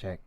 Check.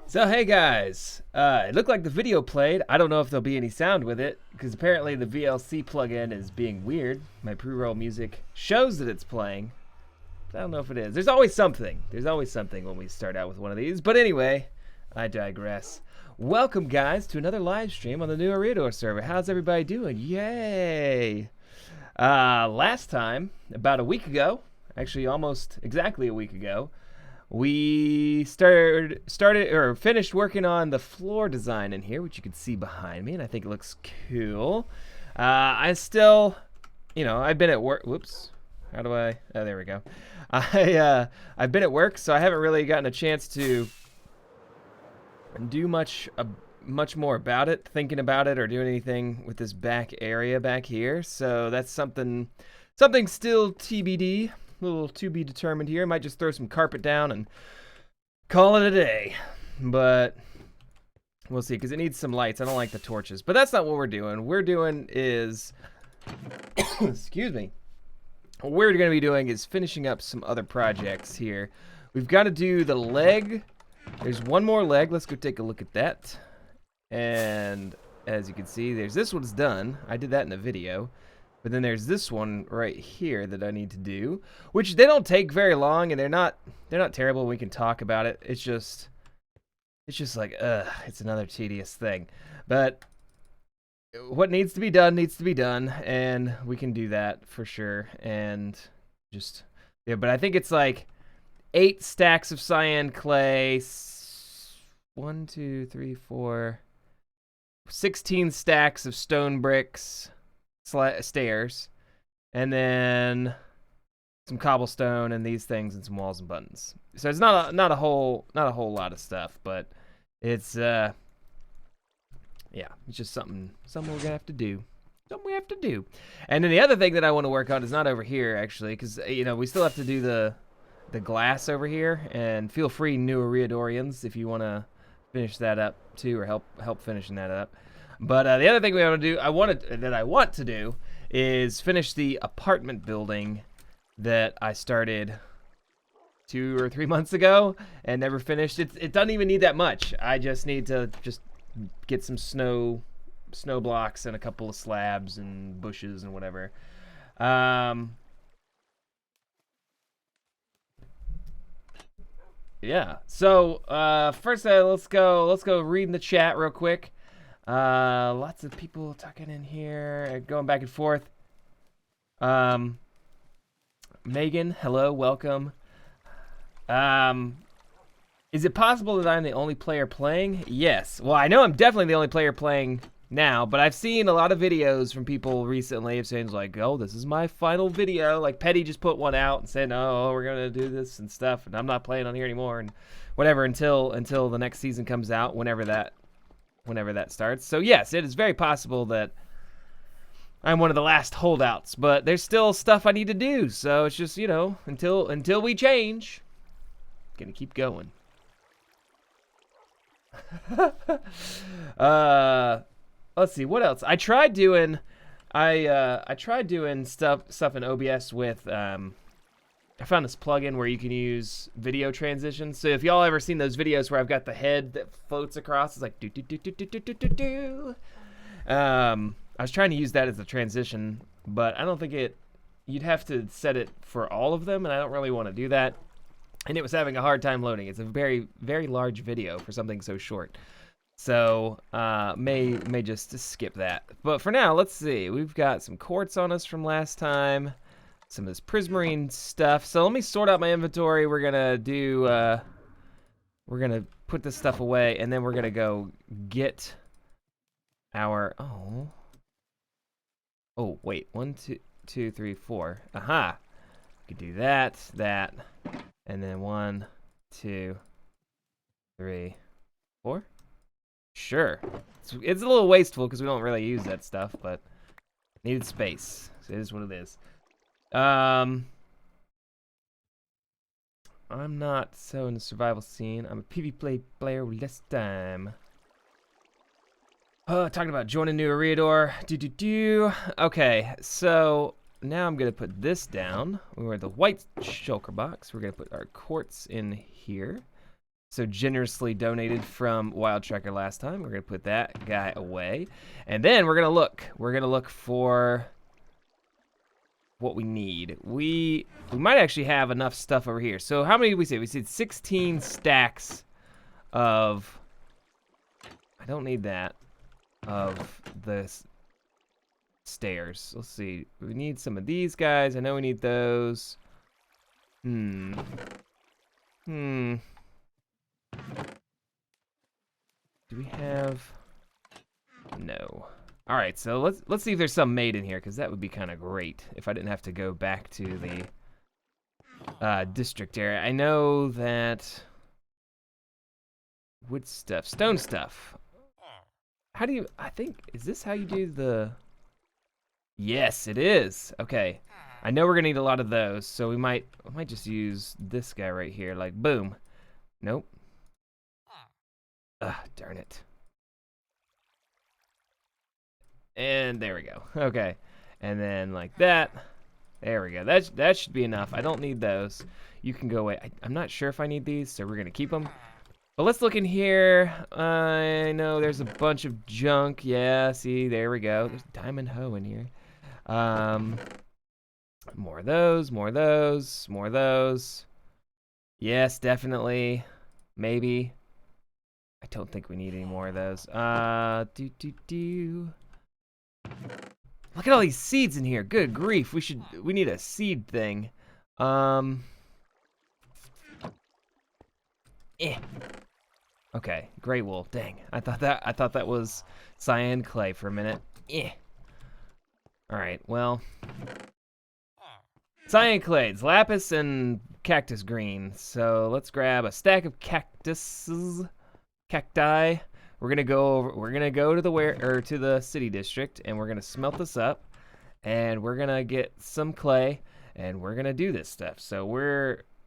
So hey guys, it looked like the video played. I don't know if there'll be any sound with it because apparently the VLC plugin is being weird. My pre-roll music shows that it's playing. But I don't know if it is. There's always something. There's always something when we start out with one of these. But anyway, I digress. Welcome guys to another live stream on the new Eriador server. How's everybody doing? Yay! Last time, about a week ago, actually almost exactly a week ago, we finished working on the floor design in here, which you can see behind me, and I think it looks cool. I still, I've been at work. Whoops. How do I? Oh, there we go. I've been at work, so I haven't really gotten a chance to do much more about it, thinking about it, or doing anything with this back area back here. So that's something still TBD. A little to be determined here. Might just throw some carpet down and call it a day. But we'll see, because it needs some lights. I don't like the torches. But that's not what we're doing. We're doing is... excuse me. What we're going to be doing is finishing up some other projects here. We've got to do the leg. There's one more leg. Let's go take a look at that. And as you can see, there's this one's done. I did that in a video. But then there's this one right here that I need to do, which they don't take very long, and they're not terrible. We can talk about it. It's just like, it's another tedious thing. But what needs to be done, and we can do that for sure. And just, yeah, but I think it's like 8 stacks of cyan clay, 1, 2, 3, 4, 16 stacks of stone bricks, stairs, and then some cobblestone and these things and some walls and buttons. So it's not a whole lot of stuff, but it's yeah, it's just something we're gonna have to do. Something we have to do. And then the other thing that I want to work on is not over here actually, because we still have to do the glass over here. And feel free, new Eriadorians, if you want to finish that up too, or help finishing that up. But the other thing we want to do, I want to do, is finish the apartment building that I started 2 or 3 months ago and never finished. It doesn't even need that much. I just need to get some snow blocks and a couple of slabs and bushes and whatever. Yeah. So first, let's go read in the chat real quick. Lots of people talking in here, going back and forth. Megan, hello, welcome. Is it possible that I'm the only player playing? Yes. Well, I know I'm definitely the only player playing now, but I've seen a lot of videos from people recently of saying like, oh, this is my final video. Like Petty just put one out and said, oh, we're gonna do this and stuff, and I'm not playing on here anymore and whatever until the next season comes out, whenever that starts. So yes, it is very possible that I'm one of the last holdouts, but there's still stuff I need to do. So it's just, until we change, gonna keep going. Let's see what else. I tried doing stuff in OBS with I found this plugin where you can use video transitions. So if y'all ever seen those videos where I've got the head that floats across, it's like do do do do do do do do. I was trying to use that as a transition but I don't think you'd have to set it for all of them, and I don't really want to do that. And it was having a hard time loading. It's a very, very large video for something so short. So, may just skip that. But for now, let's see. We've got some quartz on us from last time. Some of this prismarine stuff. So let me sort out my inventory. We're gonna do, we're gonna put this stuff away, and then we're gonna go get our, oh, wait, 1, 2, 3, 4. Aha. We could do that, and then 1, 2, 3, 4. Sure. It's a little wasteful because we don't really use that stuff, but needed space. So it is what it is. I'm not so in the survival scene. I'm a PvP player with less time. Talking about joining new Eriador. Okay, so now I'm gonna put this down. We're the white shulker box. We're gonna put our quartz in here. So generously donated from Wild Tracker last time. We're gonna put that guy away, and then we're gonna look. We're gonna look for what we need. We might actually have enough stuff over here. So how many did we say? We said 16 stacks of. I don't need that. Of the stairs. Let's see. We need some of these guys. I know we need those. Do we have? No. All right, so let's see if there's some made in here, because that would be kind of great if I didn't have to go back to the district area. I know that wood stuff, stone stuff. How do you? I think is this how you do the? Yes, it is. Okay, I know we're gonna need a lot of those, so we might just use this guy right here. Like boom. Nope. Darn it. And there we go. Okay. And then like that. There we go. That should be enough. I don't need those. You can go away. I'm not sure if I need these, so we're going to keep them. But let's look in here. I know there's a bunch of junk. Yeah, see, there we go. There's a diamond hoe in here. More of those, more of those, more of those. Yes, definitely. Maybe. I don't think we need any more of those. Look at all these seeds in here. Good grief. We need a seed thing. Okay, gray wool. Dang. I thought that was cyan clay for a minute. All right. Well, cyan clays, lapis and cactus green. So, let's grab a stack of cacti. We're gonna go to the city district, and we're gonna smelt this up, and we're gonna get some clay, and we're gonna do this stuff. So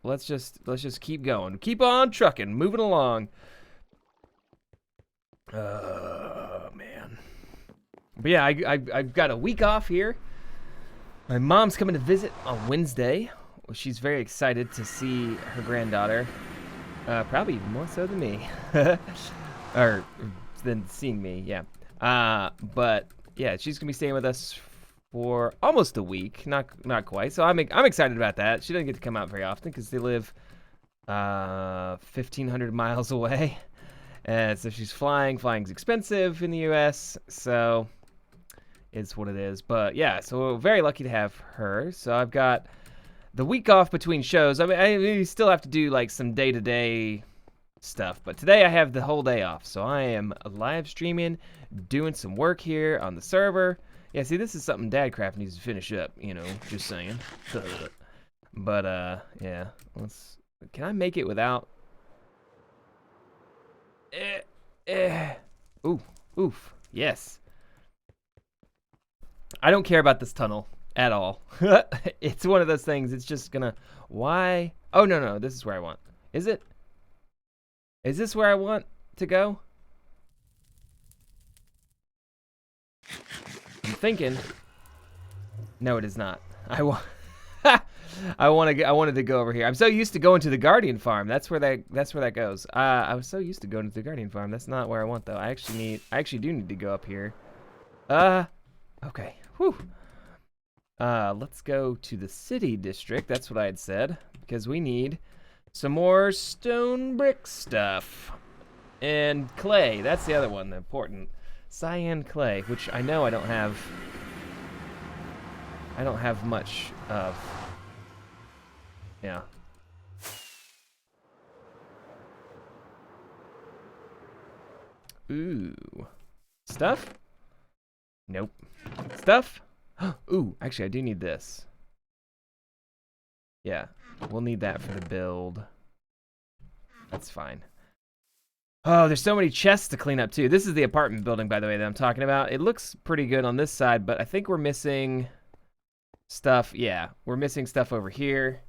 let's just keep going, keep on trucking, moving along. Oh man. But yeah, I've got a week off here. My mom's coming to visit on Wednesday. She's very excited to see her granddaughter. Probably more so than me. Or than seeing me, yeah. But yeah, she's gonna be staying with us for almost a week, not quite. So I'm excited about that. She doesn't get to come out very often because they live 1,500 miles away, and so she's flying. Flying's expensive in the U.S., so it's what it is. But yeah, so we're very lucky to have her. So I've got the week off between shows. I mean, I still have to do like some day-to-day stuff, but today I have the whole day off, so I am live streaming, doing some work here on the server. Yeah, see, this is something Dadcraft needs to finish up, you know, just saying. But yeah, can I make it without? Oof, yes. I don't care about this tunnel at all. It's one of those things. It's just gonna. Why? Oh no, this is where I want. Is it? Is this where I want to go? I'm thinking. No, it is not. I wanted to go over here. I'm so used to going to the Guardian Farm. That's where that goes. I was so used to going to the Guardian Farm. That's not where I want though. I actually do need to go up here. Okay. Whew. let's go to the city district. That's what I had said, because we need some more stone brick stuff. And clay, that's the other one, the important. Cyan clay, which I know I don't have much of. Yeah. Ooh. Stuff? Nope. Stuff? Ooh, actually I do need this. Yeah, we'll need that for the build. That's fine. Oh, there's so many chests to clean up too. This is the apartment building, by the way, that I'm talking about. It looks pretty good on this side, but I think we're missing stuff. Yeah, we're missing stuff over here.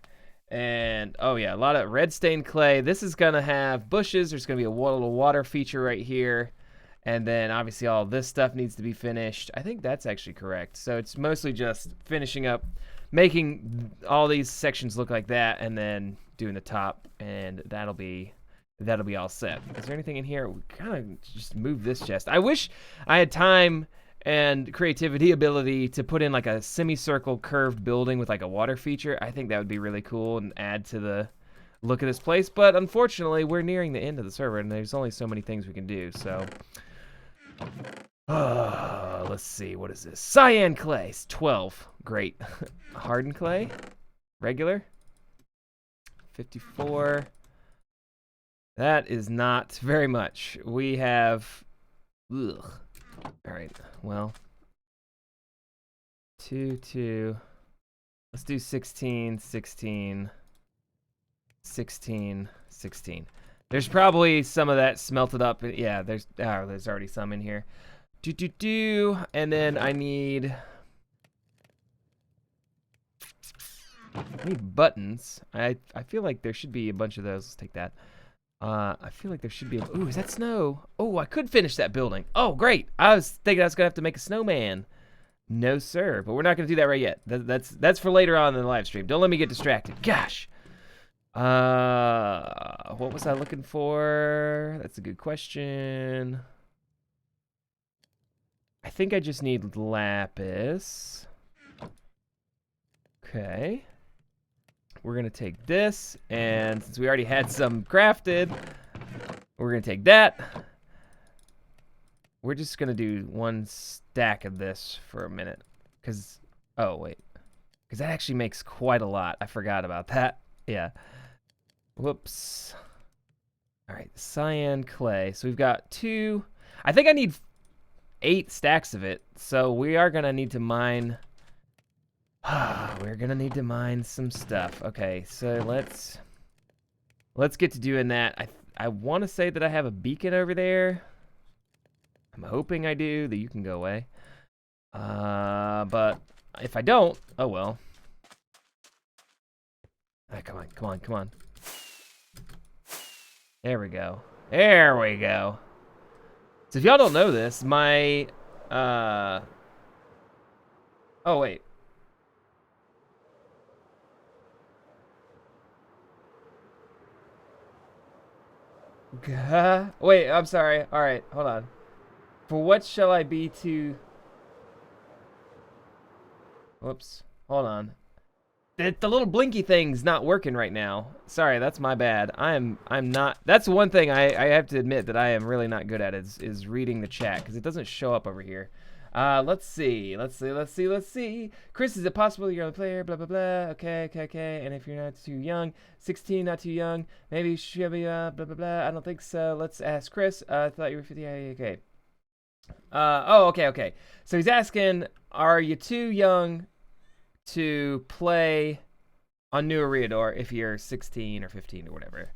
And, oh yeah, a lot of red stained clay. This is going to have bushes. There's going to be a little water feature right here. And then, obviously, all this stuff needs to be finished. I think that's actually correct. So it's mostly just finishing up, making all these sections look like that, and then doing the top, and that'll be all set. Is there anything in here? We kind of just move this chest. I wish I had time and creativity ability to put in like a semicircle curved building with like a water feature. I think that would be really cool and add to the look of this place. But unfortunately, we're nearing the end of the server, and there's only so many things we can do. So, let's see. What is this? Cyan clay. 12. Great. Hardened clay. Regular. 54. That is not very much. We have... Ugh. All right. Well. 2, 2. Let's do 16, 16, 16, 16. There's probably some of that smelted up. Yeah, there's already some in here. And then I need buttons. I feel like there should be a bunch of those. Let's take that. I feel like there should be ooh, is that snow? Oh, I could finish that building. Oh, great. I was thinking I was going to have to make a snowman. No, sir. But we're not going to do that right yet. That's for later on in the live stream. Don't let me get distracted. Gosh. What was I looking for? That's a good question. I think I just need lapis. Okay. We're going to take this, and since we already had some crafted, we're going to take that. We're just going to do one stack of this for a minute. Because, oh, wait. Because that actually makes quite a lot. I forgot about that. Yeah. Whoops. All right, cyan clay. So we've got 2. I think I need 8 stacks of it. So we are going to need to mine... we're gonna need to mine some stuff. Okay, so let's get to doing that. I want to say that I have a beacon over there. I'm hoping I do. That you can go away. But if I don't, oh well. Ah, come on, come on, come on. There we go. There we go. So if y'all don't know this, my oh wait. Wait, I'm sorry. All right, hold on. For what shall I be to... Whoops. Hold on. The little blinky thing's not working right now. Sorry, that's my bad. I'm not... That's one thing I have to admit that I am really not good at is reading the chat, because it doesn't show up over here. Let's see. Chris, is it possible you're a player? Blah, blah, blah. Okay. And if you're not too young, 16, not too young. Maybe you should be, blah, blah, blah. I don't think so. Let's ask Chris. I thought you were 50. Okay. Okay. So he's asking, are you too young to play on New Eriador if you're 16 or 15 or whatever?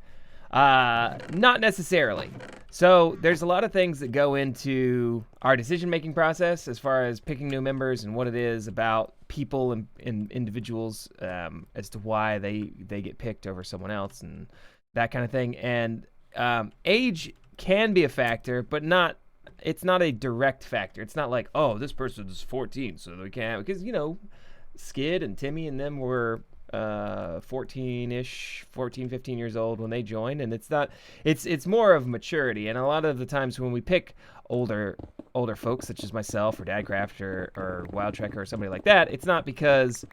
Not necessarily. So there's a lot of things that go into our decision-making process as far as picking new members and what it is about people and individuals as to why they get picked over someone else and that kind of thing. And age can be a factor, but it's not a direct factor. It's not like, oh, this person is 14, so they can't, because, you know, Skid and Timmy and them were 14-ish, 14, 15 years old when they join, and it's more of maturity. And a lot of the times when we pick older folks such as myself or Dadcraft or Wild Trekker or somebody like that, it's not because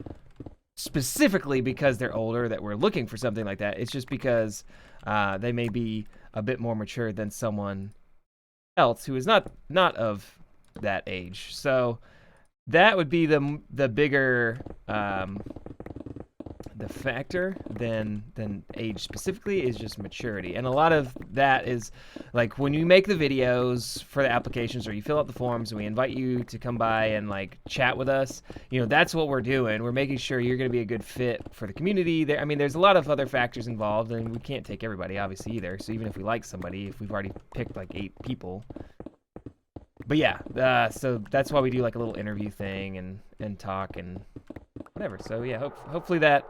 specifically because they're older that we're looking for something like that. It's just because they may be a bit more mature than someone else who is not of that age. So that would be the bigger the factor than age specifically, is just maturity. And a lot of that is like when you make the videos for the applications or you fill out the forms and we invite you to come by and like chat with us, you know, that's what we're doing. We're making sure you're going to be a good fit for the community. I mean, there's a lot of other factors involved, and we can't take everybody obviously either. So even if we like somebody, if we've already picked like 8 people. But yeah, so that's why we do like a little interview thing and talk and whatever. So yeah, hopefully that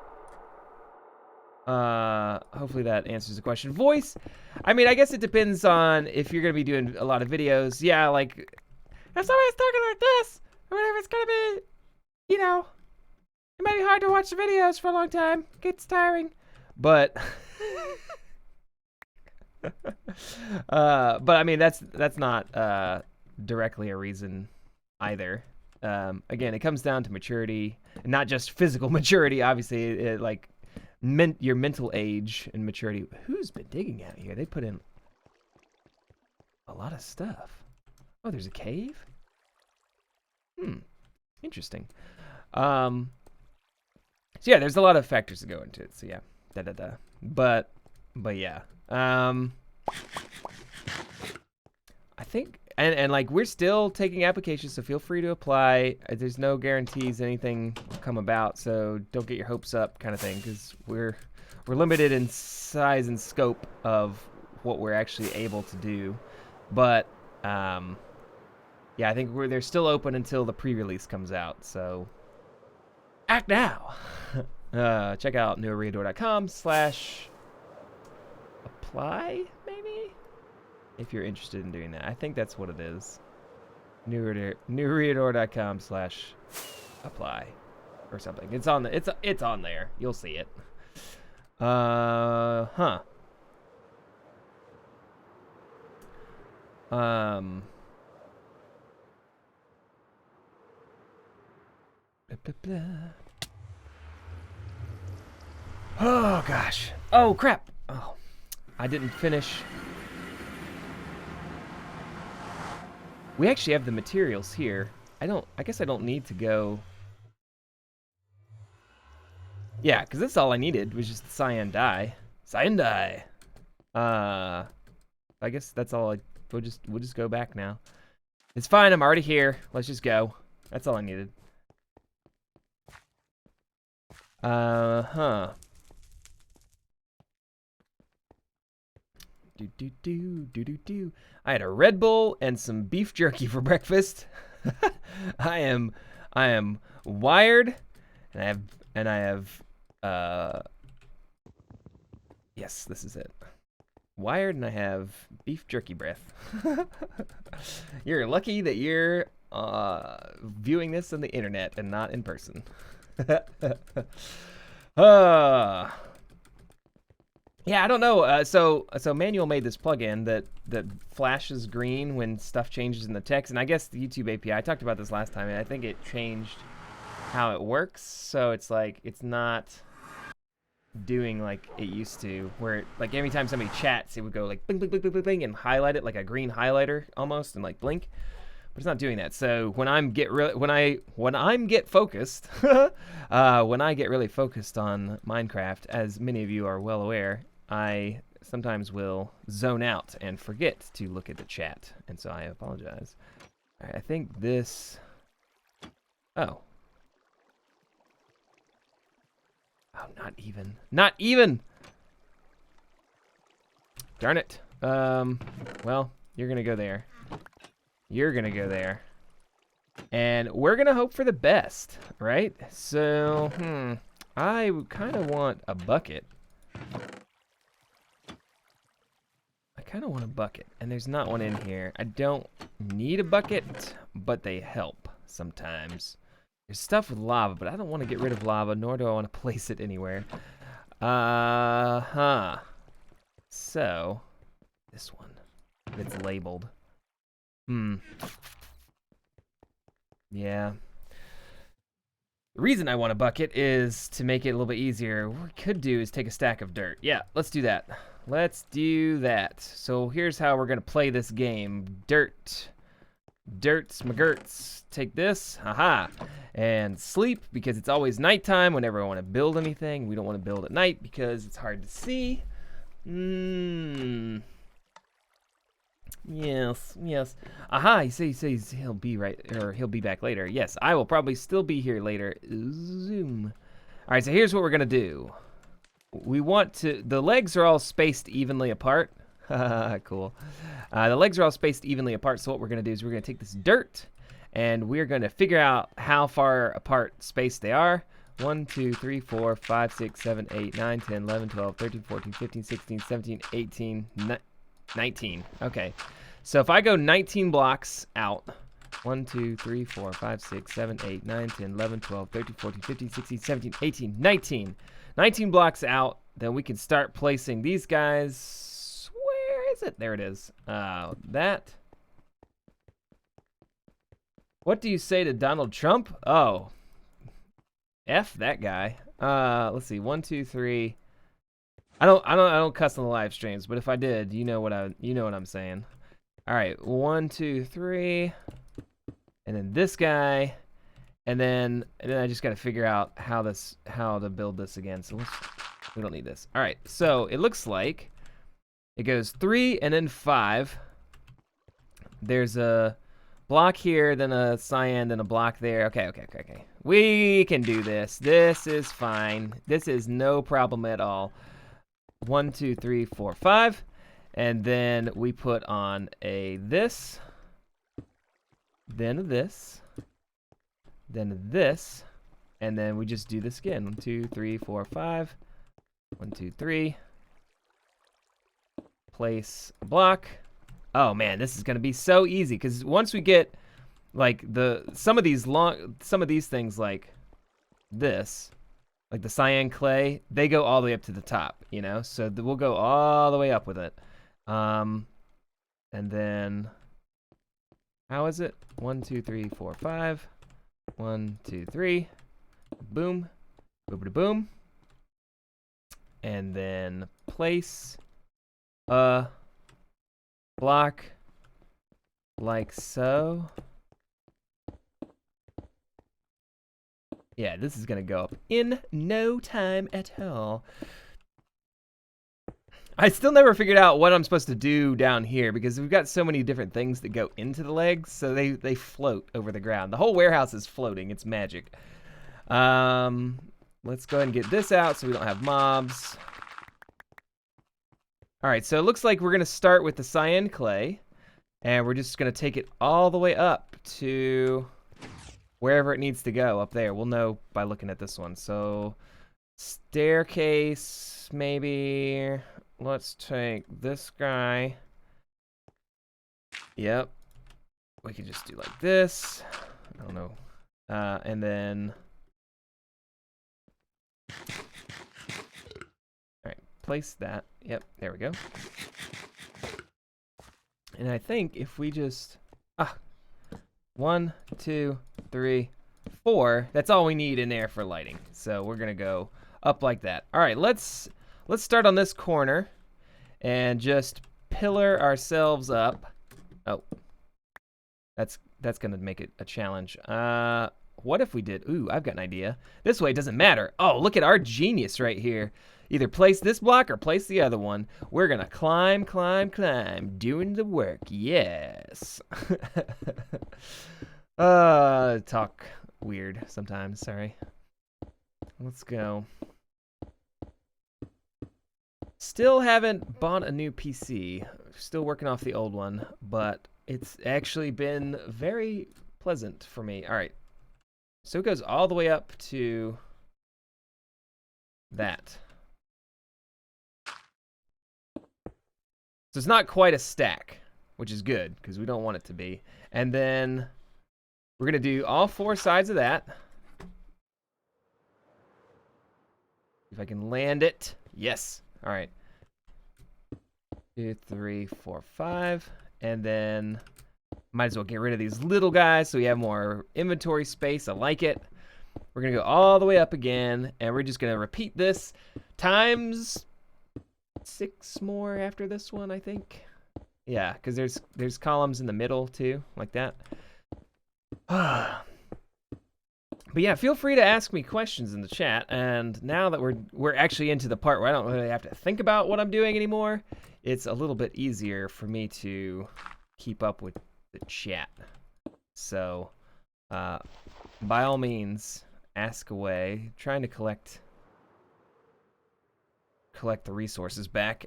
answers the question. Voice, I mean, I guess it depends on if you're gonna be doing a lot of videos. Yeah, like if somebody's talking like this or whatever, it's gonna be, you know, it might be hard to watch the videos for a long time. It gets tiring, but but I mean that's not directly a reason either. Again, it comes down to maturity, and not just physical maturity. Obviously, like your mental age and maturity. Who's been digging out here? They put in a lot of stuff. Oh, there's a cave? Interesting. So yeah, there's a lot of factors that go into it. So yeah, But yeah. I think, and like we're still taking applications, so feel free to apply. There's no guarantees anything will come about, so don't get your hopes up, kind of thing, because we're limited in size and scope of what we're actually able to do. But yeah, I think they're still open until the pre-release comes out. So act now. Check out neweriador.com/apply, maybe, if you're interested in doing that. I think that's what it is. neweriador.com/apply or something. It's on there. You'll see it. Huh. Blah, blah, blah. Oh gosh. Oh crap. Oh, I didn't finish. We actually have the materials here. I guess I don't need to go. Yeah, because that's all I needed was just the cyan dye. Cyan dye. I guess that's all. We'll just go back now. It's fine. I'm already here. Let's just go. That's all I needed. Huh. I had a Red Bull and some beef jerky for breakfast. I am wired, and I have yes, this is it. Wired, and I have beef jerky breath. You're lucky that you're viewing this on the internet and not in person. Yeah, I don't know. So Manuel made this plugin that flashes green when stuff changes in the text, and I guess the YouTube API. I talked about this last time, and I think it changed how it works. So it's like it's not doing like it used to, where like every time somebody chats, it would go like bling bling bling bling bling, bling and highlight it like a green highlighter almost, and like blink. But it's not doing that. So when I get focused, when I get really focused on Minecraft, as many of you are well aware, I sometimes will zone out and forget to look at the chat, and so I apologize. All right, I think this. Oh, not even. Darn it. Well, you're gonna go there. You're gonna go there. And we're gonna hope for the best, right? So, I kind of want a bucket. And there's not one in here. I don't need a bucket, but they help sometimes. There's stuff with lava, but I don't want to get rid of lava, nor do I want to place it anywhere. So, this one. It's labeled. Yeah. The reason I want a bucket is to make it a little bit easier. What we could do is take a stack of dirt. Yeah, let's do that. Let's do that. So here's how we're going to play this game. Dirt. Dirts, McGurts. Take this. Haha. And sleep, because it's always nighttime whenever I want to build anything. We don't want to build at night because it's hard to see. Yes, yes. Aha, he says he'll be right, or he'll be back later. Yes, I will probably still be here later. Zoom. All right, so here's what we're gonna do. We want to, the legs are all spaced evenly apart. Cool. The legs are all spaced evenly apart, so what we're gonna do is we're gonna take this dirt, and we're gonna figure out how far apart spaced they are. 1, 2, 3, 4, 5, 6, 7, 8, 9, 10, 11, 12, 13, 14, 15, 16, 17, 18, 19. Okay. So if I go 19 blocks out, 1, 2, 3, 4, 5, 6, 7, 8, 9, 10, 11, 12, 13, 14, 15, 16, 17, 18, 19. 19 blocks out, then we can start placing these guys. Where is it? There it is. That. What do you say to Donald Trump? Oh. F that guy. Let's see. 1, 2, 3. I don't cuss on the live streams, but if I did, you know what I'm saying. All right, 1, 2, 3, and then this guy, and then I just got to figure out how to build this again. So we don't need this. All right, so it looks like it goes 3 and then 5. There's a block here, then a cyan, then a block there. Okay. We can do this. This is fine. This is no problem at all. 1, 2, 3, 4, 5, and then we put on a this, then a this, then a this, and then we just do this again. 1, 2, 3, 4, 5. 1, 2, 3. Place a block. Oh man, this is gonna be so easy because once we get like some of these things like this. Like the cyan clay, they go all the way up to the top, you know? So we'll go all the way up with it. And then, how is it? 1, 2, 3, 4, 5. 1, 2, 3. Boom. Boom. And then place a block like so. Yeah, this is gonna go up in no time at all. I still never figured out what I'm supposed to do down here because we've got so many different things that go into the legs, so they float over the ground. The whole warehouse is floating. It's magic. Let's go ahead and get this out so we don't have mobs. All right, so it looks like we're gonna start with the cyan clay, and we're just gonna take it all the way up to wherever it needs to go up there. We'll know by looking at this one. So staircase, maybe. Let's take this guy. Yep. We can just do like this. I don't know. And then. All right, place that. Yep, there we go. And I think if we just 1, 2, 3, 4. That's all we need in there for lighting. So we're gonna go up like that. All right, let's start on this corner and just pillar ourselves up. Oh, that's gonna make it a challenge. What if we did? Ooh, I've got an idea. This way it doesn't matter. Oh, look at our genius right here. Either place this block or place the other one. We're gonna climb, doing the work. Yes. Talk weird sometimes, sorry. Let's go. Still haven't bought a new PC. Still working off the old one, but it's actually been very pleasant for me. All right. So it goes all the way up to that. So it's not quite a stack, which is good because we don't want it to be. And then we're going to do all 4 sides of that. If I can land it. Yes. All right. 2, 3, 4, 5. And then might as well get rid of these little guys so we have more inventory space. I like it. We're going to go all the way up again, and we're just going to repeat this times 6 more after this one, I think. Yeah, because there's columns in the middle too, like that. But yeah, feel free to ask me questions in the chat. And now that we're actually into the part where I don't really have to think about what I'm doing anymore, it's a little bit easier for me to keep up with the chat. So, by all means, ask away. Trying to collect the resources back.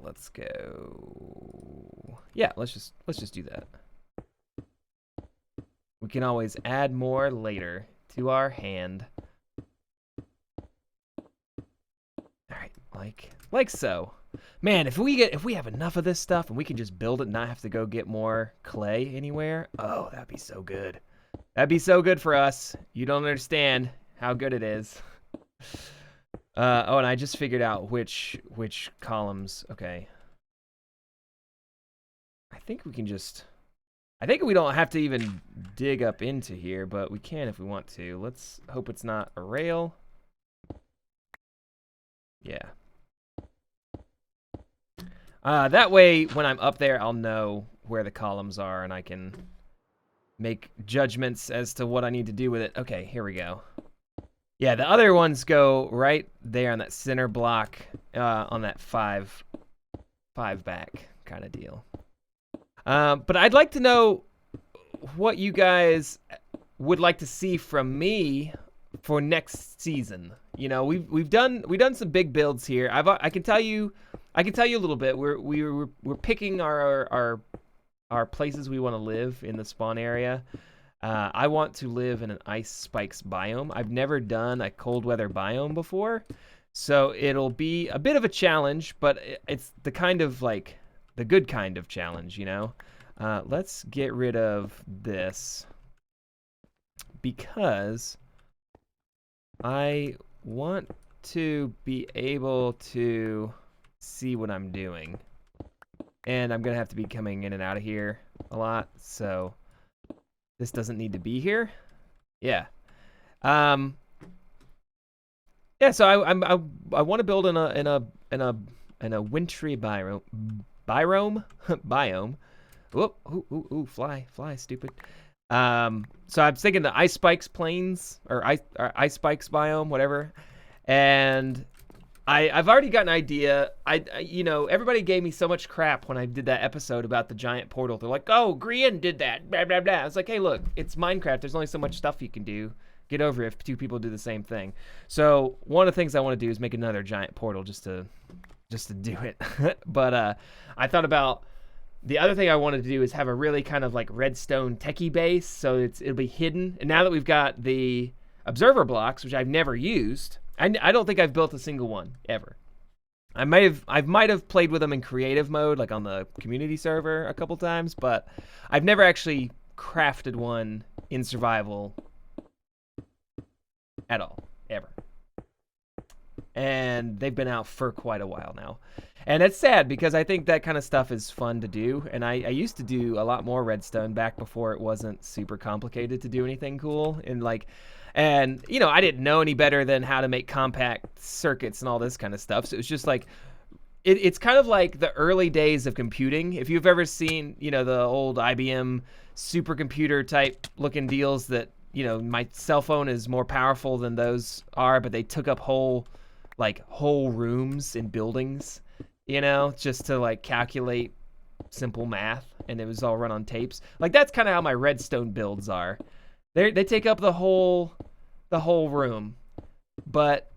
Let's go. Yeah, let's just do that. We can always add more later to our hand. All right, like so. Man, if we have enough of this stuff and we can just build it and not have to go get more clay anywhere, oh, that'd be so good. That'd be so good for us. You don't understand how good it is. Oh, and I just figured out which columns. Okay. I think we don't have to even dig up into here, but we can if we want to. Let's hope it's not a rail. Yeah. That way, when I'm up there, I'll know where the columns are, and I can make judgments as to what I need to do with it. Okay, here we go. Yeah, the other ones go right there on that center block, on that five back kind of deal. But I'd like to know what you guys would like to see from me for next season. You know, we've done some big builds here. I can tell you a little bit. We're picking our places we want to live in the spawn area. I want to live in an ice spikes biome. I've never done a cold weather biome before, so it'll be a bit of a challenge, but it's the kind of like the good kind of challenge, you know. Let's get rid of this because I want to be able to see what I'm doing, and I'm gonna have to be coming in and out of here a lot, so this doesn't need to be here. Yeah. Yeah, so I want to build in a wintry biome. Whoop, ooh, fly, stupid. So I'm thinking the ice spikes plains or ice spikes biome, whatever. And I've already got an idea. You know, everybody gave me so much crap when I did that episode about the giant portal. They're like, "Oh, Grian did that." Blah blah blah. I was like, "Hey, look, it's Minecraft. There's only so much stuff you can do. Get over it if 2 people do the same thing." So one of the things I want to do is make another giant portal just to do it. But I thought about the other thing I wanted to do is have a really kind of like redstone techie base, so it'll be hidden. And now that we've got the observer blocks, which I've never used, I don't think I've built a single one ever. I might have played with them in creative mode, like on the community server a couple times, but I've never actually crafted one in survival at all, ever. And they've been out for quite a while now. And it's sad because I think that kind of stuff is fun to do. And I used to do a lot more redstone back before it wasn't super complicated to do anything cool. And you know, I didn't know any better than how to make compact circuits and all this kind of stuff. So it was just like, it's kind of like the early days of computing. If you've ever seen, you know, the old IBM supercomputer type looking deals that, you know, my cell phone is more powerful than those are, but they took up whole rooms in buildings, you know, just to like calculate simple math, and it was all run on tapes. Like that's kind of how my redstone builds are. They take up the whole room, but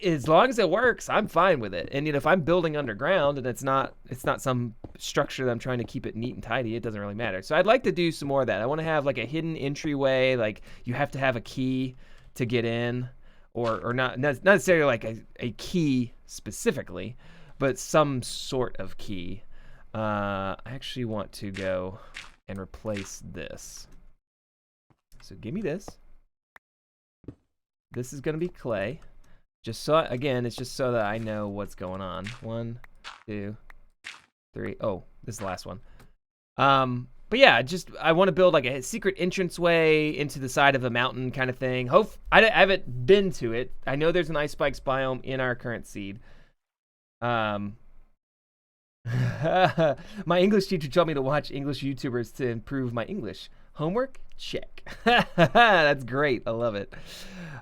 as long as it works, I'm fine with it. And you know, if I'm building underground and it's not some structure that I'm trying to keep it neat and tidy, it doesn't really matter. So I'd like to do some more of that. I want to have like a hidden entryway, like you have to have a key to get in, or not necessarily like a key specifically, but some sort of key. I actually want to go and replace this. So give me this. This is gonna be clay. Just so, again, it's just so that I know what's going on. 1, 2, 3. Oh, this is the last one. But yeah, I want to build like a secret entranceway into the side of a mountain kind of thing. I haven't been to it. I know there's an ice spikes biome in our current seed. My English teacher told me to watch English YouTubers to improve my English. Homework? Check. That's great. I love it.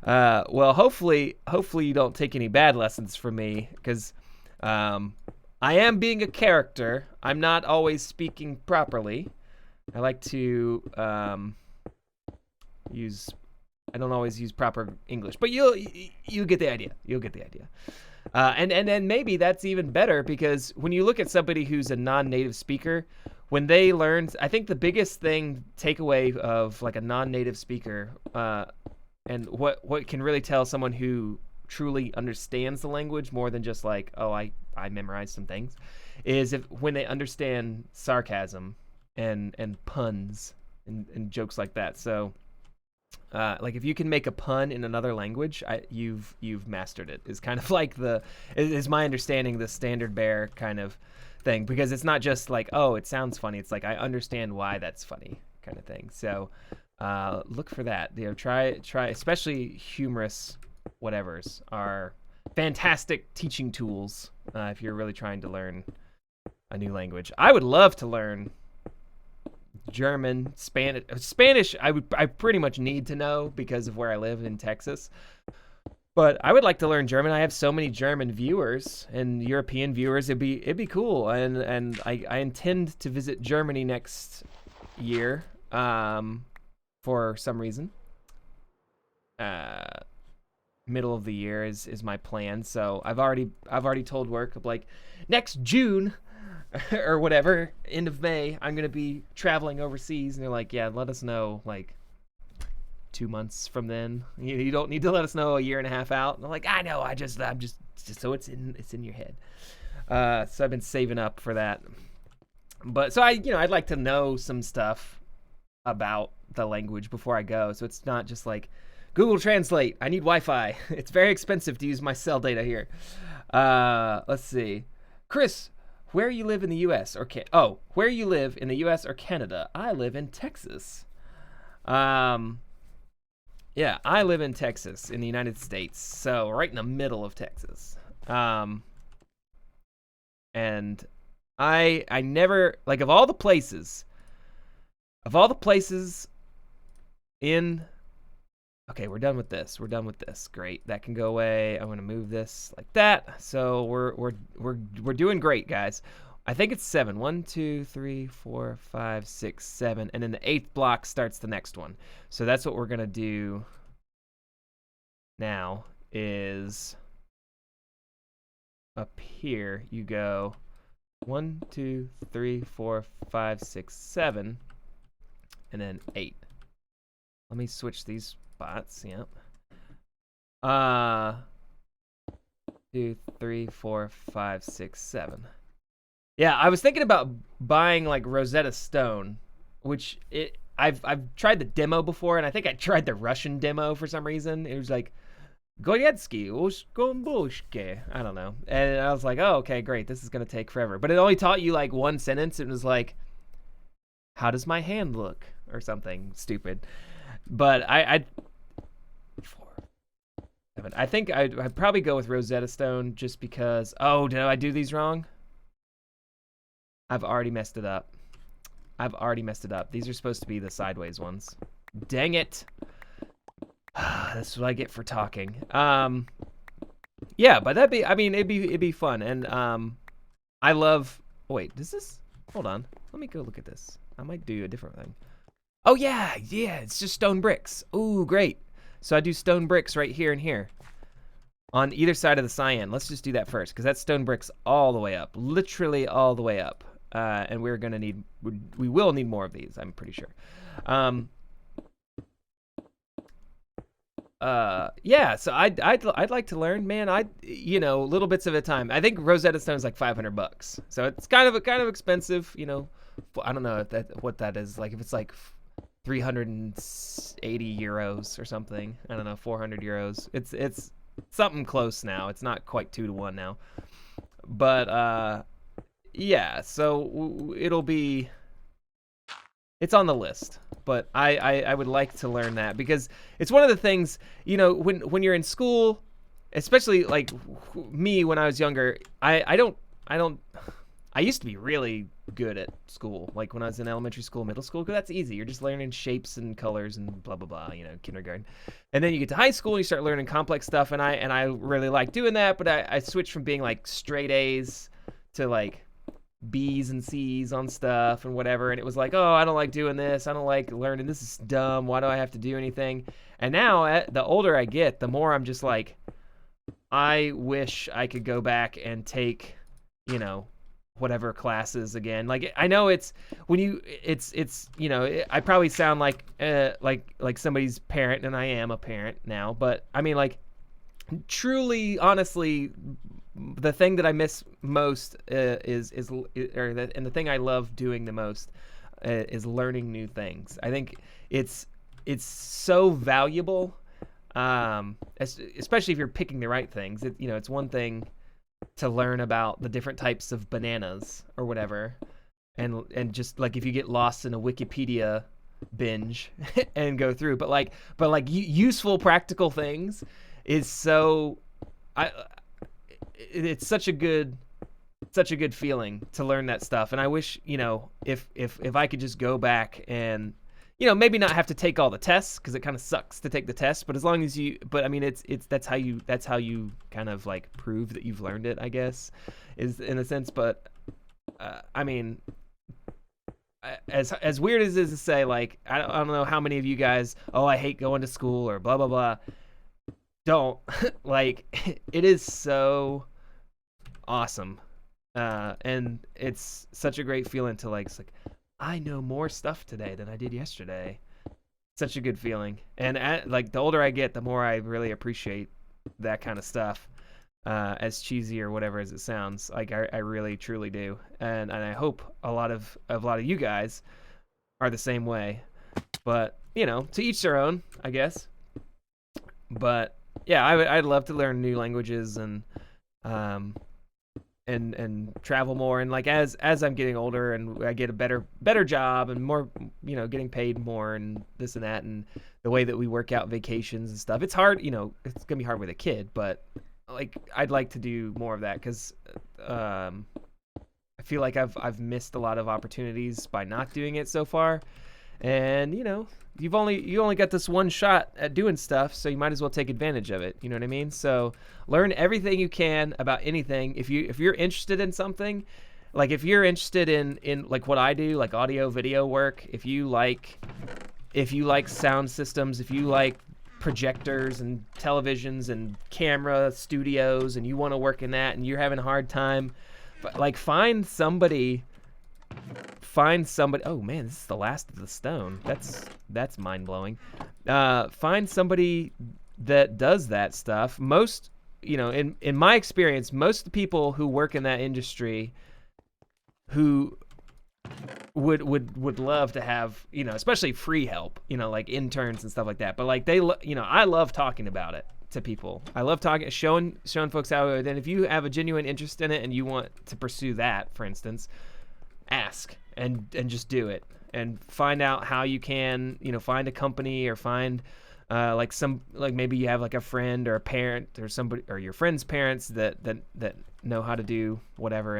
Well, hopefully you don't take any bad lessons from me, because I am being a character. I'm not always speaking properly. I like to I don't always use proper English, but you get the idea. You'll get the idea. And then maybe that's even better, because when you look at somebody who's a non-native speaker, when they learn, I think the biggest takeaway of like a non-native speaker, and what can really tell someone who truly understands the language more than just like, oh, I memorized some things, is when they understand sarcasm and puns and jokes like that. So like if you can make a pun in another language, you've mastered it. Is kind of like is my understanding, the standard bear kind of thing, because it's not just like, oh, it sounds funny. It's like I understand why that's funny kind of thing. So look for that. Try especially humorous whatevers are fantastic teaching tools if you're really trying to learn a new language. I would love to learn German, Spanish. I pretty much need to know because of where I live in Texas. But I would like to learn German. I have so many German viewers and European viewers. It'd be cool. And I intend to visit Germany next year for some reason. Middle of the year is my plan. So I've already told work of like next June or whatever, end of May, I'm gonna be traveling overseas. And they're like, yeah, let us know like 2 months from then. You don't need to let us know a year and a half out. And I'm like, I know, I'm just so it's in your head. So I've been saving up for that. But so I'd like to know some stuff about the language before I go. So it's not just like Google Translate. I need Wi-Fi. It's very expensive to use my cell data here. Let's see. Chris, where you live in the U.S. where you live in the U.S. or Canada? I live in Texas. Yeah, I live in Texas in the United States, so right in the middle of Texas. And I never, like, of all the places in. Okay, we're done with this. Great. That can go away. I'm gonna move this like that. So we're doing great, guys. I think it's 7. 1, 2, 3, 4, 5, 6, 7, and then the 8th block starts the next one. So that's what we're gonna do now. Is up here you go 1, 2, 3, 4, 5, 6, 7, and then 8. Let me switch these spots. Yep. 2, 3, 4, 5, 6, 7. Yeah, I was thinking about buying like Rosetta Stone, which I've tried the demo before, and I think I tried the Russian demo for some reason. It was like Goyetsky, Ushkombushke. I don't know. And I was like, oh, okay, great. This is gonna take forever. But it only taught you like one sentence. It was like, how does my hand look? Or something stupid. But I think I'd probably go with Rosetta Stone just because. Oh, did I do these wrong? I've already messed it up. These are supposed to be the sideways ones. Dang it. That's what I get for talking. Yeah, but it'd be fun. And I love. Wait, does this? Hold on. Let me go look at this. I might do a different thing. Oh yeah, it's just stone bricks. Ooh, great. So I do stone bricks right here and here. On either side of the cyan. Let's just do that first, because that's stone bricks all the way up. Literally all the way up. And we will need more of these, I'm pretty sure. Yeah, so I'd like to learn, man. Little bits at a time. I think Rosetta Stone is like $500. So it's kind of expensive, I don't know what that is like. If it's like 380 euros or something. I don't know, 400 euros. It's something close now. It's not quite 2-to-1 now. But yeah, so it's on the list. But I would like to learn that, because it's one of the things, when you're in school, especially like me when I was younger, I used to be really good at school, like when I was in elementary school, middle school, because that's easy. You're just learning shapes and colors and blah, blah, blah, kindergarten. And then you get to high school and you start learning complex stuff, and I really like doing that, but I switched from being like straight A's to like B's and C's on stuff and whatever, and it was like, oh, I don't like doing this. I don't like learning. This is dumb. Why do I have to do anything? And now, the older I get, the more I'm just like, I wish I could go back and take, whatever classes again. Like, I know it's I probably sound like somebody's parent, and I am a parent now, but I mean, like, truly, honestly, the thing that I miss most and the thing I love doing the most is learning new things. I think it's so valuable, especially if you're picking the right things. It's one thing to learn about the different types of bananas or whatever, and just like if you get lost in a Wikipedia binge and go through, but useful practical things is so it's such a good feeling to learn that stuff. And I wish, if I could just go back and, maybe not have to take all the tests, because it kind of sucks to take the tests, but as long as that's how you kind of like prove that you've learned it, I guess, is in a sense. But I mean, as weird as it is to say, like, I don't know how many of you guys, oh, I hate going to school or blah, blah, blah. Don't. Like, it is so awesome. And it's such a great feeling to like, it's like, I know more stuff today than I did yesterday. Such a good feeling. And like, the older I get, the more I really appreciate that kind of stuff. As cheesy or whatever as it sounds, like I really truly do. And I hope a lot of you guys are the same way. But, to each their own, I guess. But yeah, I'd love to learn new languages and travel more, and like as I'm getting older and I get a better job and more, getting paid more and this and that, and the way that we work out vacations and stuff. It's hard, it's gonna be hard with a kid, but like I'd like to do more of that, because I feel like I've missed a lot of opportunities by not doing it so far. And you only got this one shot at doing stuff, so you might as well take advantage of it. You know what I mean? So learn everything you can about anything. If you're interested in something, like if you're interested in like what I do, like audio video work, if you like sound systems, if you like projectors and televisions and camera studios, and you want to work in that, and you're having a hard time, but like find somebody. Oh man, this is the last of the stone. That's mind-blowing. Find somebody that does that stuff. Most, in my experience, most of the people who work in that industry who would love to have, especially free help, like interns and stuff like that. But like I love talking about it to people. I love showing folks how. Then if you have a genuine interest in it and you want to pursue that, for instance, ask and just do it, and find out how you can, find a company, or find maybe you have like a friend or a parent or somebody, or your friend's parents that know how to do whatever,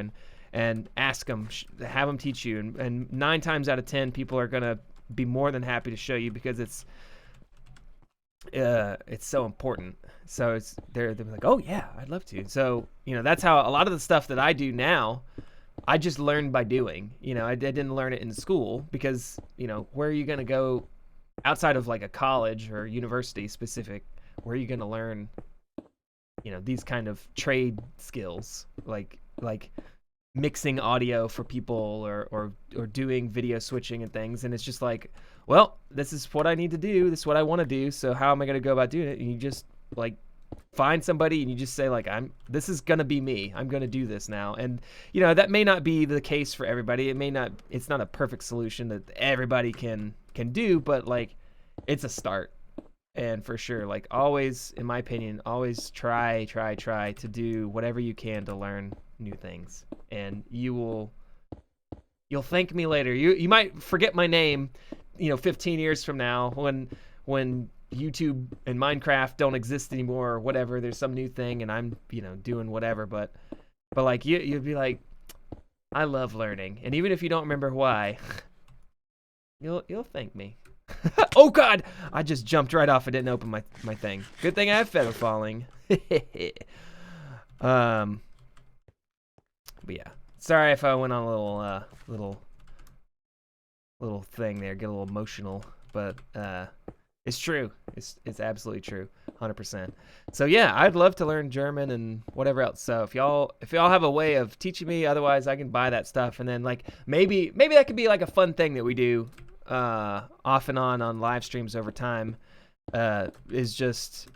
and ask them, have them teach you, and 9 times out of 10 people are gonna be more than happy to show you, because it's so important. So they're like, oh yeah, I'd love to. So that's how a lot of the stuff that I do now, I just learned by doing. I didn't learn it in school, because, where are you going to go outside of like a college or university specific? Where are you going to learn, these kind of trade skills, like mixing audio for people, or doing video switching and things? And it's just like, well, this is what I need to do. This is what I want to do. So how am I going to go about doing it? And you just like find somebody and you just say like, this is going to be me. I'm going to do this now. And, that may not be the case for everybody. It's not a perfect solution that everybody can can do, but like it's a start. And for sure, like always, in my opinion, always try to do whatever you can to learn new things. And you'll thank me later. You might forget my name, 15 years from now when YouTube and Minecraft don't exist anymore or whatever. There's some new thing and I'm, doing whatever. But like you'll be like, I love learning. And even if you don't remember why, you'll thank me. Oh God! I just jumped right off. I didn't open my thing. Good thing I have feather falling. But yeah, sorry if I went on a little thing there, get a little emotional, but it's true. It's absolutely true, 100%. So yeah, I'd love to learn German and whatever else. So if y'all have a way of teaching me, otherwise I can buy that stuff, and then like maybe that could be like a fun thing that we do off and on live streams over time. Is just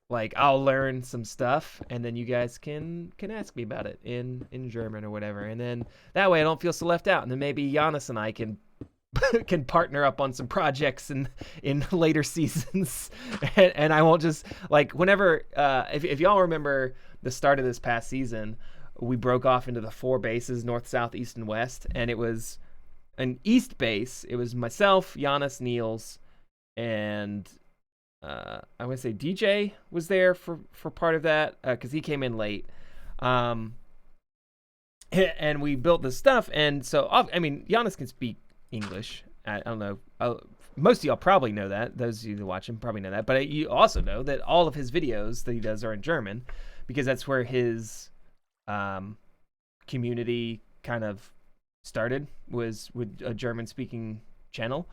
like I'll learn some stuff and then you guys can ask me about it in German or whatever, and then that way I don't feel so left out, and then maybe Giannis and I can partner up on some projects in later seasons, and I won't just like whenever if y'all remember the start of this past season, we broke off into the 4 bases, north, south, east, and west, and it was an east base. It was myself, Giannis, Niels, and I want to say DJ was there for part of that because he came in late. And we built this stuff, and so I mean Giannis can speak English. I don't know. Most of y'all probably know that. Those of you that watch him probably know that. But you also know that all of his videos that he does are in German because that's where his community kind of started, was with a German-speaking channel.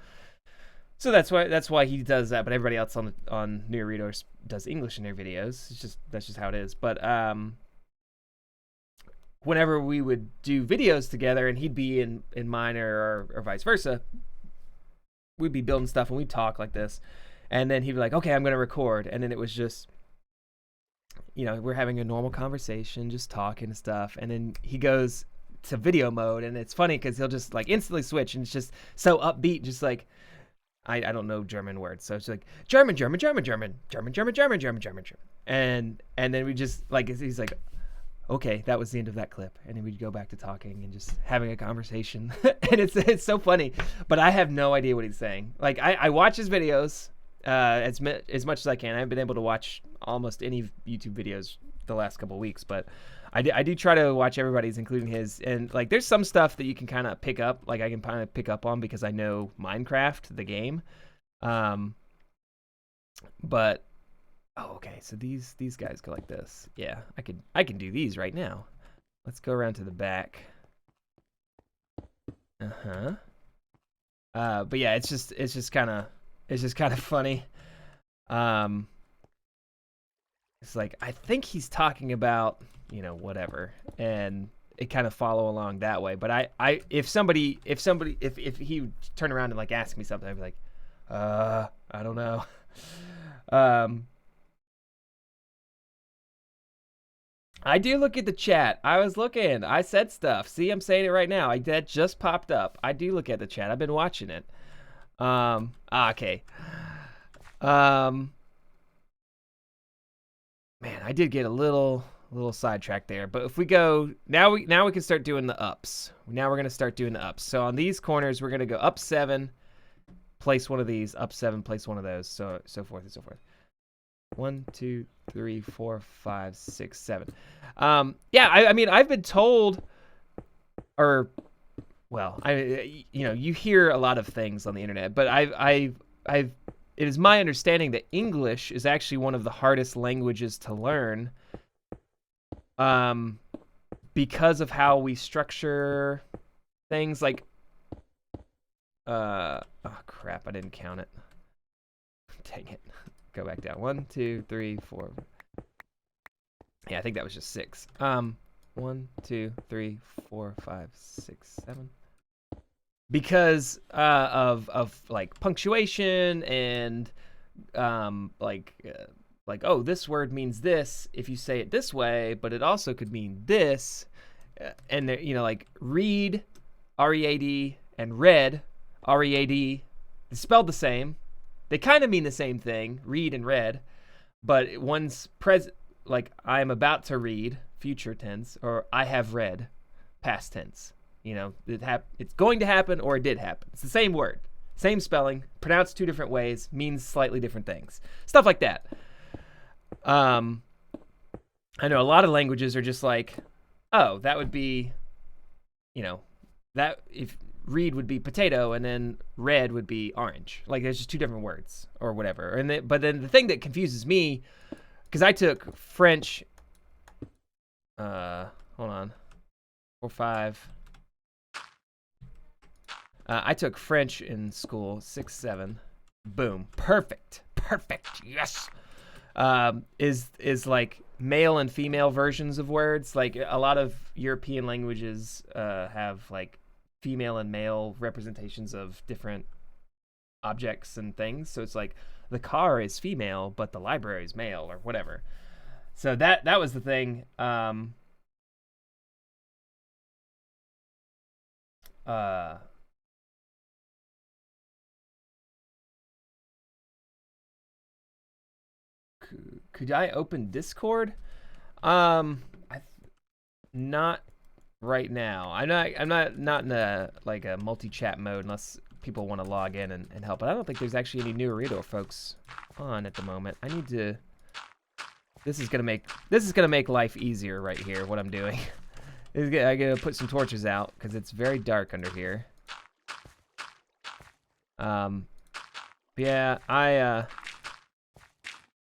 So that's why he does that. But everybody else on New Eriador does English in their videos. That's just how it is. But whenever we would do videos together and he'd be in mine or vice versa, we'd be building stuff and we'd talk like this, and then he'd be like, okay, I'm gonna record, and then it was just we're having a normal conversation, just talking and stuff, and then he goes to video mode, and it's funny because he'll just like instantly switch, and it's just so upbeat, just like I don't know German words, so it's like German, and then we just like he's like, okay, that was the end of that clip, and then we'd go back to talking and just having a conversation. And it's so funny, but I have no idea what he's saying. Like I watch his videos as much as I can. I haven't been able to watch almost any YouTube videos the last couple of weeks, but I do try to watch everybody's, including his. And like there's some stuff that you can kind of pick up, like I can kind of pick up on because I know Minecraft, the game. But oh, okay. So these guys go like this. Yeah, I can do these right now. Let's go around to the back. But yeah, it's just kind of funny. It's like I think he's talking about whatever, and it kind of follow along that way. But if he would turn around and like ask me something, I'd be like, I don't know. I do look at the chat. I was looking. I said stuff. See, I'm saying it right now. That just popped up. I do look at the chat. I've been watching it. Okay. Man, I did get a little sidetracked there. But if we go now, we can start doing the ups. Now we're gonna start doing the ups. So on these corners, we're gonna go up 7, place one of these, up 7, place one of those, so forth and so forth. 1, 2, 3, 4, 5, 6, 7. Yeah, I mean, I've been told, or, well, you hear a lot of things on the internet, but it is my understanding that English is actually one of the hardest languages to learn, because of how we structure things. Like, oh crap, I didn't count it. Dang it. Go back down. 1, 2, 3, 4. Yeah, I think that was just 6. 1, 2, 3, 4, 5, 6, 7. Because of like punctuation and like oh, this word means this if you say it this way, but it also could mean this, and there, like read, R-E-A-D, and read, R-E-A-D, They're spelled the same. They kind of mean the same thing, read and read, but one's present, like I am about to read, future tense, or I have read, past tense. You know, it's going to happen or it did happen. It's the same word, same spelling, pronounced two different ways, means slightly different things. Stuff like that. I know a lot of languages are just like, oh, that would be, you know, that if read would be potato and then red would be orange. Like there's just two different words or whatever. But then the thing that confuses me, because I took French, hold on, 4, 5. I took French in school, 6, 7. Boom, perfect, yes. Is like male and female versions of words. Like a lot of European languages have like female and male representations of different objects and things. So it's like the car is female, but the library is male or whatever. So that was the thing. Could I open Discord? Not right now. I'm not in a like a multi-chat mode unless people want to log in and help. But I don't think there's actually any new Eriador folks on at the moment. I need to. This is gonna make life easier right here. What I'm doing. I gotta put some torches out because it's very dark under here. Yeah,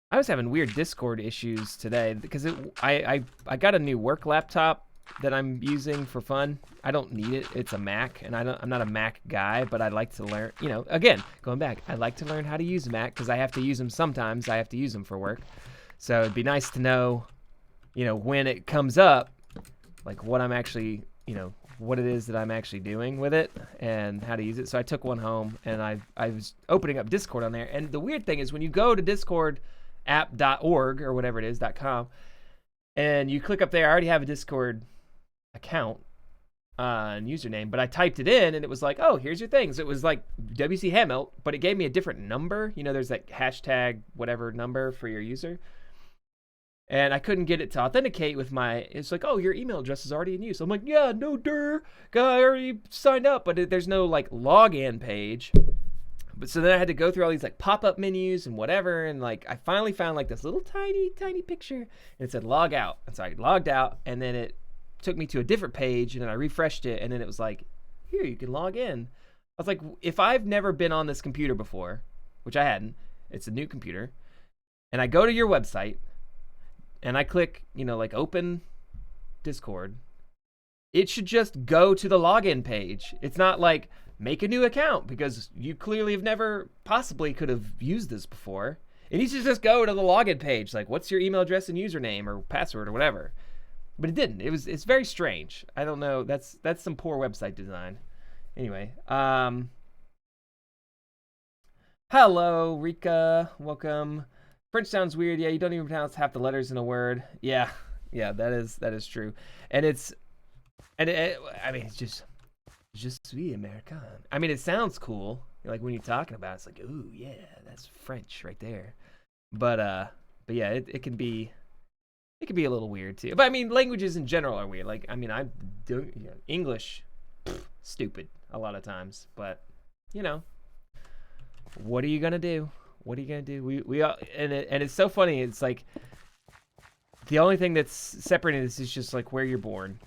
I was having weird Discord issues today because I got a new work laptop that I'm using for fun. I don't need it. It's a Mac, and I'm not a Mac guy, but I like to learn. You know, again, going back, I like to learn how to use a Mac because I have to use them sometimes. I have to use them for work, so it'd be nice to know, you know, when it comes up, like what I'm actually, you know, what it is that I'm actually doing with it and how to use it. So I took one home, and I was opening up Discord on there. And the weird thing is when you go to Discord app.org or whatever it is, .com, and you click up there, I already have a Discord account and username, but I typed it in and it was like, oh, here's your things. It was like wchamilt, but it gave me a different number. You know, there's that hashtag whatever number for your user. And I couldn't get it to authenticate with it's like, oh, your email address is already in use. I'm like, yeah, no, I already signed up, but there's no like login page. But so then I had to go through all these like pop-up menus and whatever, and like I finally found like this little tiny picture, and it said log out. And so I logged out, and then it took me to a different page, and then I refreshed it, and then it was like, here, you can log in. I was like, if I've never been on this computer before, which I hadn't, it's a new computer, and I go to your website, and I click, you know, like open Discord, it should just go to the login page. It's not like make a new account because you clearly have never possibly could have used this before. It needs to just go to the login page, like what's your email address and username or password or whatever. But it didn't. It's very strange. I don't know. That's some poor website design. Anyway, hello Rika, welcome. French sounds weird. Yeah, you don't even pronounce half the letters in a word. Yeah, that is true. And I mean, it's just Je suis American. I mean, it sounds cool. Like when you're talking about it, it's like, ooh, yeah, that's French right there. But yeah, it can be a little weird too. But I mean, languages in general are weird. Like, I mean, I do English, stupid a lot of times. But you know, what are you gonna do? What are you gonna do? We all, and it's so funny. It's like the only thing that's separating this is just like where you're born,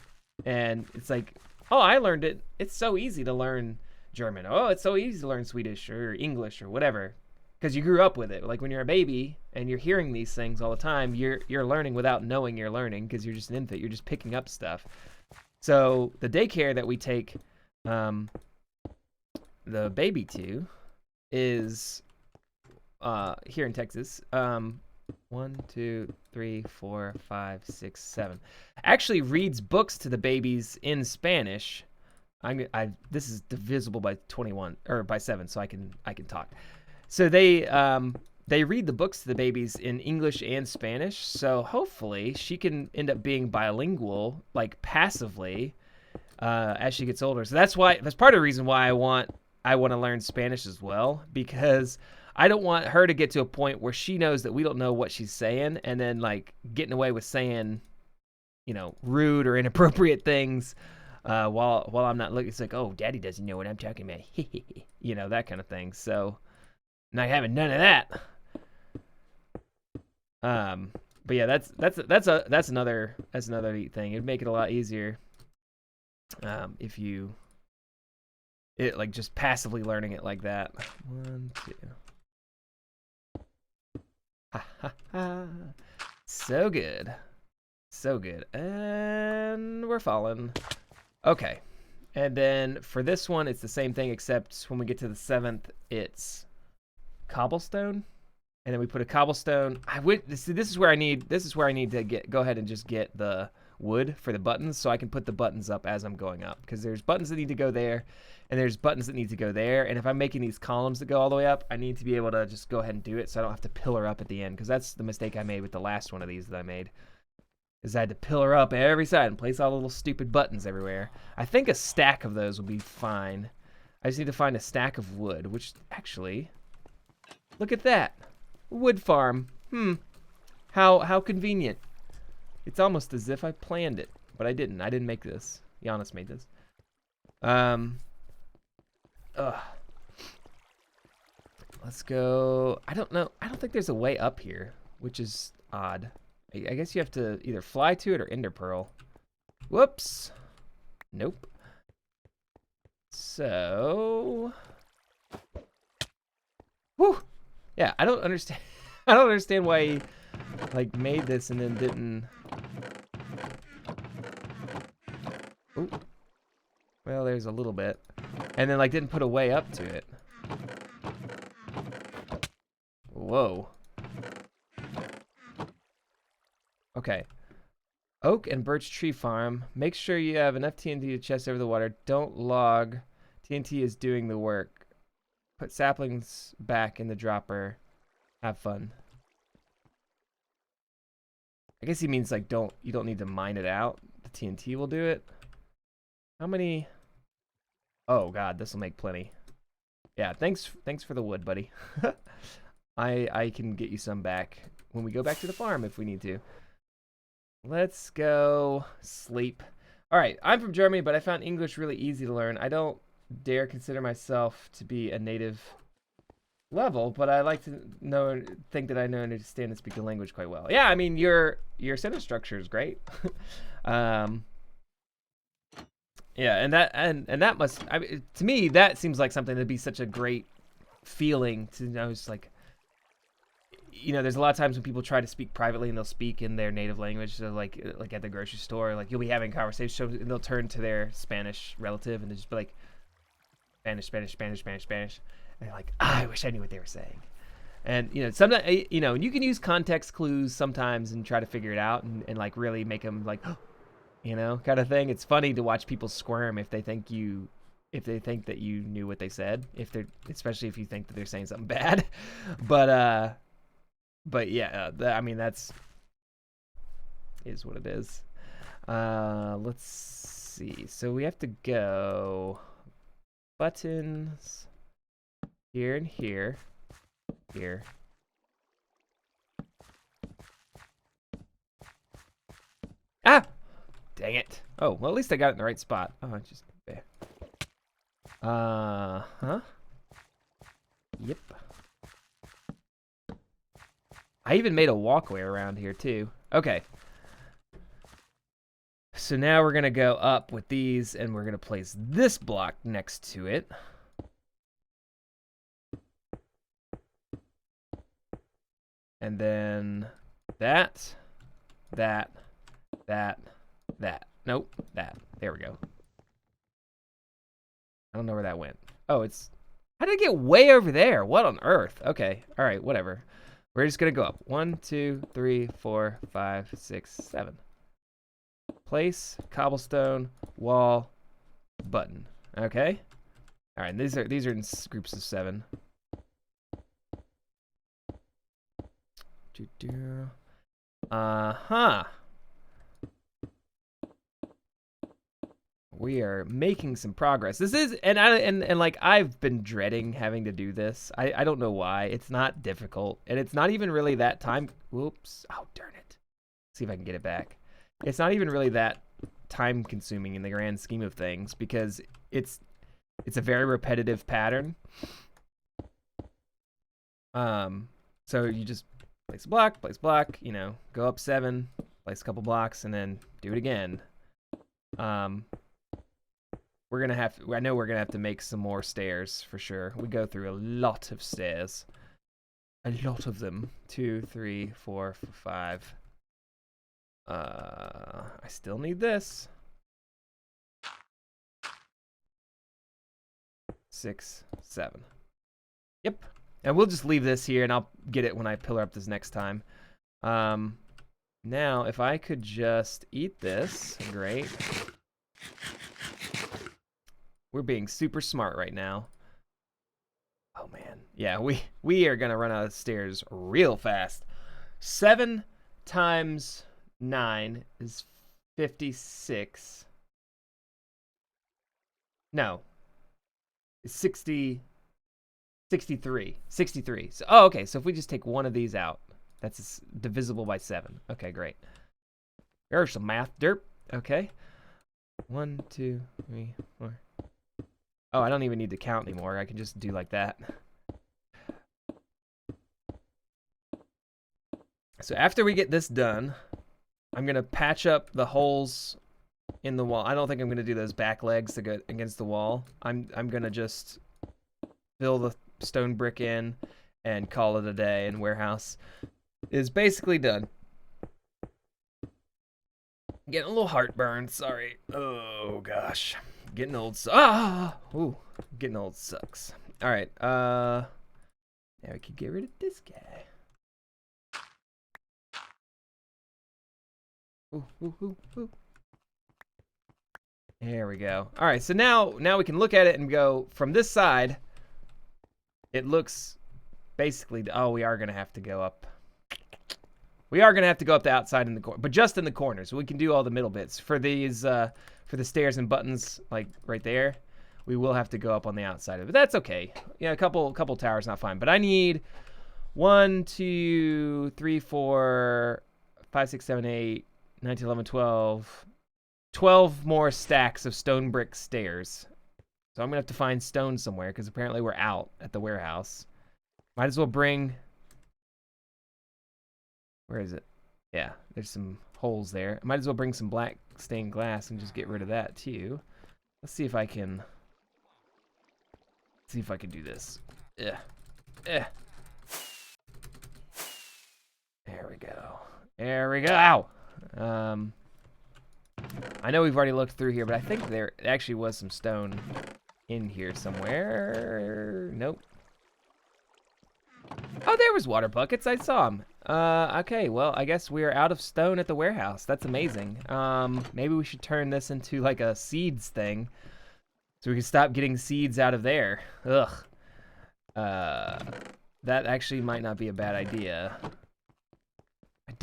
and it's like, oh, I learned it. It's so easy to learn German. Oh, it's so easy to learn Swedish or English or whatever, because you grew up with it. Like when you're a baby and you're hearing these things all the time, you're learning without knowing you're learning because you're just an infant. You're just picking up stuff. So the daycare that we take the baby to is here in Texas. 1, 2, 3, 4, 5, 6, 7. Actually reads books to the babies in Spanish. This is divisible by 21 or by 7, so I can talk. So they read the books to the babies in English and Spanish. So hopefully she can end up being bilingual, like passively, as she gets older. So that's part of the reason why I want I want to learn Spanish as well, because I don't want her to get to a point where she knows that we don't know what she's saying, and then like getting away with saying, you know, rude or inappropriate things while I'm not looking. It's like, oh, Daddy doesn't know what I'm talking about, you know, that kind of thing. So, not having none of that. But yeah, that's another neat thing. It'd make it a lot easier if you like just passively learning it like that. 1, 2. Ha ha ha. So good. So good. And we're falling. Okay. And then for this one, it's the same thing, except when we get to the 7th, it's cobblestone. And then we put a cobblestone. This is where I need to go ahead and just get the wood for the buttons, so I can put the buttons up as I'm going up, because there's buttons that need to go there, and there's buttons that need to go there. And if I'm making these columns that go all the way up, I need to be able to just go ahead and do it, so I don't have to pillar up at the end, because that's the mistake I made with the last one of these that I made, is I had to pillar up every side and place all the little stupid buttons everywhere. I think a stack of those will be fine. I just need to find a stack of wood, which actually, look at that. Wood farm. How convenient. It's almost as if I planned it, but I didn't. I didn't make this. Giannis made this. Let's go. I don't know. I don't think there's a way up here, which is odd. I guess you have to either fly to it or ender pearl. Whoops. Nope. So. Whew. Yeah, I don't understand. I don't understand why he like made this and then didn't. Ooh. Well, there's a little bit, and then like didn't put a way up to it. Whoa. Okay. Oak and birch tree farm. Make sure you have enough TNT to chest over the water. Don't log. TNT is doing the work. Put saplings back in the dropper. Have fun. I guess he means like you don't need to mine it out. The TNT will do it. How many? Oh god, this will make plenty. Yeah, thanks for the wood, buddy. I can get you some back when we go back to the farm if we need to. Let's go sleep. All right, I'm from Germany, but I found English really easy to learn. I don't dare consider myself to be a native level, but I like to think that I know and understand and speak the language quite well. Yeah, I mean your sentence structure is great. Yeah, and that must, I mean, to me that seems like something that'd be such a great feeling to know. It's like, you know, there's a lot of times when people try to speak privately and they'll speak in their native language. So like at the grocery store, like you'll be having conversations and they'll turn to their Spanish relative and they'll just be like, Spanish, Spanish, Spanish, Spanish, Spanish. And they're like, I wish I knew what they were saying. And, you know, sometimes, you know, you can use context clues sometimes and try to figure it out and like really make them like, you know, kind of thing. It's funny to watch people squirm if they think that you knew what they said, especially if you think that they're saying something bad. But yeah, I mean, is what it is. Let's see. So we have to go buttons here and here. Here. Ah! Dang it. Oh, well, at least I got it in the right spot. Oh, it's just there. Huh? Yep. I even made a walkway around here, too. Okay. So now we're going to go up with these, and we're going to place this block next to it. And then that. Nope, that. There we go. I don't know where that went. Oh, how did it get way over there? What on earth? Okay, all right, whatever. We're just gonna go up. 1, 2, 3, 4, 5, 6, 7. Place, cobblestone, wall, button. Okay. All right, these are in groups of 7. Uh-huh. we are making some progress. This is, and like I've been dreading having to do this. I don't know why. It's not difficult, and it's not even really that time. Whoops! Oh darn it! See if I can get it back. It's not even really that time consuming in the grand scheme of things because it's a very repetitive pattern. So you just place a block, you know, go up 7, place a couple blocks, and then do it again. We're gonna have to, I know we're gonna have to make some more stairs for sure. We go through a lot of stairs. A lot of them. 2, 3, 4, 5. I still need this. 6, 7. Yep. And we'll just leave this here, and I'll get it when I pillar up this next time. Now, if I could just eat this, great. We're being super smart right now. Oh man, yeah, we are gonna run out of stairs real fast. 7 times 9 is 56. No, it's 60. 63. So, oh, okay. So if we just take one of these out, that's divisible by 7. Okay, great. There's some math derp. Okay. 1, 2, 3, 4. Oh, I don't even need to count anymore. I can just do like that. So after we get this done, I'm gonna patch up the holes in the wall. I don't think I'm gonna do those back legs to go against the wall. I'm gonna just fill the stone brick in and call it a day, and warehouse is basically done. Getting a little heartburn, sorry. Oh gosh, getting old. Getting old sucks. All right, now we can get rid of this guy. Ooh. There we go. All right, so now we can look at it and go from this side. It looks basically, oh, we are going to have to go up. We are going to have to go up the outside in the corner, but just in the corners. We can do all the middle bits. For these, for the stairs and buttons, like right there, we will have to go up on the outside of it. But that's okay. Yeah, a couple towers, not fine. But I need 1, 2, 3, 4, 5, 6, 7, 8, 9, 10, 11, 12. 12 more stacks of stone brick stairs. So I'm going to have to find stone somewhere because apparently we're out at the warehouse. Might as well bring... Where is it? Yeah, there's some holes there. I might as well bring some black stained glass and just get rid of that too. Let's see if I can... do this. There we go. There we go. Ow! I know we've already looked through here, but I think there actually was some stone in here somewhere. Nope. Oh, there was water buckets. I saw them. Okay, well, I guess we're out of stone at the warehouse. That's amazing. Maybe we should turn this into like a seeds thing so we can stop getting seeds out of there. Ugh. That actually might not be a bad idea. I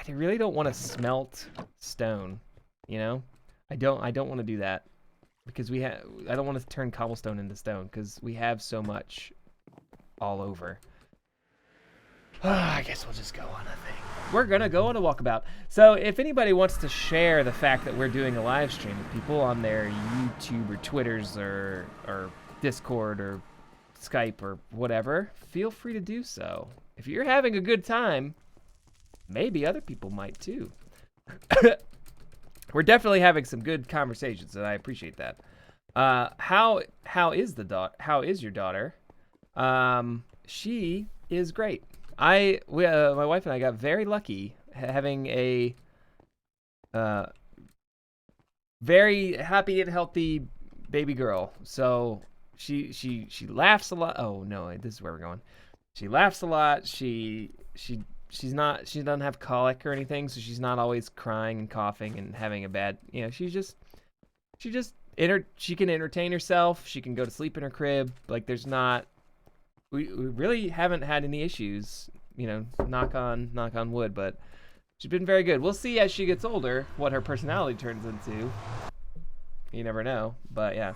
really don't want to smelt stone, you know? I don't want to do that because I don't want to turn cobblestone into stone because we have so much all over. I guess we'll just go on a thing. We're gonna go on a walkabout. So if anybody wants to share the fact that we're doing a live stream with people on their YouTube or Twitters or Discord or Skype or whatever, feel free to do so. If you're having a good time, maybe other people might too. We're definitely having some good conversations, and I appreciate that. How is your daughter? She is great. My wife and I got very lucky having a very happy and healthy baby girl. So she laughs a lot. Oh no, this is where we're going. She laughs a lot. She doesn't have colic or anything, so she's not always crying and coughing and having a bad, you know, she can entertain herself. She can go to sleep in her crib. Like we really haven't had any issues, you know, knock on wood, but she's been very good. We'll see as she gets older what her personality turns into. You never know, but yeah.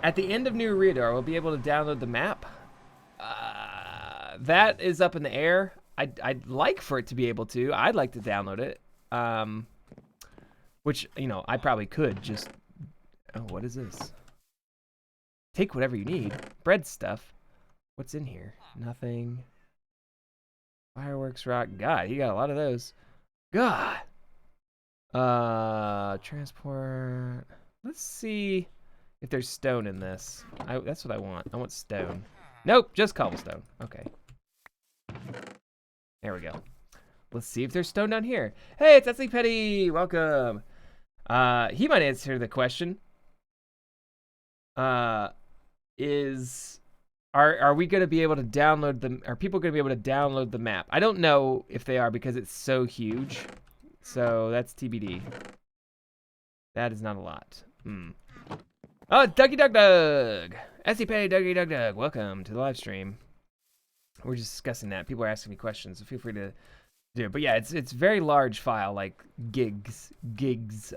At the end of New Eriador, we'll be able to download the map. That is up in the air. I'd like for it to be able to. I'd like to download it. Which, you know, I probably could just... Oh, what is this? Take whatever you need. Bread stuff. What's in here? Nothing. Fireworks, rock. God, you got a lot of those. God. Transport. Let's see if there's stone in this. That's what I want. I want stone. Nope, just cobblestone. Okay. There we go. Let's see if there's stone down here. Hey, it's Etsy Petty. Welcome. He might answer the question. Are we going to be able to download them? Are people going to be able to download the map? I don't know if they are because it's so huge. So that's TBD. That is not a lot. Oh, Dougie Doug Doug. Etsy Petty Dougie Doug Doug. Welcome to the live stream. We're just discussing that. People are asking me questions, so feel free to do it. But yeah, it's very large file, like gigs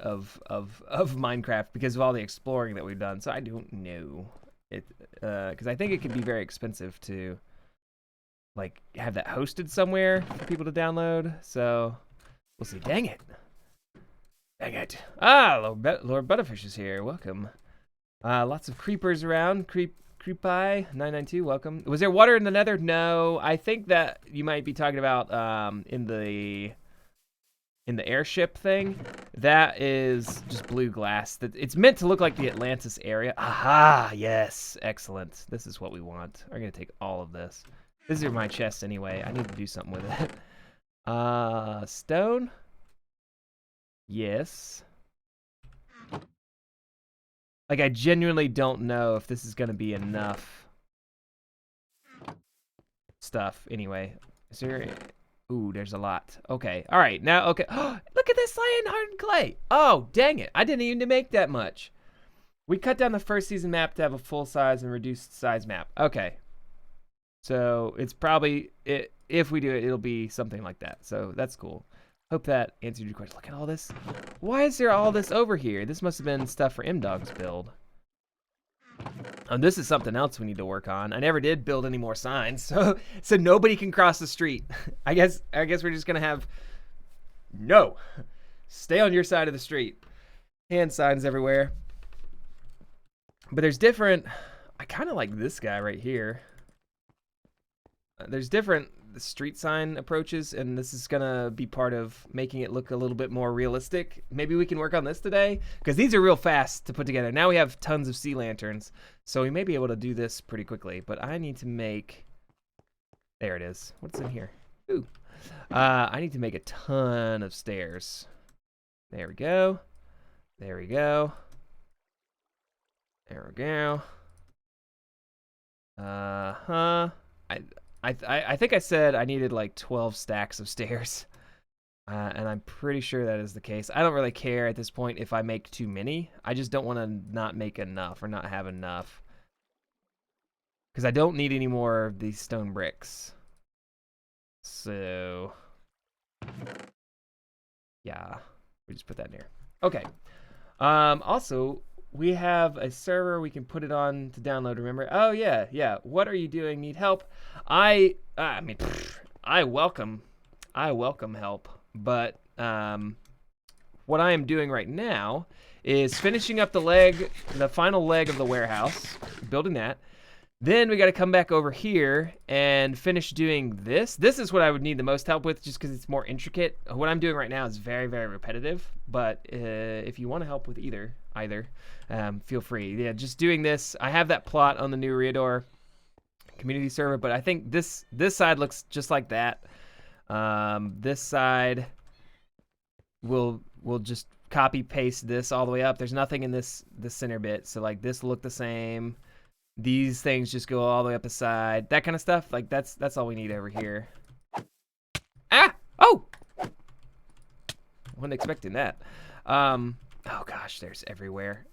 of Minecraft because of all the exploring that we've done. So I don't know it because I think it could be very expensive to like have that hosted somewhere for people to download. So we'll see. Dang it! Dang it! Ah, Lord Butterfish is here. Welcome. Lots of creepers around. Creepy 992, welcome. Was there water in the nether? No, I think that you might be talking about in the airship thing. That is just blue glass. It's meant to look like the Atlantis area. Aha, yes, excellent. This is what we want. I'm gonna take all of this. These are my chests anyway. I need to do something with it. Stone. Yes. Like, I genuinely don't know if this is going to be enough stuff. Anyway, is there... Ooh, there's a lot. Okay, all right. Now, okay. Look at this cyan hardened clay. Oh, dang it. I didn't even make that much. We cut down the first season map to have a full size and reduced size map. Okay. So, it's probably... if we do it, it'll be something like that. So, that's cool. Hope that answered your question. Look at all this. Why is there all this over here? This must have been stuff for M-Dog's build. This is something else we need to work on. I never did build any more signs, so nobody can cross the street. I guess we're just gonna have no. Stay on your side of the street. Hand signs everywhere. But there's different. I kind of like this guy right here. There's different street sign approaches, and this is gonna be part of making it look a little bit more realistic. Maybe we can work on this today because these are real fast to put together. Now we have tons of sea lanterns, so we may be able to do this pretty quickly, but I need to make... There it is. What's in here? Ooh. I need to make a ton of stairs. There we go. There we go. There we go. I think I said I needed like 12 stacks of stairs, and I'm pretty sure that is the case. I don't really care at this point if I make too many. I just don't want to not make enough or not have enough, because I don't need any more of these stone bricks. So, yeah, we just put that in there. Okay. Also, we have a server we can put it on to download, remember? Oh, yeah. What are you doing? Need help? I mean, I welcome help, but what I am doing right now is finishing up the final leg of the warehouse, building that. Then we got to come back over here and finish doing this. This is what I would need the most help with, just because it's more intricate. What I'm doing right now is very, very repetitive, but if you want to help with either, feel free. Yeah, just doing this. I have that plot on the new Eriador community server, but I think this side looks just like that. This side will just copy paste this all the way up. There's nothing in this center bit, so like this will look the same. These things just go all the way up the side. That kind of stuff. Like that's all we need over here. Ah! Oh! Wasn't expecting that. Oh gosh, there's everywhere.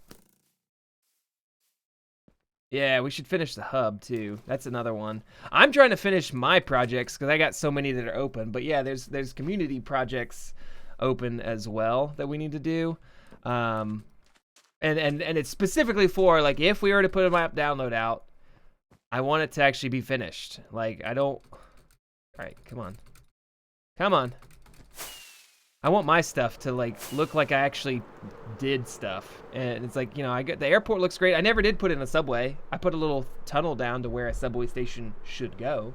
Yeah, we should finish the hub too. That's another one. I'm trying to finish my projects because I got so many that are open. But yeah, there's community projects open as well that we need to do. And it's specifically for, like, if we were to put a map download out, I want it to actually be finished. Like, I don't... All right, come on. Come on. I want my stuff to, like, look like I actually did stuff. And it's like, you know, the airport looks great. I never did put in a subway. I put a little tunnel down to where a subway station should go,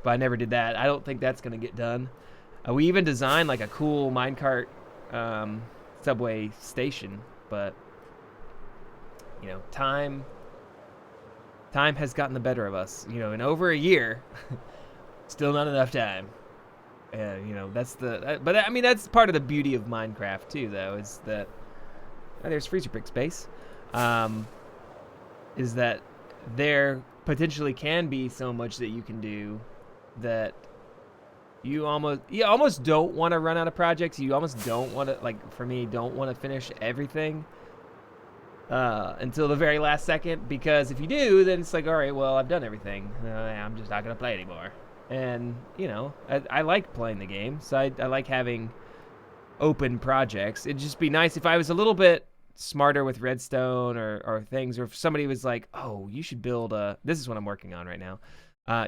but I never did that. I don't think that's going to get done. We even designed, like, a cool minecart subway station, but, you know, time has gotten the better of us. You know, in over a year, still not enough time. You know, but I mean, that's part of the beauty of Minecraft too, though, is that there's freezer pick space. Is that there potentially can be so much that you can do that you almost don't want to run out of projects. You almost don't want to, like, for me, don't want to finish everything until the very last second, because if you do, then it's like, all right, well, I've done everything. I'm just not gonna play anymore. And, you know, I like playing the game, so I like having open projects. It'd just be nice if I was a little bit smarter with redstone or things, or if somebody was like, oh, you should build this is what I'm working on right now.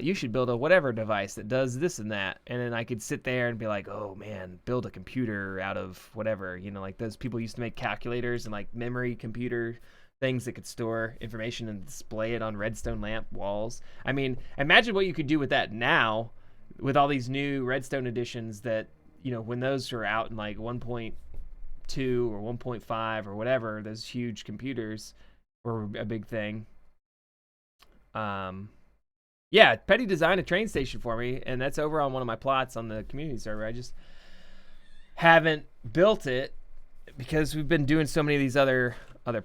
You should build a whatever device that does this and that. And then I could sit there and be like, oh, man, build a computer out of whatever. You know, like those people used to make calculators and, like, memory computer things that could store information and display it on redstone lamp walls. I mean, imagine what you could do with that now with all these new redstone editions that, you know, when those are out in like 1.2 or 1.5 or whatever, those huge computers were a big thing. Yeah, Petty designed a train station for me, and that's over on one of my plots on the community server. I just haven't built it because we've been doing so many of these other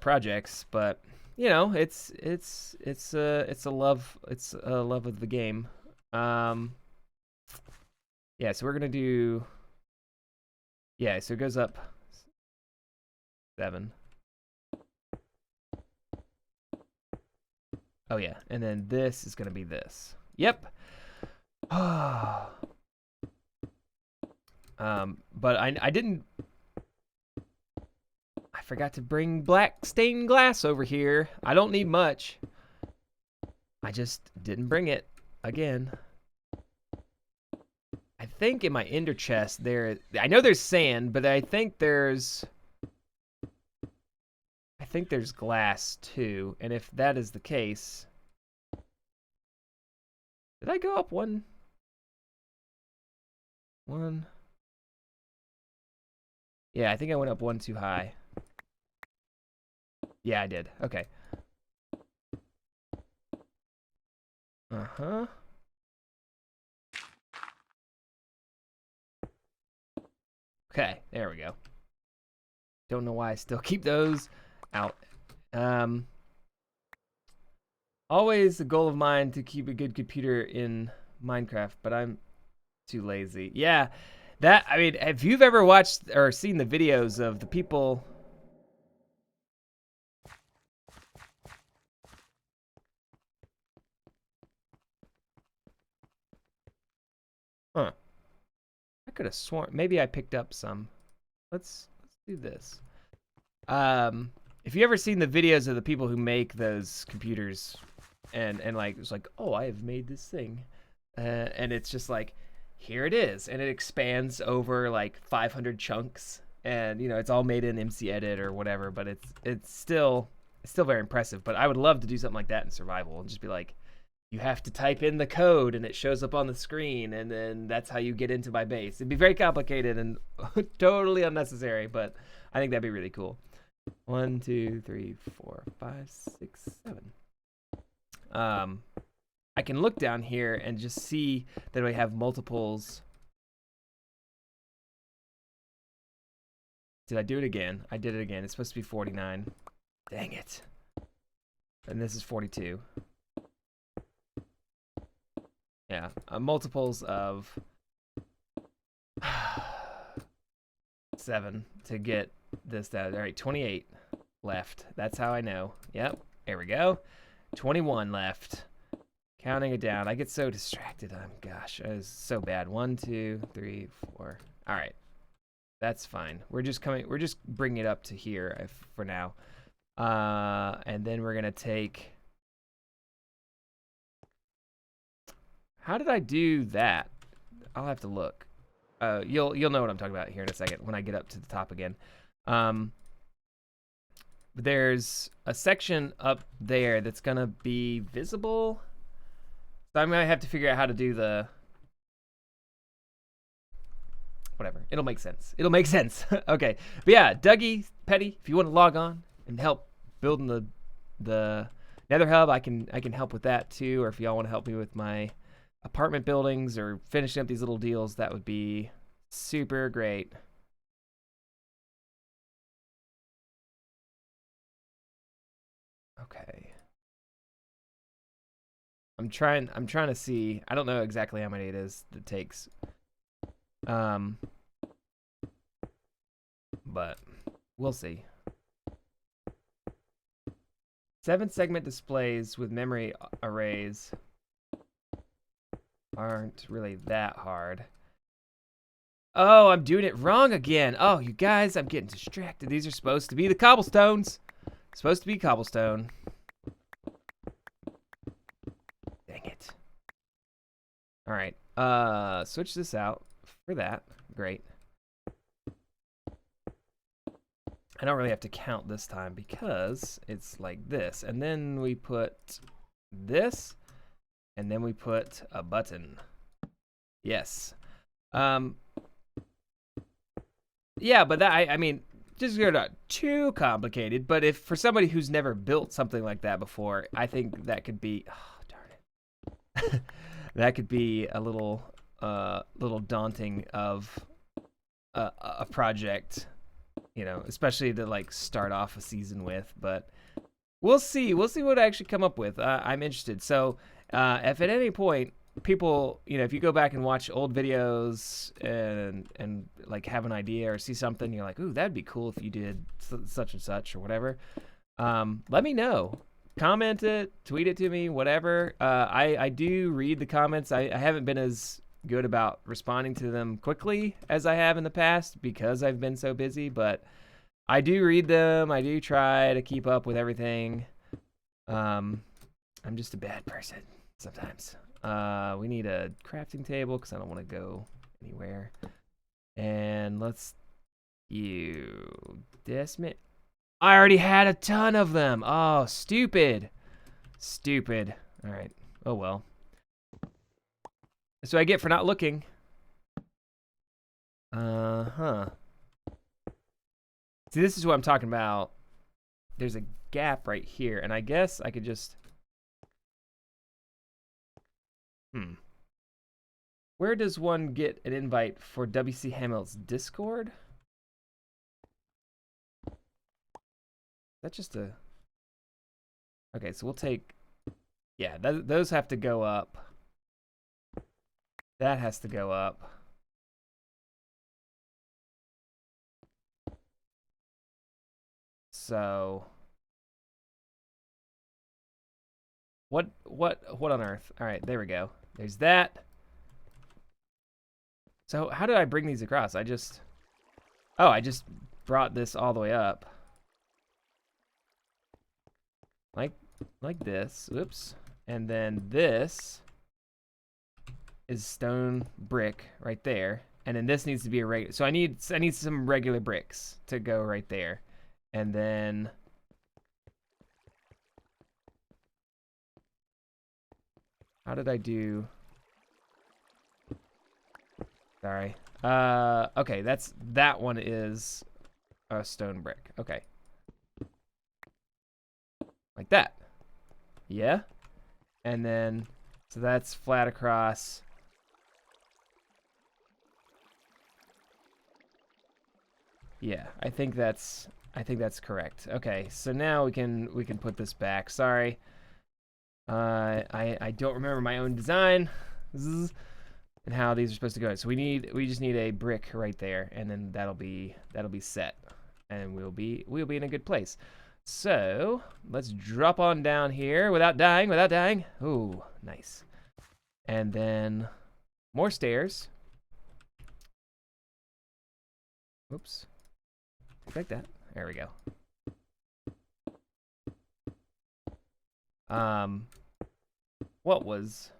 projects, but you know, it's a love of the game. Yeah, so we're gonna do, yeah, so it goes up 7. Oh yeah, and then this is gonna be this. Yep. But I didn't. I forgot to bring black stained glass over here. I don't need much. I just didn't bring it again. I think in my ender chest there, I know there's sand, but I think there's glass too. And if that is the case, did I go up one? Yeah, I think I went up one too high. Yeah, I did. Okay. Uh-huh. Okay, there we go. Don't know why I still keep those out. Always a goal of mine to keep a good computer in Minecraft, but I'm too lazy. Yeah, I mean, if you've ever watched or seen the videos of the people... Huh. I could have sworn, maybe I picked up some. Let's do this. If you ever seen the videos of the people who make those computers, and like it's like, oh, I have made this thing, and it's just like, here it is, and it expands over like 500 chunks, and you know, it's all made in MC Edit or whatever, but it's still very impressive. But I would love to do something like that in survival and just be like, you have to type in the code and it shows up on the screen, and then that's how you get into my base. It'd be very complicated and totally unnecessary, but I think that'd be really cool. 1, 2, 3, 4, 5, 6, 7. I can look down here and just see that we have multiples. Did I do it again? I did it again. It's supposed to be 49. Dang it. And this is 42. Yeah, multiples of 7 to get this down. All right, 28 left. That's how I know. Yep, there we go. 21 left. Counting it down. I get so distracted. Gosh, it is so bad. 1, 2, 3, 4. All right. That's fine. We're just bringing it up to here for now. And then we're gonna take. How did I do that? I'll have to look. You'll know what I'm talking about here in a second when I get up to the top again. There's a section up there that's gonna be visible. So I'm gonna have to figure out how to do the. Whatever. It'll make sense. It'll make sense. Okay. But yeah, Dougie, Petty, if you want to log on and help building the Nether Hub, I can help with that too. Or if y'all want to help me with my apartment buildings or finishing up these little deals, that would be super great. Okay. I'm trying to see. I don't know exactly how many it is that takes. But we'll see. 7 segment displays with memory arrays aren't really that hard. Oh, I'm doing it wrong again. Oh, you guys, I'm getting distracted. These are supposed to be the cobblestones. Supposed to be cobblestone. Dang it. All right. Switch this out for that. Great. I don't really have to count this time because it's like this. And then we put this, and then we put a button. Yes. Yeah, but that, I mean, just not too complicated. But if for somebody who's never built something like that before, I think that could be, oh, darn it. That could be a little daunting of a project. You know, especially to like start off a season with, but we'll see what I actually come up with. I'm interested. So if at any point people, you know, if you go back and watch old videos and like have an idea or see something, you're like, ooh, that'd be cool if you did such and such or whatever. Let me know. Comment it, tweet it to me, whatever. I do read the comments. I haven't been as good about responding to them quickly as I have in the past because I've been so busy, but I do read them. I do try to keep up with everything. I'm just a bad person sometimes. We need a crafting table because I don't want to go anywhere. And let's dismiss. I already had a ton of them. Oh, stupid. Stupid. All right. Oh, well. That's what I get for not looking. See, this is what I'm talking about. There's a gap right here, and I guess I could just... Where does one get an invite for wchamilt Discord? That's just a... Okay, so we'll take... Yeah, those have to go up. That has to go up. So what on earth? All right, there we go. There's that. So how did I bring these across? I just brought this all the way up. Like this. Oops. And then this is stone brick right there. And then this needs to be a regular. So I need some regular bricks to go right there. And then how did I do? Sorry. Okay, that one is a stone brick. Okay. Like that. Yeah. And then so that's flat across. Yeah, I think that's correct. Okay, so now we can put this back. Sorry. I don't remember my own design and how these are supposed to go. So we just need a brick right there, and then that'll be set, and we'll be in a good place. So let's drop on down here without dying. Ooh, nice. And then more stairs. Oops. Like that. There we go. What was...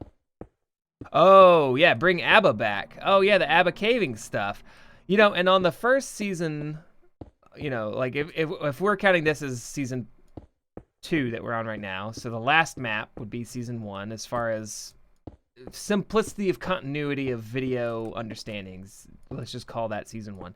Oh, yeah, bring ABBA back. Oh, yeah, the ABBA caving stuff. You know, and on the first season, you know, like if we're counting this as season 2 that we're on right now, so the last map would be season 1 as far as simplicity of continuity of video understandings. Let's just call that season 1.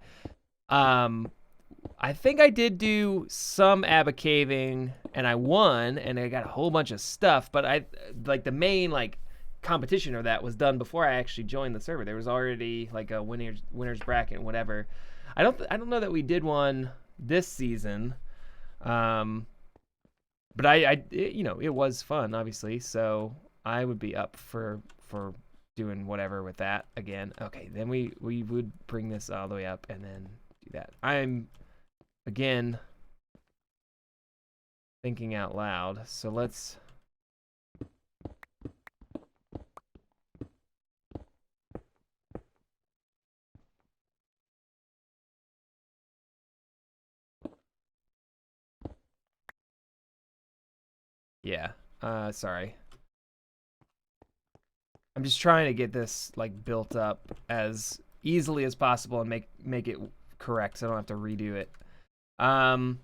I think I did do some ABBA caving and I won and I got a whole bunch of stuff, but I like the main like competition of that was done before I actually joined the server. There was already like a winners bracket and whatever. I don't know that we did one this season. But you know, it was fun obviously, so I would be up for doing whatever with that again. Okay, then we would bring this all the way up and then do that. I'm again thinking out loud, so let's sorry. I'm just trying to get this like built up as easily as possible and make it correct so I don't have to redo it. I'll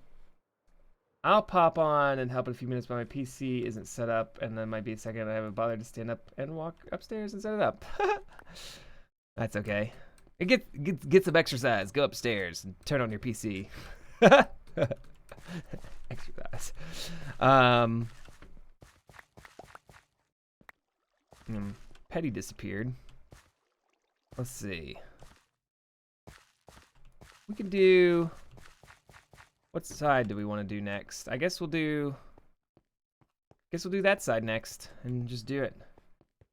pop on and help in a few minutes, but my PC isn't set up, and then might be a second I haven't bothered to stand up and walk upstairs and set it up. That's okay. Get some exercise. Go upstairs and turn on your PC. Exercise. Petty disappeared. Let's see. We can do... What side do we want to do next? I guess we'll do that side next and just do it.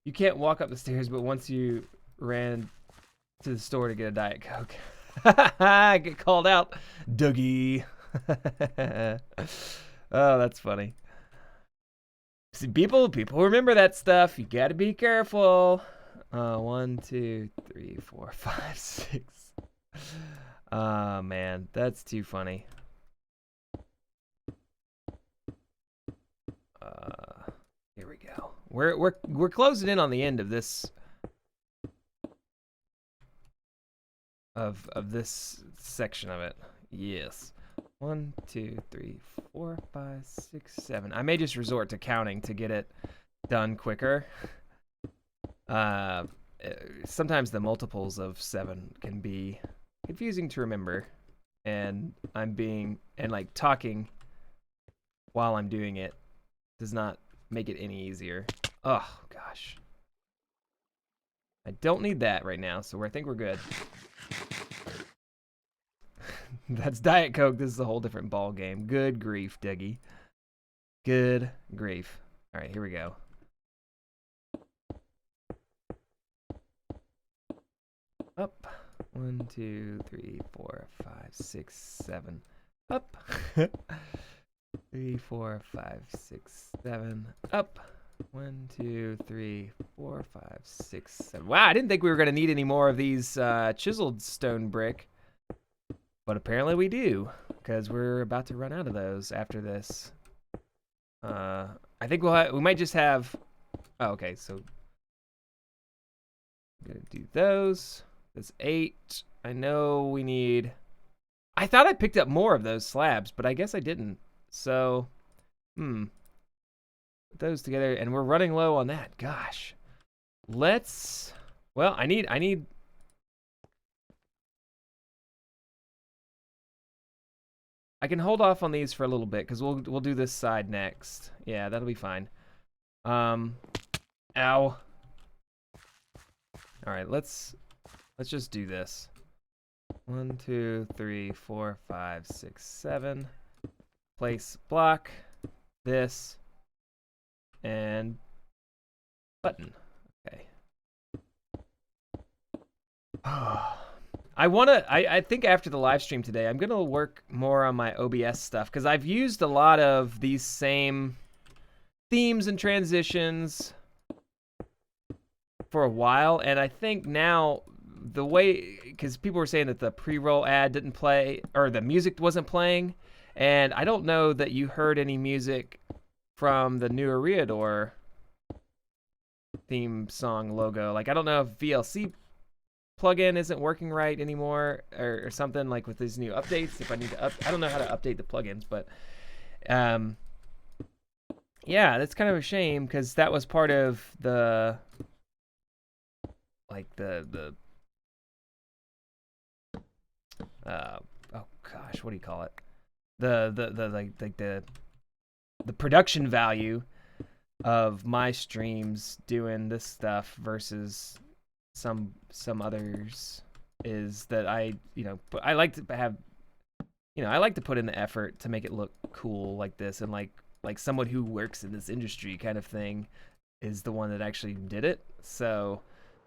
You can't walk up the stairs, but once you ran to the store to get a Diet Coke. I get called out. Dougie. Oh, that's funny. See, people remember that stuff. You gotta be careful. 1, 2, 3, 4, 5, 6. Oh man, that's too funny. Here we go. We're closing in on the end of this of this section of it. Yes. 1, 2, 3, 4, 5, 6, 7. I may just resort to counting to get it done quicker. Sometimes the multiples of 7 can be confusing to remember, and like talking while I'm doing it does not make it any easier. Oh gosh, I don't need that right now, so I think we're good. That's Diet Coke. This is a whole different ball game. Good grief, Dougie. Good grief. All right, here we go. Up. 1, 2, 3, 4, 5, 6, 7. Up. 3, 4, 5, 6, 7. Up. 1, 2, 3, 4, 5, 6, 7. Wow, I didn't think we were going to need any more of these chiseled stone brick. But apparently we do, because we're about to run out of those after this. I think we might just have... Oh, okay, so... I'm going to do those. That's 8. I know we need... I thought I picked up more of those slabs, but I guess I didn't. So, put those together, and we're running low on that. Gosh. Let's... Well, I need... I can hold off on these for a little bit because we'll do this side next. Yeah, that'll be fine. Ow. All right, let's just do this. 1, 2, 3, 4, 5, 6, 7. Place block. This and button. Okay. I think after the live stream today, I'm gonna work more on my OBS stuff because I've used a lot of these same themes and transitions for a while, and I think now the way, because people were saying that the pre-roll ad didn't play, or the music wasn't playing, and I don't know that you heard any music from the new Eriador theme song logo. Like, I don't know if VLC plugin isn't working right anymore, or something, like with these new updates. If I need to I don't know how to update the plugins, but yeah, that's kind of a shame, because that was part of the, like, oh gosh, what do you call it? The production value of my streams doing this stuff versus some others is that I like to have, I like to put in the effort to make it look cool like this, and like someone who works in this industry kind of thing is the one that actually did it. So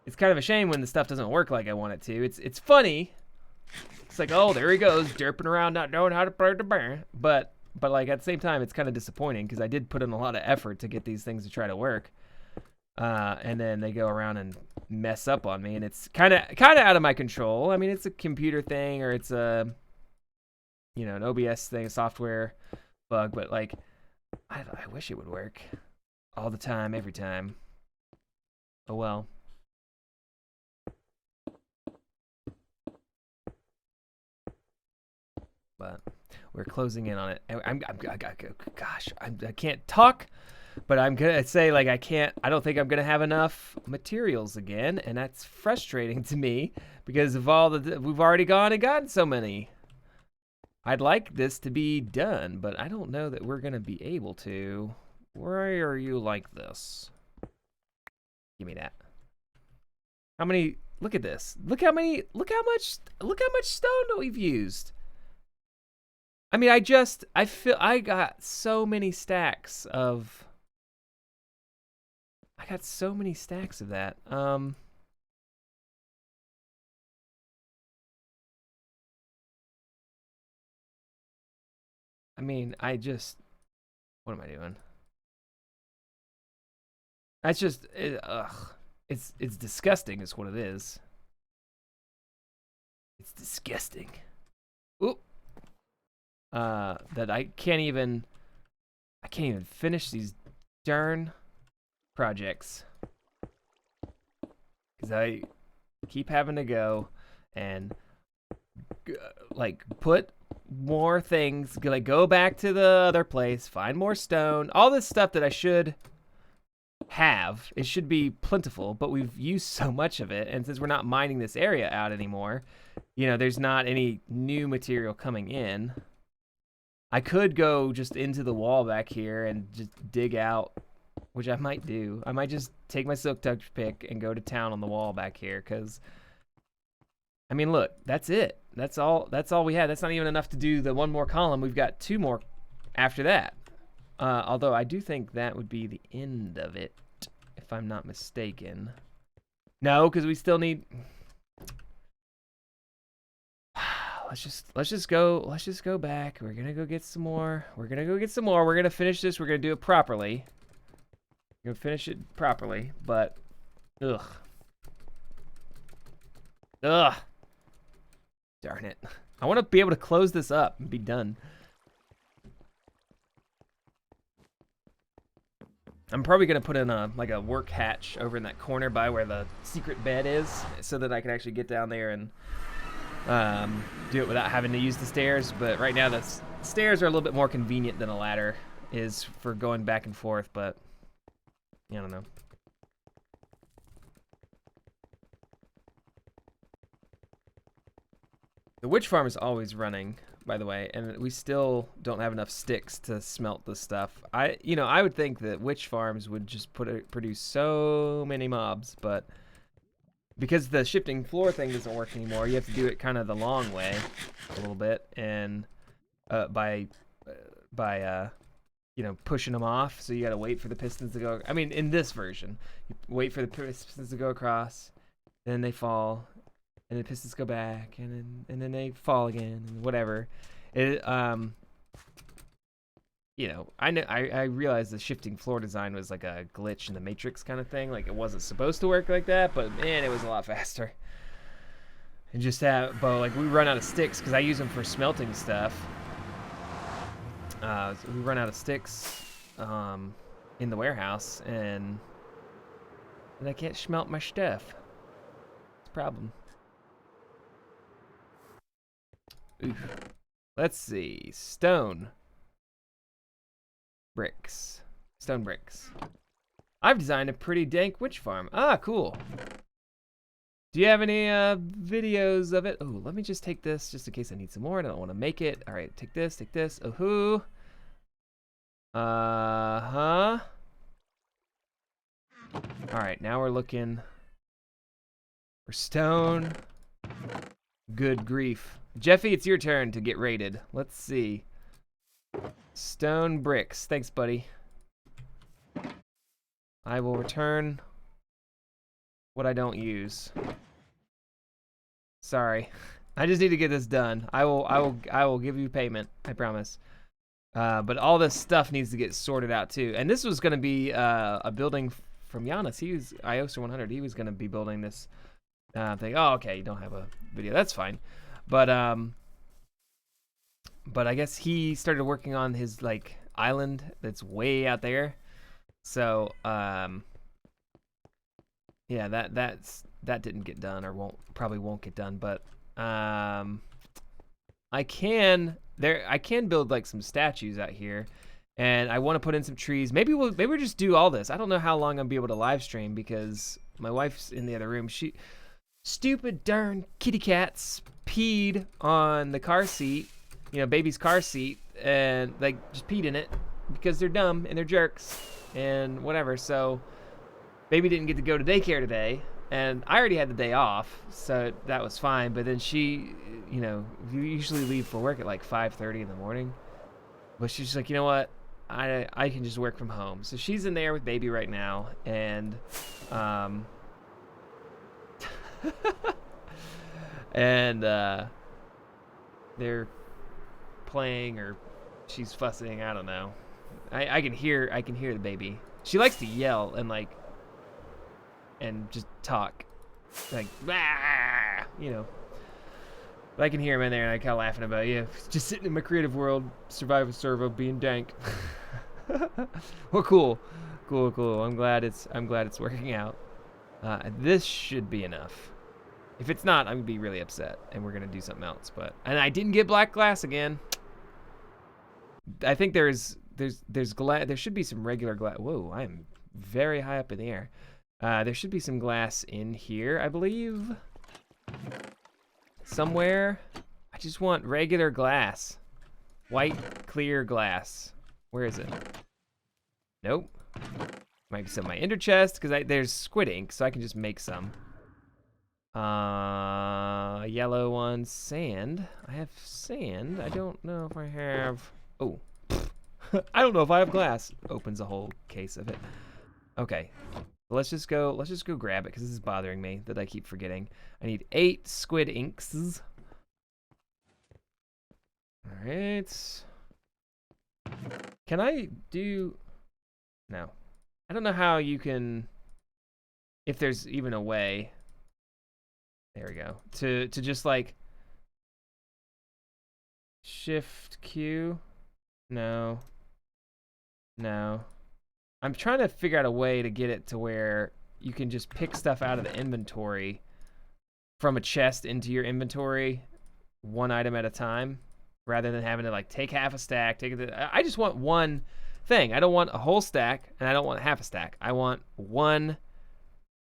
it's kind of a shame when the stuff doesn't work like I want it to. It's funny. It's like, oh, there he goes, derping around, not knowing how to play the band. But like, at the same time, it's kind of disappointing, because I did put in a lot of effort to get these things to try to work. And then they go around and mess up on me, and it's kind of out of my control. I mean, it's a computer thing, or it's a, an OBS thing, a software bug, but like, I wish it would work all the time, every time. Oh well. But we're closing in on it. I can't talk, but I'm gonna say, like, I don't think I'm gonna have enough materials again, and that's frustrating to me, because of all we've already gone and gotten so many. I'd like this to be done, but I don't know that we're gonna be able to. Why are you like this? Give me that. How many? Look at this. Look how much stone that we've used. I mean, I feel I got so many stacks of. I got so many stacks of that. I mean, what am I doing? That's just, it's disgusting is what it is. It's disgusting. Oop. That I can't even finish these darn projects, because I keep having to go and like put more things, like go back to the other place, find more stone, all this stuff that I should have. It should be plentiful, but we've used so much of it, and since we're not mining this area out anymore, there's not any new material coming in. I could go just into the wall back here and just dig out, which I might do. I might just take my silk touch pick and go to town on the wall back here, because I mean, look, that's it. That's all we had. That's not even enough to do the one more column. We've got two more after that. Although I do think that would be the end of it, if I'm not mistaken. No, because we still need. Let's just go back. We're gonna go get some more. We're gonna finish this. We're gonna do it properly. We're gonna finish it properly, but ugh. Darn it. I want to be able to close this up and be done. I'm probably going to put in a work hatch over in that corner by where the secret bed is, so that I can actually get down there and do it without having to use the stairs. But right now the stairs are a little bit more convenient than a ladder is for going back and forth, but I don't know. The witch farm is always running, by the way, and we still don't have enough sticks to smelt this stuff. I would think that witch farms would just produce so many mobs, but because the shifting floor thing doesn't work anymore, you have to do it kind of the long way, a little bit, and by pushing them off. So you got to wait for the pistons to go. I mean, in this version, you wait for the pistons to go across, then they fall. And the pistons go back, and then they fall again, and whatever. I realized the shifting floor design was like a glitch in the Matrix kind of thing. Like, it wasn't supposed to work like that, but man, it was a lot faster. And just have, but like we run out of sticks because I use them for smelting stuff. So we run out of sticks in the warehouse, and I can't smelt my stuff. It's a problem. Oof. Let's see. Stone bricks. Stone bricks. I've designed a pretty dank witch farm. Ah, cool. Do you have any videos of it? Oh, let me just take this just in case I need some more. I don't want to make it. All right, take this, take this. Oh-hoo. Uh-huh. All right, now we're looking for stone. Good grief. Jeffy, it's your turn to get rated. Let's see. Stone bricks. Thanks, buddy. I will return what I don't use. Sorry. I just need to get this done. I will give you payment. I promise. But all this stuff needs to get sorted out too. And this was going to be a building from Giannis. He was IOSA 100. He was going to be building this thing. Oh, okay. You don't have a video. That's fine. But I guess he started working on his like island that's way out there. So yeah, that didn't get done, or probably won't get done. But I can build like some statues out here, and I want to put in some trees. Maybe we'll just do all this. I don't know how long I'll be able to live stream because my wife's in the other room. She stupid darn kitty cats peed on the car seat, you know, baby's car seat, and like just peed in it because they're dumb and they're jerks and whatever. So baby didn't get to go to daycare today, and I already had the day off, so that was fine. But then she, you know, you usually leave for work at like 5:30 in the morning, but she's like, you know what, I can just work from home. So she's in there with baby right now, and and they're playing, or she's fussing. I don't know. I can hear the baby. She likes to yell and like and just talk like, bah! You know. But I can hear him in there, and I kind of laughing about, yeah, just sitting in my creative world, survival servo, being dank. Well, cool. I'm glad it's working out. This should be enough. If it's not, I'm gonna be really upset, and we're gonna do something else. And I didn't get black glass again. I think there's glass. There should be some regular glass. Whoa, I am very high up in the air. There should be some glass in here, I believe. Somewhere. I just want regular glass. White, clear glass. Where is it? Nope. Might be some of my ender chest, because there's squid ink, so I can just make some. Yellow one. Sand. I have sand. I don't know if I have... Oh. I don't know if I have glass. Opens a whole case of it. Okay. Let's just go grab it, because this is bothering me that I keep forgetting. I need 8 squid inks. Alright. Can I do... No. I don't know how you can... If there's even a way... There we go. To just like... Shift Q? No. No. I'm trying to figure out a way to get it to where you can just pick stuff out of the inventory from a chest into your inventory, one item at a time, rather than having to like take half a stack. I just want one thing. I don't want a whole stack, and I don't want half a stack. I want one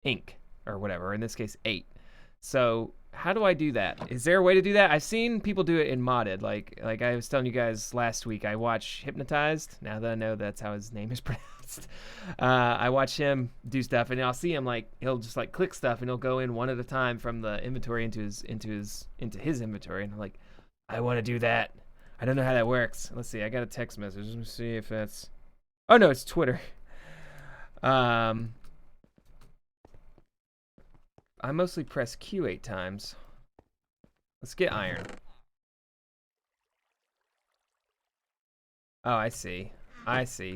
ink, or whatever. In this case, 8. So how do I do that? Is there a way to do that? I've seen people do it in modded. Like I was telling you guys last week, I watch Hypnotized. Now that I know that's how his name is pronounced, I watch him do stuff, and I'll see him like he'll just like click stuff, and he'll go in one at a time from the inventory into his inventory, and I'm like, I want to do that. I don't know how that works. Let's see. I got a text message. Let me see if that's. Oh no, it's Twitter. I mostly press Q 8 times. Let's get iron. Oh, I see.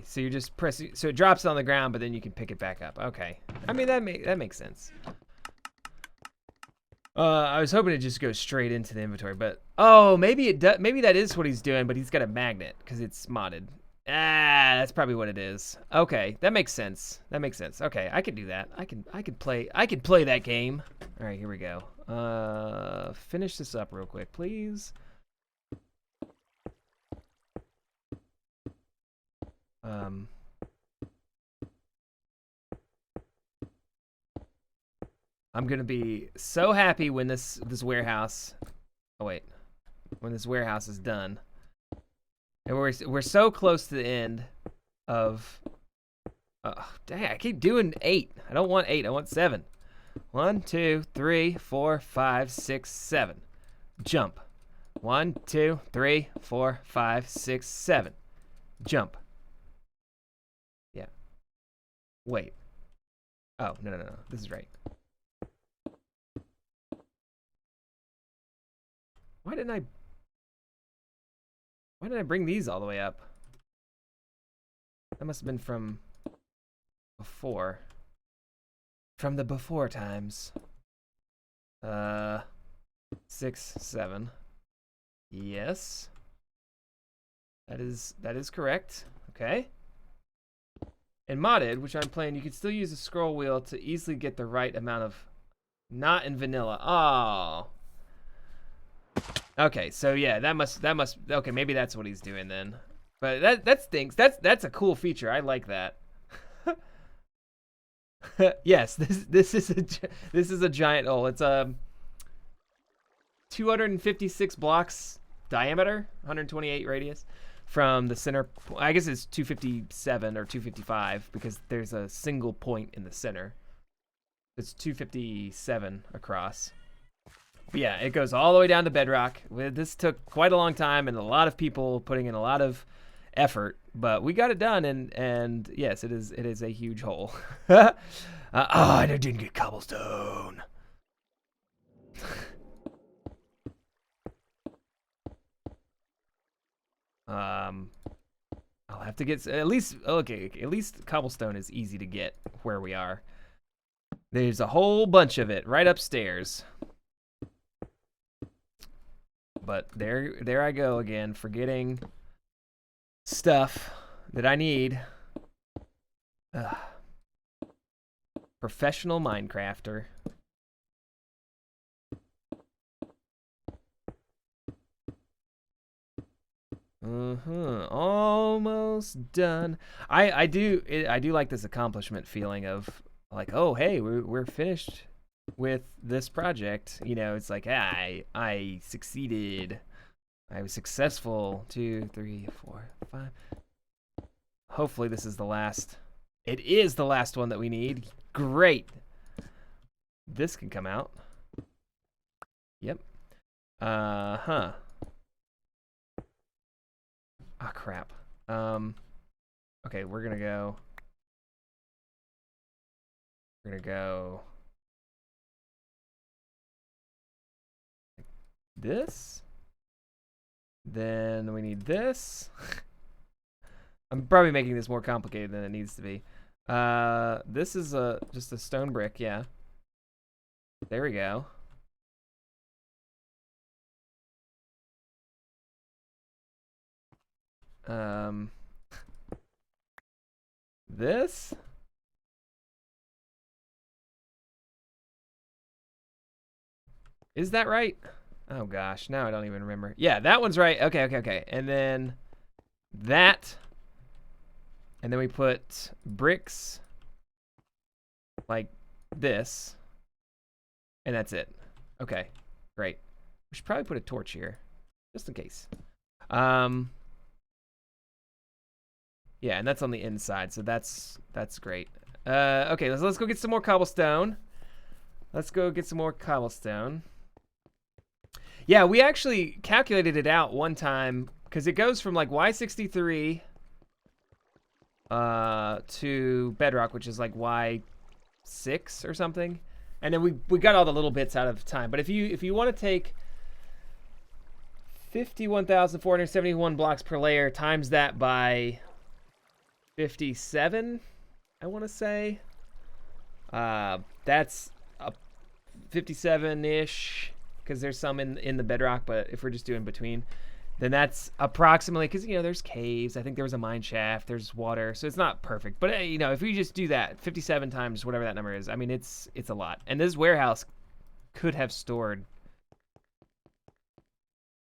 So you're just pressing, so it drops on the ground, but then you can pick it back up. Okay. I mean, that makes sense. I was hoping to just go straight into the inventory, but oh, maybe it does. Maybe that is what he's doing, but he's got a magnet because it's modded. Ah, that's probably what it is. Okay, that makes sense. That makes sense. Okay, I can do that. I can play that game. All right, here we go. Finish this up real quick, please. I'm gonna be so happy when this warehouse. Oh wait, when this warehouse is done, and we're so close to the end of. Dang! I keep doing 8. I don't want 8. I want 7. 1, 2, 3, 4, 5, 6, 7. Jump. 1, 2, 3, 4, 5, 6, 7. Jump. Yeah. Wait. Oh no. This is right. Why didn't I bring these all the way up? That must have been from before. From the before times. 6, 7. Yes. That is correct. Okay. In modded, which I'm playing, you can still use a scroll wheel to easily get the right amount of. Not in vanilla. Oh. Okay, so yeah, that must okay, maybe that's what he's doing then. But that stinks. That's a cool feature. I like that. Yes, this is a giant hole. It's 256 blocks diameter, 128 radius from the center. I guess it's 257 or 255 because there's a single point in the center. It's 257 across. But yeah, it goes all the way down to bedrock. This took quite a long time and a lot of people putting in a lot of effort, but we got it done. And yes, it is a huge hole. I didn't get cobblestone. I'll have to get at least at least cobblestone is easy to get where we are. There's a whole bunch of it right upstairs. But there I go again, forgetting stuff that I need. Professional Minecrafter. Almost done. I do like this accomplishment feeling of like, oh hey, we're finished with this project. You know, it's like I succeeded. I was successful. 2, 3, 4, 5. Hopefully this is the last. It is the last one that we need. Great. This can come out. Yep. Oh crap. Okay, we're gonna go like this. Then we need this. I'm probably making this more complicated than it needs to be. This is just a stone brick, yeah. There we go. This? Is that right? Oh gosh, now I don't even remember. Yeah, that one's right. Okay. And then that. And then we put bricks like this. And that's it. Okay, great. We should probably put a torch here, just in case. Yeah, and that's on the inside, so that's great. Okay, let's go get some more cobblestone. Yeah, we actually calculated it out one time because it goes from like Y63 to bedrock, which is like Y6 or something. And then we got all the little bits out of time. But if you want to take 51,471 blocks per layer times that by 57, I want to say, that's a 57-ish, because there's some in the bedrock, but if we're just doing between, then that's approximately, because, you know, there's caves. I think there was a mine shaft. There's water. So it's not perfect. But, you know, if we just do that, 57 times whatever that number is, I mean, it's a lot. And this warehouse could have stored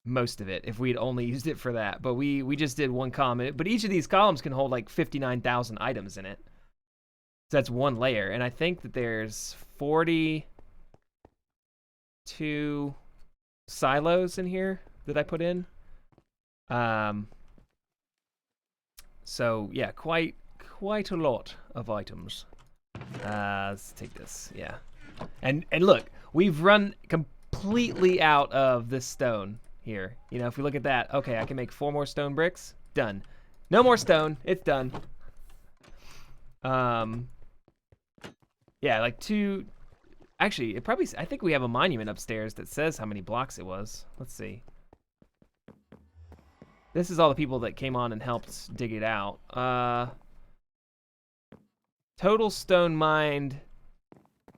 most of it if we'd only used it for that. But we just did one column. But each of these columns can hold like 59,000 items in it. So that's one layer. And I think that there's 42 silos in here that I put in. So yeah, quite a lot of items. Let's take this, yeah. And look, we've run completely out of this stone here. You know, if we look at that, okay, I can make 4 more stone bricks. Done. No more stone. It's done. Yeah, like 2. Actually, I think we have a monument upstairs that says how many blocks it was. Let's see. This is all the people that came on and helped dig it out. Total stone mined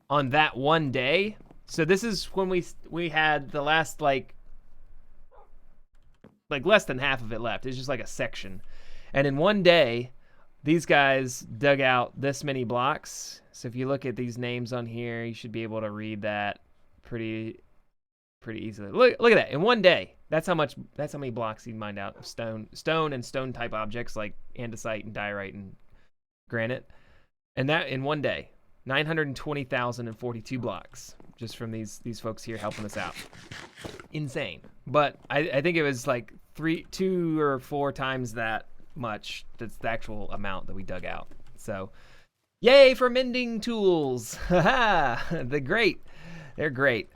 on that one day. So this is when we had the last like less than half of it left. It's just like a section. And in one day, these guys dug out this many blocks. So if you look at these names on here, you should be able to read that pretty easily. Look at that. In one day. That's how many blocks he mined out of stone and stone type objects like andesite and diorite and granite. And that in one day, 920,042 blocks just from these folks here helping us out. Insane. But I think it was like 2 or 4 times that much. That's the actual amount that we dug out. So yay for mending tools. They're great. They're great.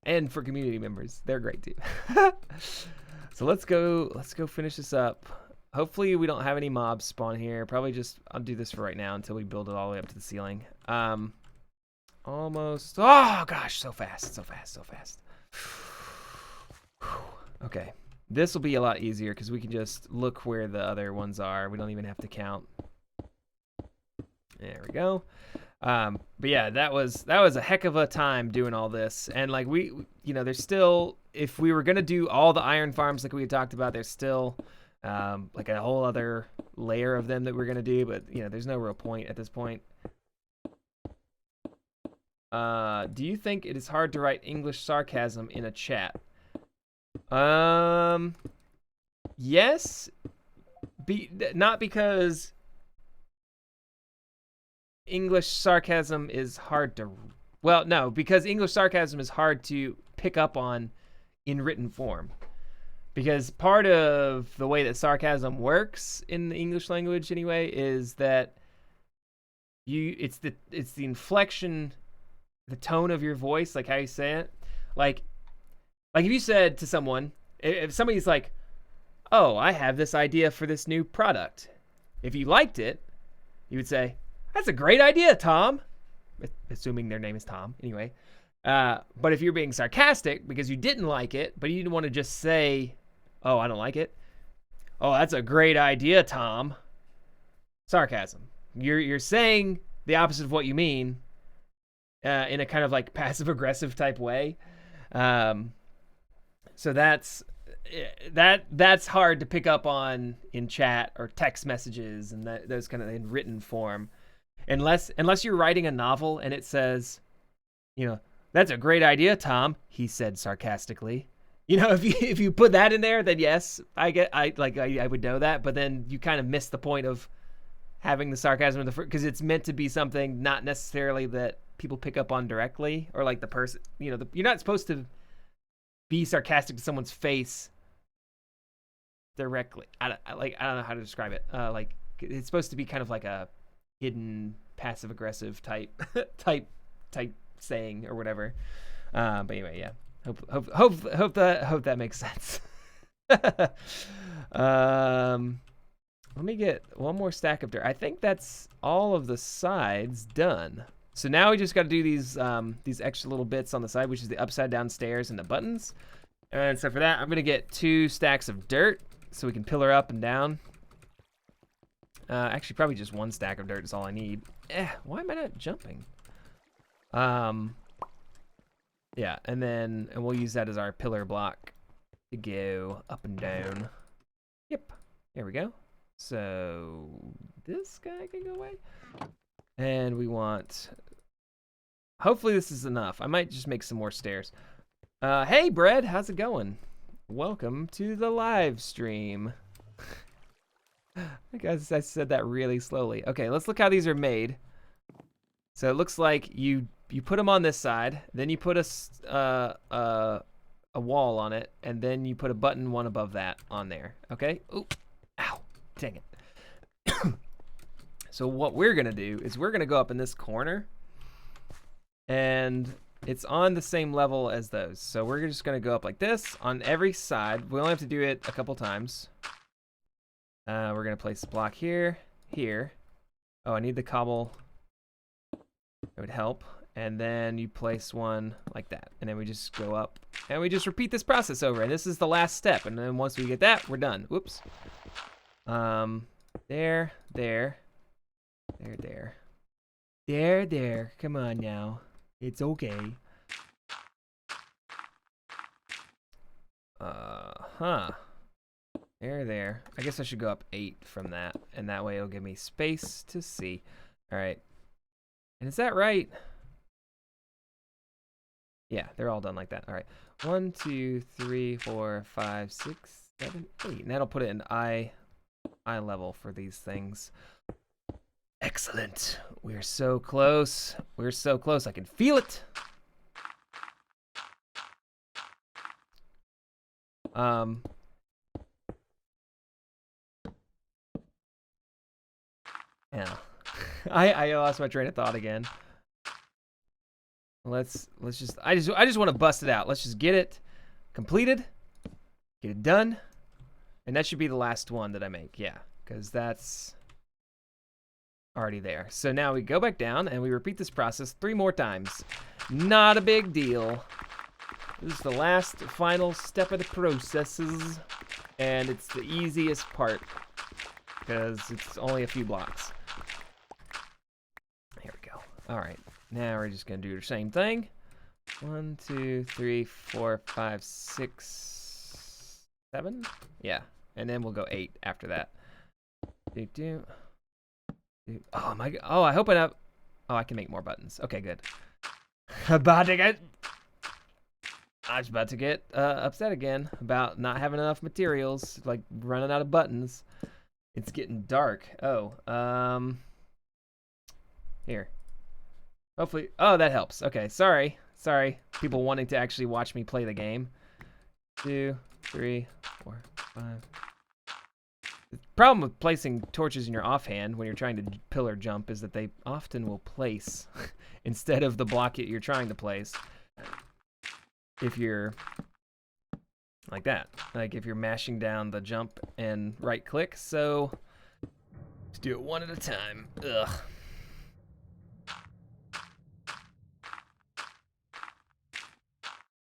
And for community members, they're great too. So let's go finish this up. Hopefully we don't have any mobs spawn here. Probably just, I'll do this for right now until we build it all the way up to the ceiling. Almost, oh gosh, so fast. Okay, this will be a lot easier because we can just look where the other ones are. We don't even have to count. There we go. But yeah, that was a heck of a time doing all this. And like you know, there's still, if we were gonna do all the iron farms like we had talked about, there's still like a whole other layer of them that we're gonna do, but you know, there's no real point at this point. Do you think it is hard to write English sarcasm in a chat? Yes. Not because English sarcasm is hard to, well, no, because English sarcasm is hard to pick up on in written form. Because part of the way that sarcasm works in the English language anyway is that it's the inflection, the tone of your voice, like how you say it. Like if you said to someone, if somebody's like, "Oh, I have this idea for this new product." If you liked it, you would say, "That's a great idea, Tom." Assuming their name is Tom, anyway. But if you're being sarcastic because you didn't like it, but you didn't want to just say, "Oh, I don't like it." "Oh, that's a great idea, Tom." Sarcasm. You're saying the opposite of what you mean in a kind of like passive aggressive type way. So that's hard to pick up on in chat or text messages and those kind of in written form. Unless you're writing a novel and it says, you know, "That's a great idea, Tom," he said sarcastically. You know, if you put that in there, then yes, I would know that. But then you kind of miss the point of having the sarcasm in the first, because it's meant to be something not necessarily that people pick up on directly, or like the person, you know, you're not supposed to be sarcastic to someone's face directly. I don't know how to describe it. Like it's supposed to be kind of like a hidden passive aggressive type saying or whatever. But anyway, yeah. Hope that makes sense. Let me get one more stack of dirt. I think that's all of the sides done. So now we just got to do these extra little bits on the side, which is the upside down stairs and the buttons. And so for that, I'm gonna get 2 stacks of dirt so we can pillar up and down. Actually, probably just 1 stack of dirt is all I need. Why am I not jumping? Yeah, and we'll use that as our pillar block to go up and down. Yep, there we go. So this guy can go away. And we want, hopefully this is enough. I might just make some more stairs. Hey, Bread, how's it going? Welcome to the live stream. I guess I said that really slowly. Okay, let's look how these are made. So it looks like you put them on this side, then you put a wall on it, and then you put a button one above that on there. Okay? Ooh, ow, dang it. So what we're gonna do is we're gonna go up in this corner, and it's on the same level as those. So we're just gonna go up like this on every side. We only have to do it a couple times. We're gonna place a block here, here. Oh, I need the cobble. It would help. And then you place one like that. And then we just go up and we just repeat this process over. And this is the last step. And then once we get that, we're done. Whoops. There. Come on now. It's okay. There. I guess I should go up 8 from that. And that way it'll give me space to see. All right. And is that right? Yeah, they're all done like that. All right. 1, 2, 3, 4, 5, 6, 7, 8. And that'll put it in eye level for these things. Excellent. We're so close. We're so close. I can feel it. Yeah. I lost my train of thought again. Let's just I just want to bust it out. Let's just get it completed. Get it done. And that should be the last one that I make. Yeah, cuz that's already there. So now we go back down and we repeat this process 3 more times. Not a big deal. This is the last final step of the processes, and it's the easiest part because it's only a few blocks. Here we go. All right. Now we're just gonna do the same thing. 1, 2, 3, 4, 5, 6, 7. Yeah, and then we'll go 8 after that. Oh my! Oh, I hope I have. Oh, I can make more buttons. Okay, good. I was about to get upset again about not having enough materials, like running out of buttons. It's getting dark. Oh, here. Hopefully, oh, that helps. Okay, sorry. People wanting to actually watch me play the game. 2, 3, 4, 5. The problem with placing torches in your offhand when you're trying to pillar jump is that they often will place instead of the block you're trying to place. If you're like that, like if you're mashing down the jump and right click. So let's do it one at a time. Ugh.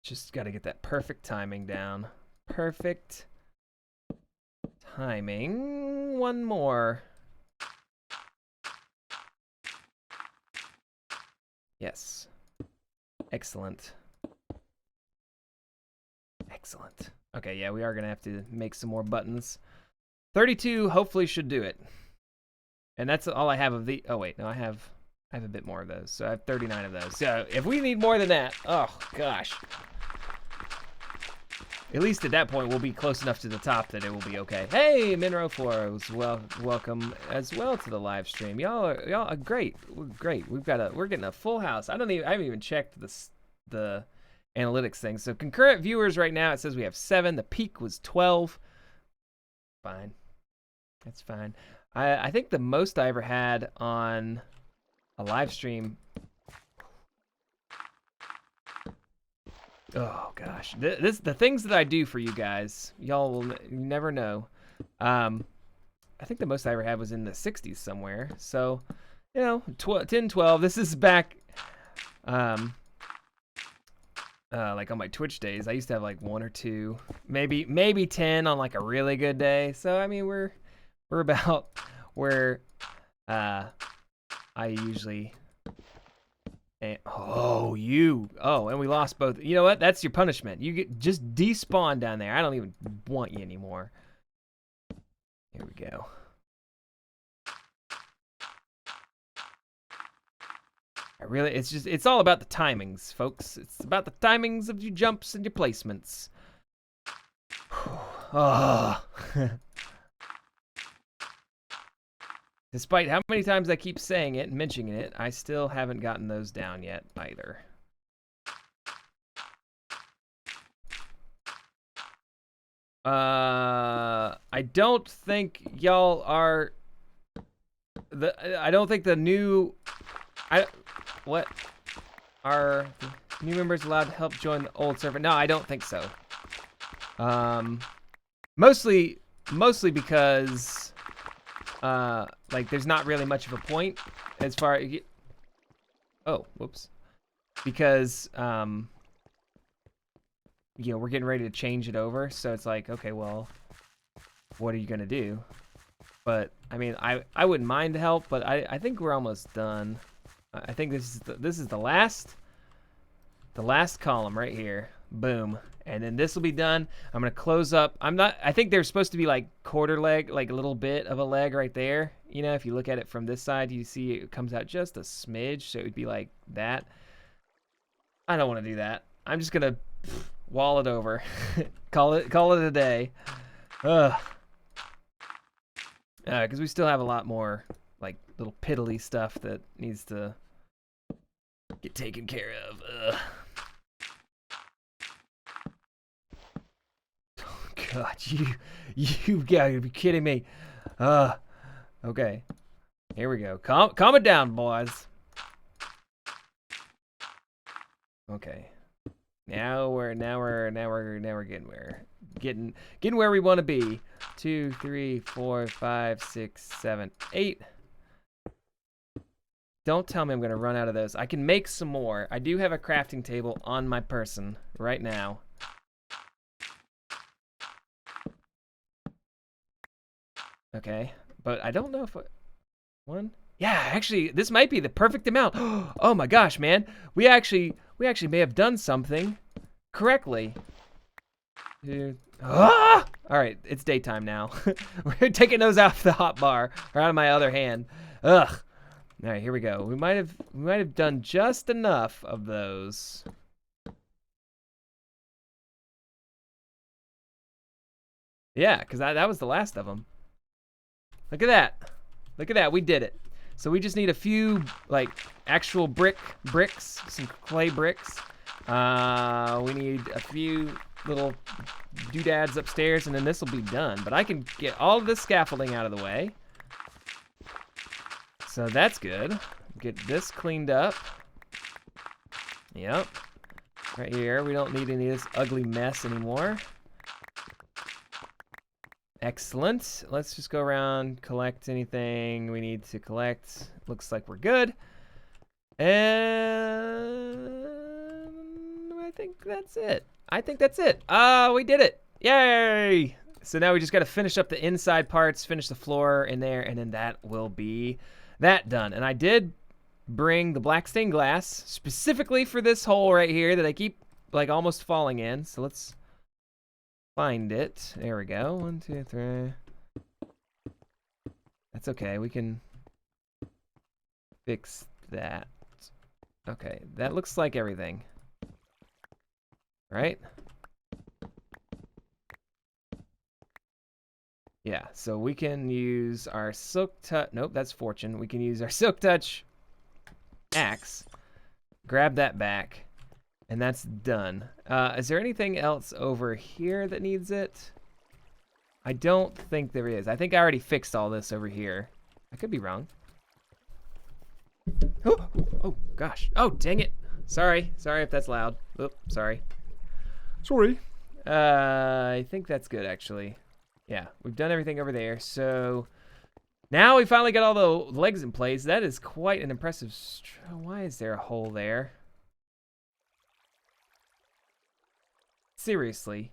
Just got to get that perfect timing down. Perfect timing. One more. Yes. Excellent. Excellent. Okay, yeah, we are going to have to make some more buttons. 32 hopefully should do it. And that's all I have of the... Oh, wait. No, I have a bit more of those. So I have 39 of those. So if we need more than that... Oh, gosh. At least at that point, we'll be close enough to the top that it will be okay. Hey, Minro4, welcome as well to the live stream. Y'all are great. We're great. We're getting a full house. I haven't even checked the analytics thing. So concurrent viewers right now, it says we have 7. The peak was 12. Fine. That's fine. I think the most I ever had on a live stream. Oh gosh, the things that I do for you guys, y'all will never know. I think the most I ever had was in the 60s somewhere. So, you know, 10, 12. This is back, like on my Twitch days. I used to have like 1 or 2, maybe 10 on like a really good day. So I mean, we're about where I usually And, oh, and we lost both. You know what? That's your punishment. You get just despawn down there. I don't even want you anymore. Here we go. It's all about the timings, folks. It's about the timings of your jumps and your placements. Oh. Despite how many times I keep saying it and mentioning it, I still haven't gotten those down yet either. I don't think y'all are I don't think the new what are new members allowed to help join the old server? No, I don't think so. Mostly because like there's not really much of a point as far as because you know, we're getting ready to change it over, so it's like, okay, well, what are you gonna do? But I mean, I wouldn't mind the help, but I think we're almost done. I think this is the last column right here. Boom. And then this will be done. I'm gonna close up. I think there's supposed to be like quarter leg, like a little bit of a leg right there. You know, if you look at it from this side, you see it comes out just a smidge, so it would be like that. I don't want to do that. I'm just gonna wall it over. call it a day. Because we still have a lot more like little piddly stuff that needs to get taken care of. Oh God, you've got to be kidding me. Okay, here we go. Calm it down, boys. Okay. Now we're getting where we want to be. 2, 3, 4, 5, 6, 7, 8. Don't tell me I'm gonna run out of those. I can make some more. I do have a crafting table on my person right now. Okay, but I don't know if one. Yeah, actually, this might be the perfect amount. Oh my gosh, man, we actually may have done something correctly. All right, it's daytime now. We're taking those off the hot bar or out of my other hand. Ugh. All right, here we go. We might have done just enough of those. Yeah, because that was the last of them. Look at that. Look at that. We did it. So we just need a few like actual bricks, some clay bricks. We need a few little doodads upstairs, and then this will be done. But I can get all of this scaffolding out of the way. So that's good. Get this cleaned up. Yep. Right here. We don't need any of this ugly mess anymore. Excellent. Let's just go around, collect anything we need to collect. Looks like we're good. And I think that's it. We did it. Yay! So now we just got to finish up the inside parts, finish the floor in there, and then that will be that done. And I did bring the black stained glass specifically for this hole right here that I keep like almost falling in. So let's find it. There we go. 1, 2, 3. That's okay. We can fix that. Okay, that looks like everything. Right? Yeah, so we can use our silk touch. Nope, that's fortune. We can use our silk touch axe. Grab that back. And that's done. Is there anything else over here that needs it? I don't think there is. I think I already fixed all this over here. I could be wrong. Oh gosh. Oh, dang it. Sorry if that's loud. Oop, sorry. Sorry. I think that's good, actually. Yeah, we've done everything over there. So now we finally got all the legs in place. That is quite an impressive... Why is there a hole there? Seriously.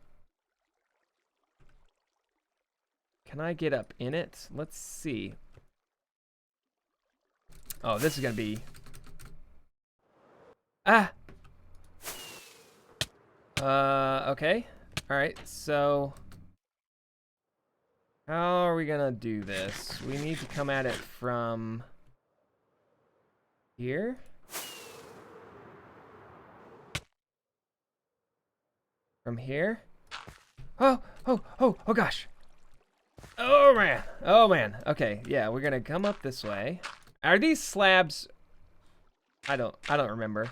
Can I get up in it? Let's see. Oh, this is gonna be... Ah! Okay. Alright, so... how are we gonna do this? We need to come at it from... here? From here? Oh gosh! Oh man! Oh man! Okay, yeah, we're gonna come up this way. Are these slabs... I don't remember.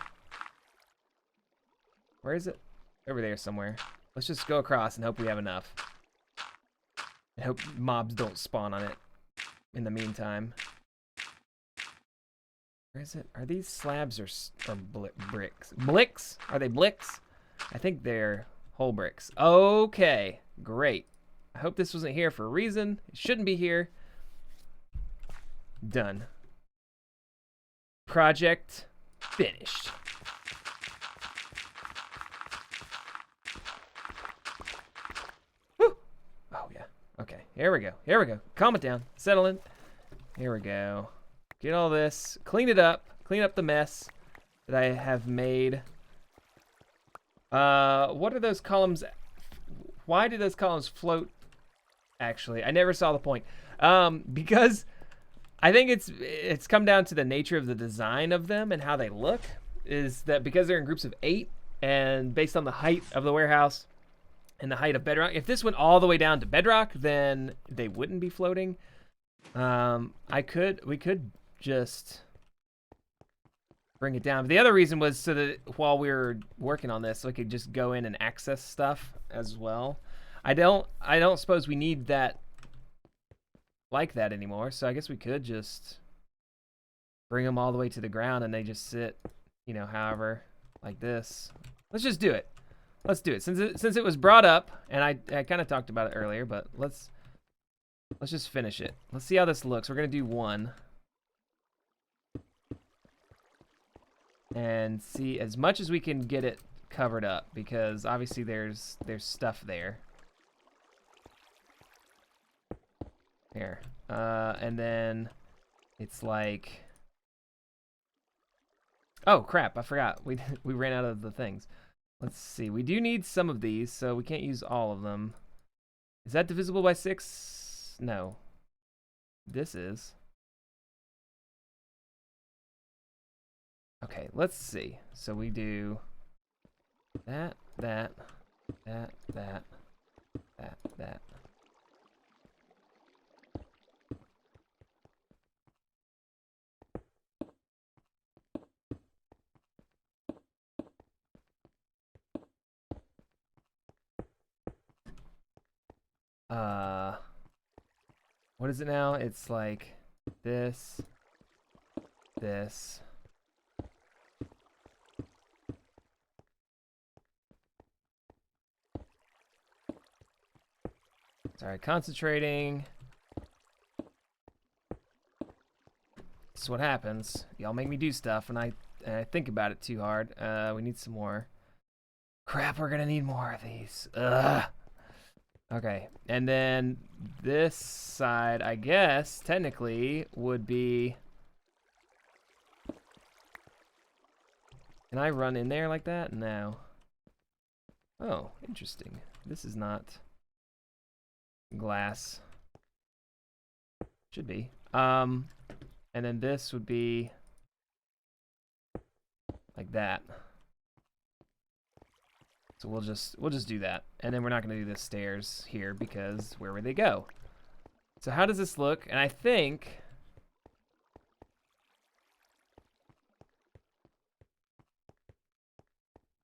Where is it? Over there somewhere. Let's just go across and hope we have enough. I hope mobs don't spawn on it in the meantime. Where is it? Are these slabs or bricks? Blicks? Are they blicks? I think they're whole bricks. Okay, great. I hope this wasn't here for a reason. It shouldn't be here. Done. Project finished. Woo! Oh yeah. Okay, here we go. Here we go. Calm it down. Settle in. Here we go. Get all this. Clean it up. Clean up the mess that I have made. What are those columns? Why do those columns float? Actually, I never saw the point. Because I think it's come down to the nature of the design of them and how they look. Is that because they're in groups of 8 and based on the height of the warehouse and the height of bedrock. If this went all the way down to bedrock, then they wouldn't be floating. We could just bring it down. But the other reason was so that while we were working on this, we could just go in and access stuff as well. I don't suppose we need that like that anymore. So I guess we could just bring them all the way to the ground and they just sit, you know, however, like this. Let's just do it. Let's do it. Since it was brought up, and I kind of talked about it earlier, but let's just finish it. Let's see how this looks. We're gonna do 1. And see as much as we can get it covered up, because obviously there's stuff there. Here. And then it's like, oh crap, I forgot. We ran out of the things. Let's see. We do need some of these, so we can't use all of them. Is that divisible by 6? No. This is. Okay, let's see. So we do that. What is it now? It's like this. Sorry, concentrating. This is what happens. Y'all make me do stuff, and I think about it too hard. We need some more. Crap, we're gonna need more of these. Ugh. Okay, and then this side, I guess, technically, would be... Can I run in there like that? No. Oh, interesting. This is not glass. Should be. And then this would be like that. So we'll just do that. And then we're not going to do the stairs here because where would they go? So how does this look? And I think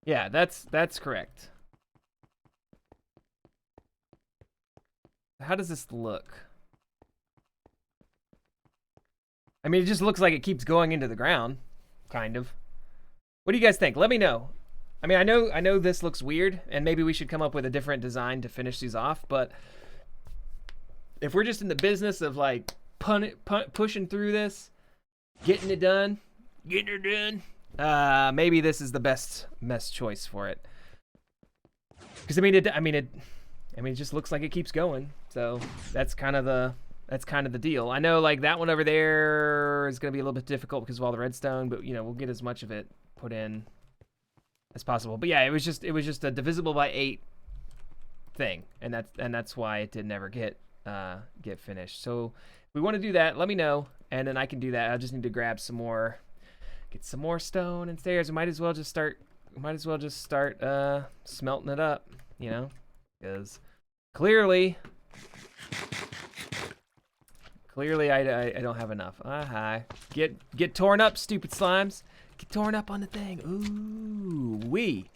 yeah, that's correct. How does this look? I mean, it just looks like it keeps going into the ground, kind of. What do you guys think? Let me know. I mean, I know this looks weird, and maybe we should come up with a different design to finish these off, but if we're just in the business of like pushing through this, getting it done, maybe this is the best choice for it. Because I mean, it just looks like it keeps going. So that's kind of the deal. I know like that one over there is going to be a little bit difficult because of all the redstone, but you know, we'll get as much of it put in as possible. But yeah, it was just a divisible by 8 thing, and that's why it did never get finished. So if we want to do that, let me know, and then I can do that. I just need to grab some more, get some more stone and stairs. We might as well just start smelting it up, you know, because clearly I don't have enough. Hi. Get torn up, stupid slimes. Get torn up on the thing. Ooh, wee.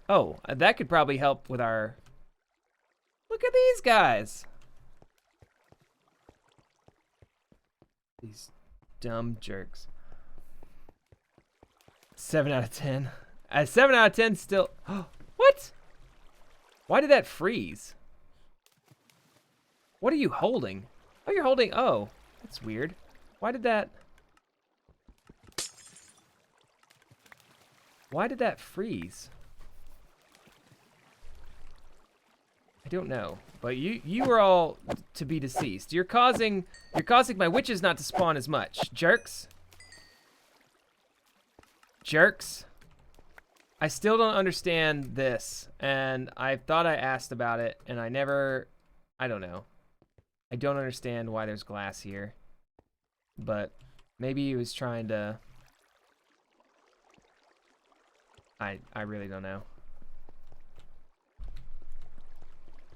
Oh, that could probably help with our... Look at these guys. These dumb jerks. 7 out of 10. 7 out of 10 still... What? Why did that freeze? What are you holding? Oh, you're holding... Oh, that's weird. Why did that... Why did that freeze? I don't know. But you are all to be deceased. You're causing my witches not to spawn as much. Jerks. Jerks. I still don't understand this. And I thought I asked about it, and I don't know. I don't understand why there's glass here. But maybe he was trying to... I really don't know.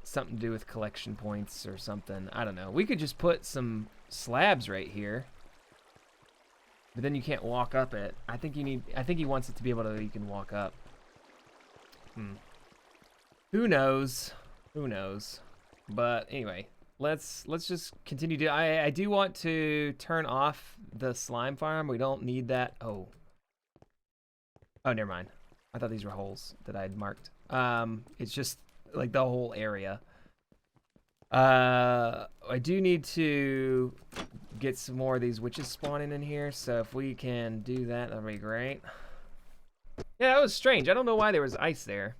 Something to do with collection points or something. I don't know. We could just put some slabs right here. But then you can't walk up it. I think he wants it to be able to, you can walk up. Who knows? Who knows? But anyway, let's just continue to... I do want to turn off the slime farm. We don't need that. Oh, never mind. I thought these were holes that I'd marked. It's just like the whole area. I do need to get some more of these witches spawning in here, so if we can do that, that'd be great. Yeah, that was strange. I don't know why there was ice there.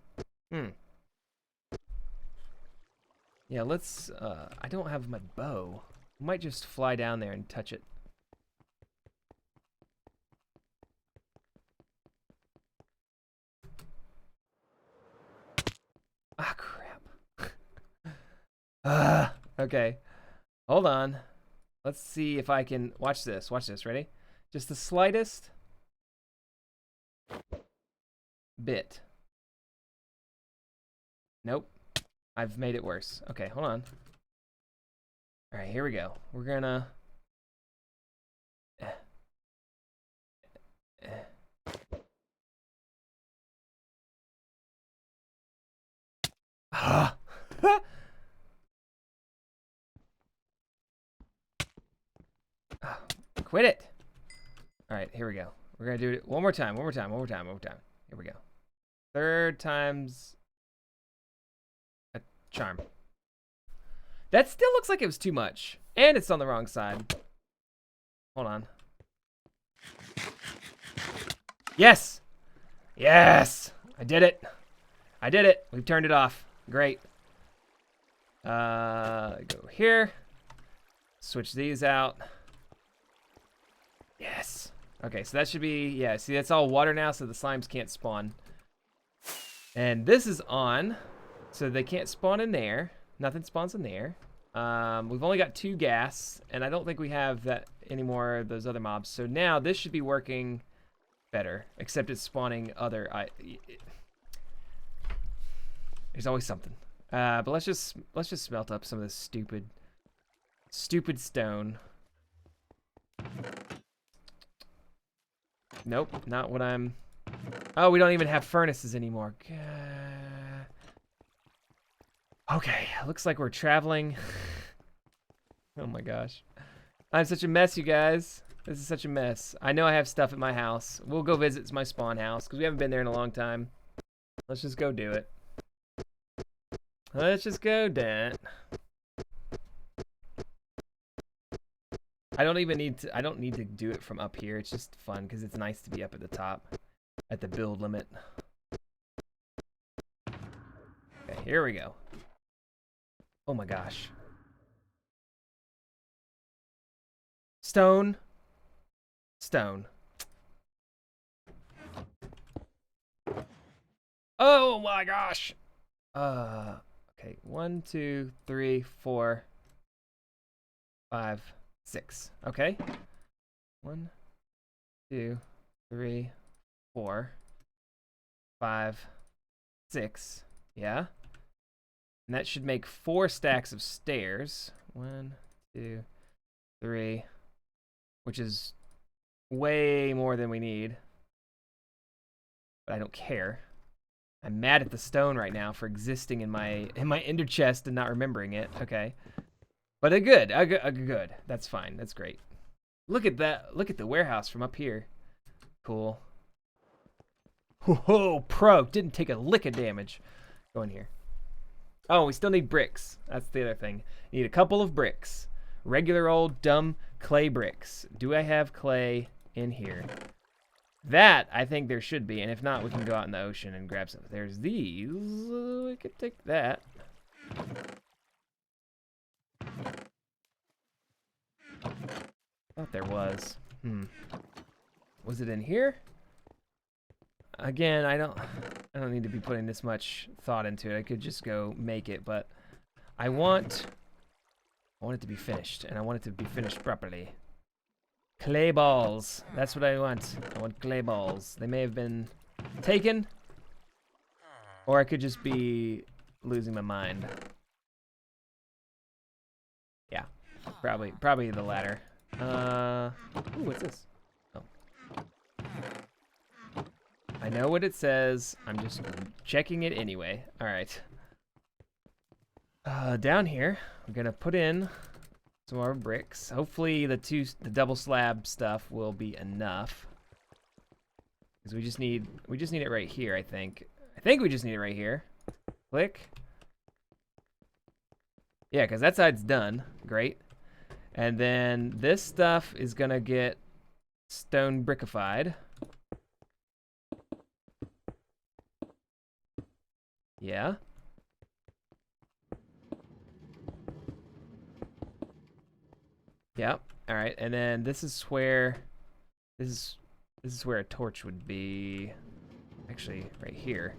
Yeah, let's... I don't have my bow. I might just fly down there and touch it. Ah, crap. Okay. Hold on. Let's see if I can... Watch this. Watch this. Ready? Just the slightest bit. Nope. I've made it worse. Okay, hold on. All right, here we go. We're gonna... Quit it. All right, here we go. We're gonna do it one more time. Here we go. Third time's a charm. That still looks like it was too much. And it's on the wrong side. Hold on. Yes! Yes! I did it. I did it. We've turned it off. Great. Go here. Switch these out. Yes. Okay, so that should be... Yeah, see, that's all water now, so the slimes can't spawn. And this is on, so they can't spawn in there. Nothing spawns in there. We've only got 2 gas, and I don't think we have that anymore of those other mobs. So now this should be working better, except it's spawning other... There's always something. But let's just smelt up some of this stupid stone. Nope, not what I'm... Oh, we don't even have furnaces anymore. Okay, looks like we're traveling. Oh my gosh. I'm such a mess, you guys. This is such a mess. I know I have stuff at my house. We'll go visit my spawn house, because we haven't been there in a long time. Let's just go do it. Let's just go do it. I don't need to do it from up here. It's just fun because it's nice to be up at the top at the build limit. Okay, here we go. Oh my gosh. Stone. Stone. Oh my gosh. Okay. 1, 2, 3, 4, 5, 6. Okay. 1, 2, 3, 4, 5, 6. Yeah. And that should make 4 stacks of stairs. 1, 2, 3, which is way more than we need. But I don't care. I'm mad at the stone right now for existing in my ender chest and not remembering it. Okay. But good. Good. That's fine. That's great. Look at that. Look at the warehouse from up here. Cool. Whoa, pro. Didn't take a lick of damage. Go in here. Oh, we still need bricks. That's the other thing. Need a couple of bricks. Regular old dumb clay bricks. Do I have clay in here? That, I think there should be. And if not, we can go out in the ocean and grab some. There's these. We could take that. Thought there was. Was it in here? Again, I don't need to be putting this much thought into it. I could just go make it, but I want it to be finished, and I want it to be finished properly. Clay balls. That's what I want. I want clay balls. They may have been taken, or I could just be losing my mind. Yeah, probably the latter. Ooh, what's this? Oh. I know what it says. I'm just checking it anyway. All right. Down here, we're gonna put in some more bricks. Hopefully the double slab stuff will be enough. Because we just need it right here, I think. I think we just need it right here. Click. Yeah, because that side's done. Great. And then this stuff is gonna get stone brickified. Yeah. Yep. All right. And then this is where a torch would be. Actually, right here.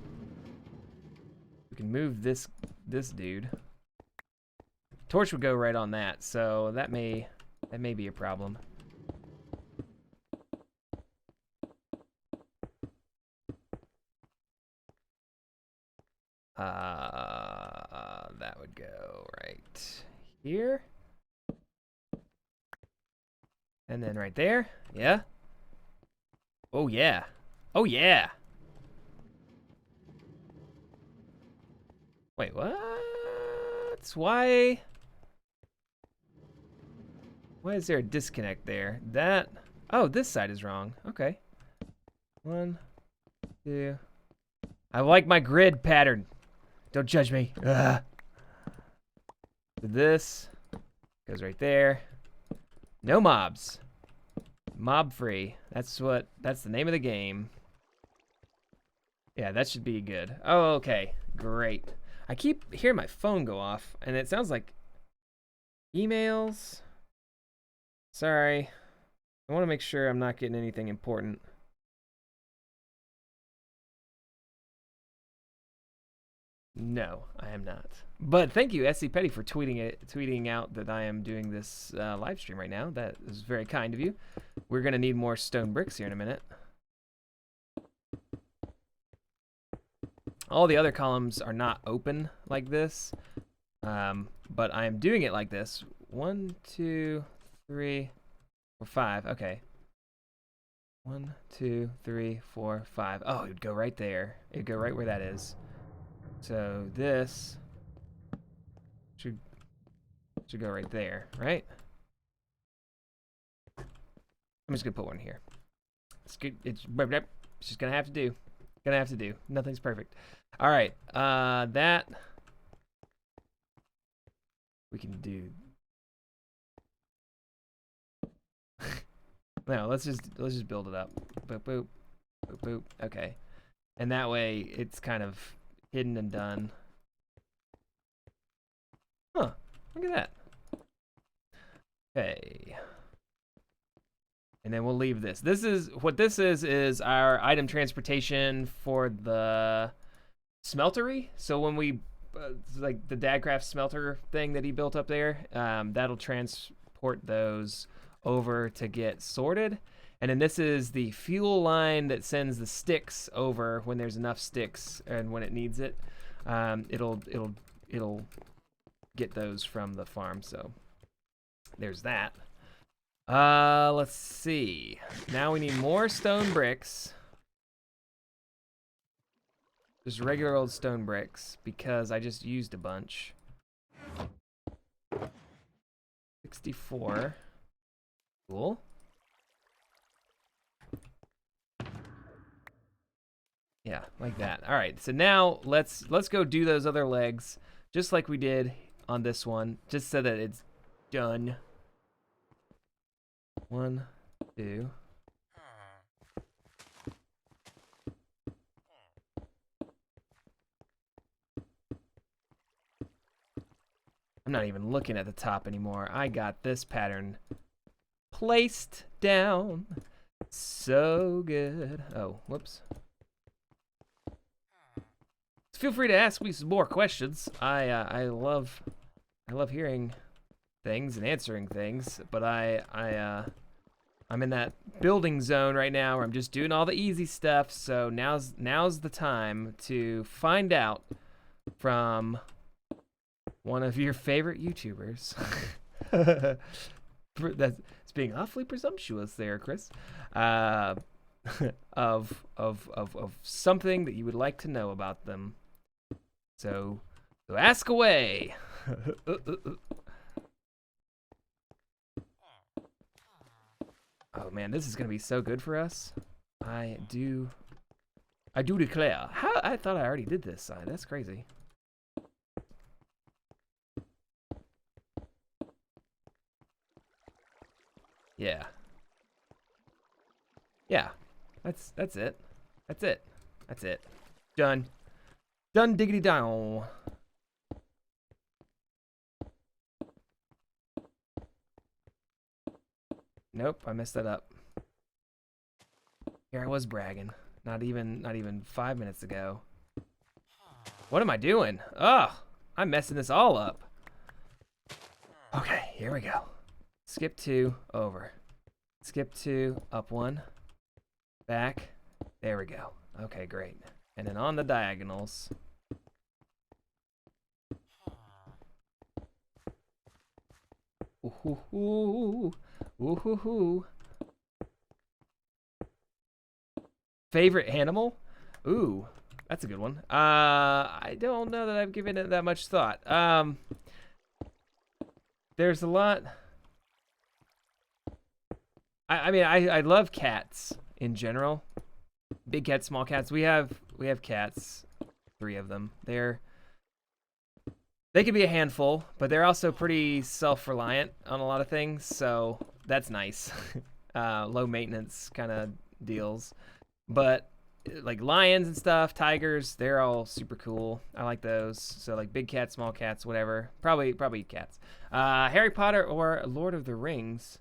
We can move this dude. Torch would go right on that, so that may be a problem. That would go right here. And then right there. Yeah. Oh yeah. Oh yeah. Wait, what? Why is there a disconnect there? That, oh, this side is wrong. Okay. 1, 2. I like my grid pattern. Don't judge me. Ugh. This goes right there. No mobs. Mob free. That's the name of the game. Yeah, that should be good. Oh, okay. Great. I keep hearing my phone go off, and it sounds like emails. Sorry. I want to make sure I'm not getting anything important. No, I am not. But thank you, SC Petty, for tweeting out that I am doing this live stream right now. That is very kind of you. We're gonna need more stone bricks here in a minute. All the other columns are not open like this, but I am doing it like this. 1, 2, 3, 4, 5. Okay. 1, 2, 3, 4, 5. Oh, it would go right there. It would go right where that is. So this should go right there, right? I'm just gonna put one here. It's good. It's just gonna have to do. Gonna have to do. Nothing's perfect. All right. That we can do. No, let's just build it up. Boop boop boop boop. Okay, and that way it's kind of hidden and done. Huh, look at that. Okay. And then we'll leave this. This is our item transportation for the smeltery. So when we like the Dagcraft smelter thing that he built up there, that'll transport those over to get sorted. And then this is the fuel line that sends the sticks over when there's enough sticks and when it needs it. It'll get those from the farm. So there's that. Let's see. Now we need more stone bricks. Just regular old stone bricks because I just used a bunch. 64. Cool. Yeah, like that. All right, so now let's go do those other legs just like we did on this one, just so that it's done. 1, 2. I'm not even looking at the top anymore. I got this pattern placed down. So good. Oh, whoops. Feel free to ask me some more questions. I love hearing things and answering things, but I'm in that building zone right now where I'm just doing all the easy stuff. So now's the time to find out from one of your favorite YouTubers. That's being awfully presumptuous there, Chris. Of something that you would like to know about them. So ask away. Oh man, this is gonna be so good for us. I do declare. How I thought I already did this side. That's crazy. Yeah. Yeah. That's it. That's it. That's it. Done. Done diggity down. Nope, I messed that up. Here I was bragging. Not even 5 minutes ago. What am I doing? Ugh, I'm messing this all up. Okay, here we go. Skip 2, over. Skip 2, up 1, back. There we go. Okay, great. And then on the diagonals. Ooh-hoo-hoo. Ooh-hoo-hoo. Favorite animal? Ooh, that's a good one. I don't know that I've given it that much thought. There's a lot. I mean, I love cats in general. Big cats, small cats. We have cats, 3 of them. They can be a handful, but they're also pretty self-reliant on a lot of things, so that's nice. Low maintenance kind of deals. But like lions and stuff, tigers, they're all super cool. I like those. So like big cats, small cats, whatever. Probably cats. Harry Potter or Lord of the Rings.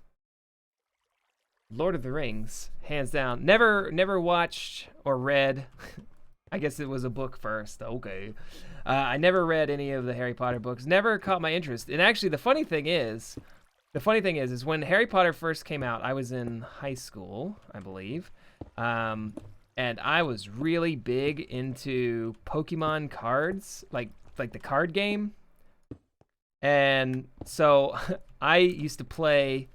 Lord of the Rings, hands down. Never watched or read. I guess it was a book first. Okay. I never read any of the Harry Potter books. Never caught my interest. And actually, the funny thing is when Harry Potter first came out, I was in high school, I believe. And I was really big into Pokemon cards, like the card game. And so I used to play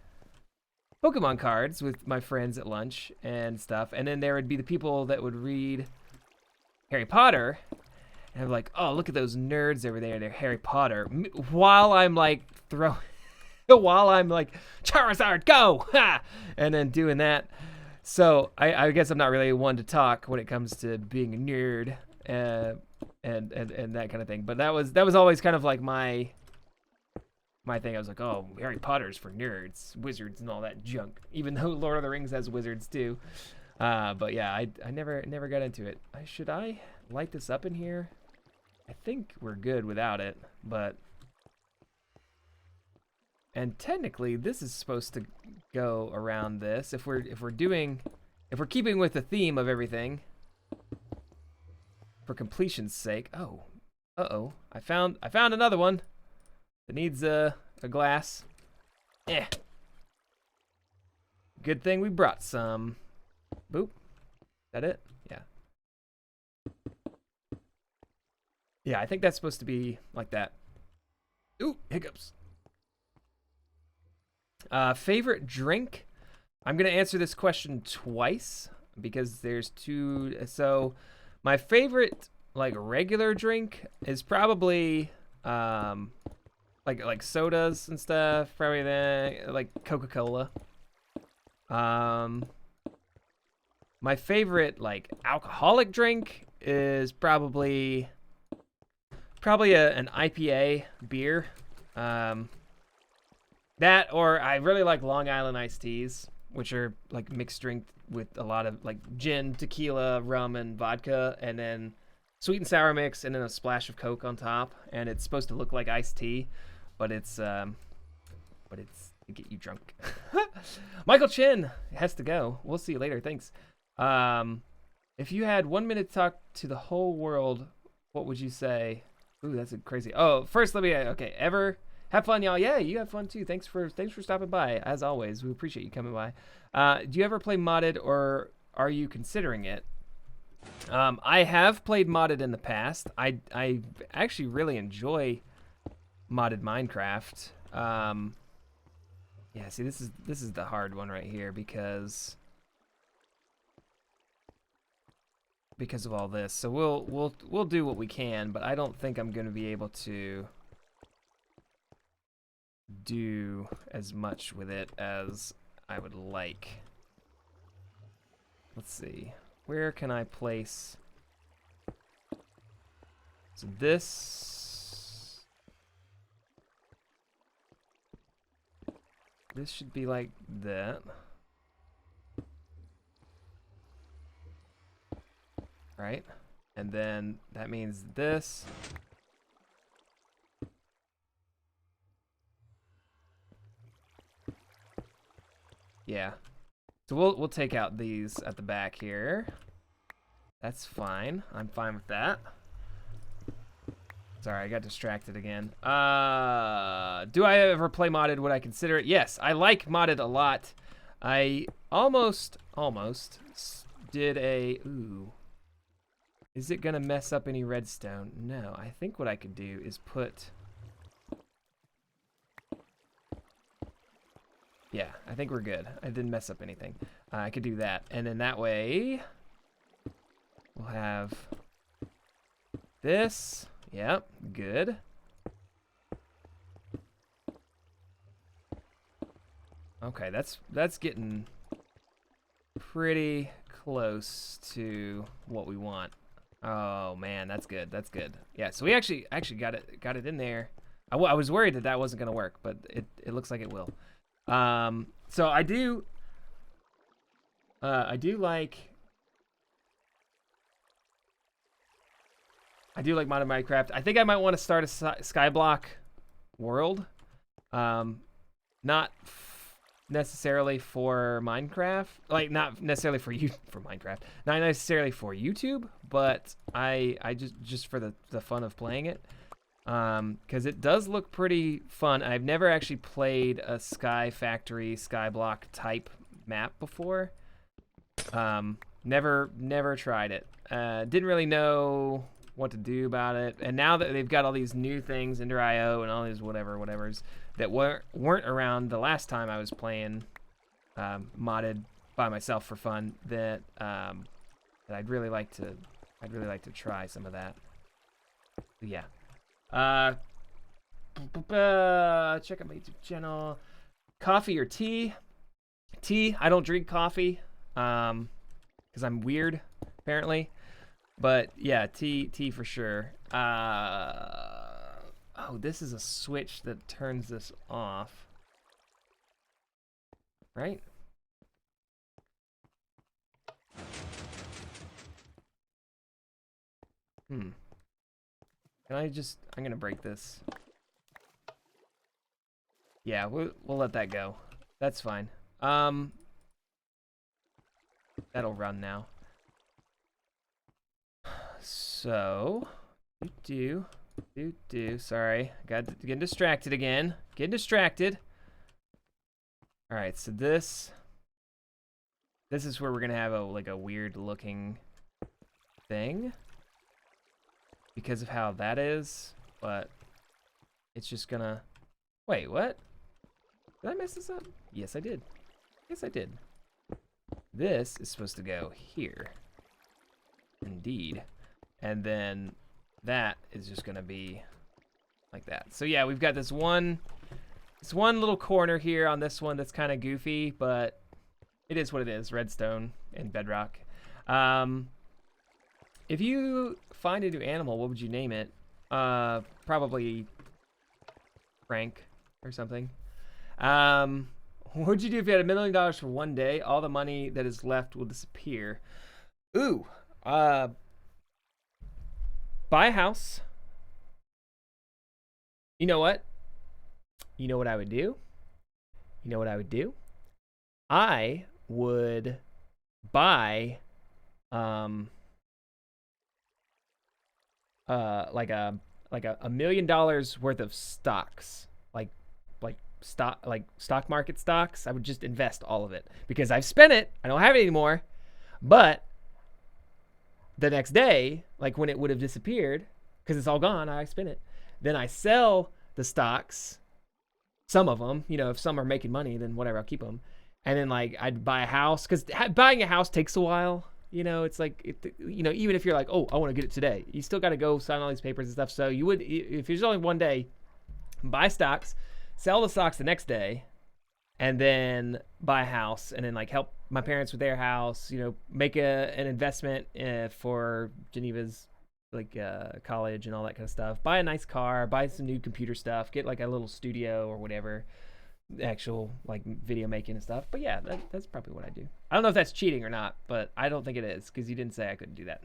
Pokemon cards with my friends at lunch and stuff. And then there would be the people that would read Harry Potter. And I'm like, oh, look at those nerds over there. They're Harry Potter. While I'm like Charizard, go! Ha! And then doing that. So I guess I'm not really one to talk when it comes to being a nerd and that kind of thing. But that was always kind of like my thing. I was like, oh, Harry Potter's for nerds, wizards and all that junk. Even though Lord of the Rings has wizards too. But yeah, I never got into it. Should I light this up in here? I think we're good without it, but and technically this is supposed to go around this if we're keeping with the theme of everything. If for completion's sake. Oh, uh-oh. I found another one that needs a glass. Eh. Good thing we brought some. Boop. Is that it? Yeah. Yeah, I think that's supposed to be like that. Ooh, hiccups. Favorite drink? I'm going to answer this question twice because there's two. So my favorite like regular drink is probably like sodas and stuff, probably like Coca-Cola. My favorite like alcoholic drink is probably an IPA beer. That, or I really like Long Island iced teas, which are like mixed drink with a lot of like gin, tequila, rum, and vodka, and then sweet and sour mix, and then a splash of Coke on top. And it's supposed to look like iced tea, but it's to get you drunk. Michael Chin has to go. We'll see you later. Thanks. If you had 1 minute to talk to the whole world, what would you say? Ooh, that's a crazy. Oh, first let me. Okay, ever. Have fun, y'all. Yeah, you have fun too. Thanks for stopping by. As always, we appreciate you coming by. Do you ever play modded, or are you considering it? I have played modded in the past. I actually really enjoy modded Minecraft. Yeah, see, this is the hard one right here because of all this. So we'll do what we can, but I don't think I'm going to be able to do as much with it as I would like. Let's see. Where can I place? So this should be like that. Right? And then that means this. Yeah. So we'll take out these at the back here. That's fine. I'm fine with that. Sorry, I got distracted again. Do I ever play modded? Would I consider it? Yes, I like modded a lot. I almost did a... Ooh. Is it going to mess up any redstone? No, I think what I could do is put... Yeah, I think we're good. I didn't mess up anything. I could do that. And then that way, we'll have this. Yep, good. Okay, that's getting pretty close to what we want. Oh man, that's good. That's good. Yeah, so we actually got it in there. I was worried that wasn't gonna work, but it looks like it will. So I do like modded Minecraft. I think I might want to start a skyblock world. Not necessarily for Minecraft, like not necessarily for Minecraft, not necessarily for YouTube, but I just for the fun of playing it. Because it does look pretty fun. I've never actually played a Sky Factory, Skyblock type map before. Never tried it. Didn't really know what to do about it. And now that they've got all these new things, Ender.io and all these whatevers that weren't around the last time I was playing modded by myself for fun, that I'd really like to try some of that. But yeah. Check out my YouTube channel. Coffee or tea? Tea. I don't drink coffee because I'm weird apparently. But yeah, tea for sure. Oh, this is a switch that turns this off. Right? Can I just... I'm gonna break this. Yeah, we'll let that go. That's fine. That'll run now. So, sorry, getting distracted again. Getting distracted. All right, so this is where we're gonna have a weird looking thing because of how that is, but it's just gonna. Wait, what? Did I mess this up? Yes, I did. Yes, I did. This is supposed to go here. Indeed. And then that is just gonna be like that. So yeah, we've got this one little corner here on this one that's kind of goofy, but it is what it is. Redstone and bedrock. If you find a new animal, what would you name it? Probably Frank or something. What would you do if you had $1 million for one day? All the money that is left will disappear. Ooh. Buy a house. You know what? You know what I would do? You know what I would do? I would buy like a $1 million worth of stocks, like stock market stocks. I would just invest all of it because I've spent it. I don't have it anymore. But the next day, like when it would have disappeared, because it's all gone, I spent it. Then I sell the stocks, some of them. You know, if some are making money, then whatever, I'll keep them. And then like I'd buy a house, because buying a house takes a while. You know, it's like, you know, even if you're like, oh, I want to get it today, you still got to go sign all these papers and stuff. So you would, if there's only one day, buy stocks, sell the stocks the next day, and then buy a house, and then like help my parents with their house. You know, make an investment for Geneva's like college and all that kind of stuff. Buy a nice car, buy some new computer stuff, get like a little studio or whatever. Actual like video making and stuff. But yeah, that's probably what I do. I don't know if that's cheating or not, but I don't think it is because you didn't say I couldn't do that.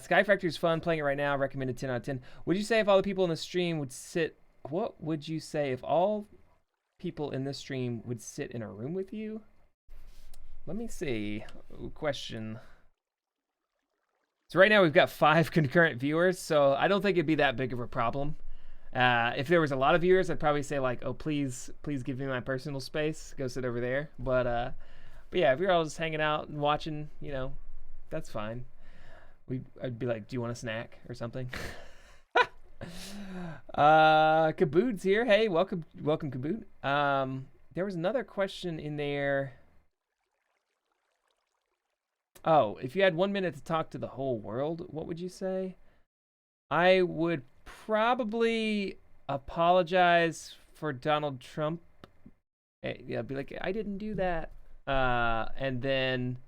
Sky Factory is fun, playing it right now, recommended 10 out of 10. Would you say if all the people in the stream would sit, what would you say if all people in this stream would sit in a room with you? Let me see. Ooh, question. So right now we've got 5 concurrent viewers, so I don't think it'd be that big of a problem. If there was a lot of viewers, I'd probably say like, oh, please give me my personal space. Go sit over there. But yeah, if you're all just hanging out and watching, you know, that's fine. I'd be like, do you want a snack or something? Kabood's here. Hey, welcome Kabood. There was another question in there. Oh, if you had 1 minute to talk to the whole world, what would you say? I would probably apologize for Donald Trump. Yeah, be like, I didn't do that. And then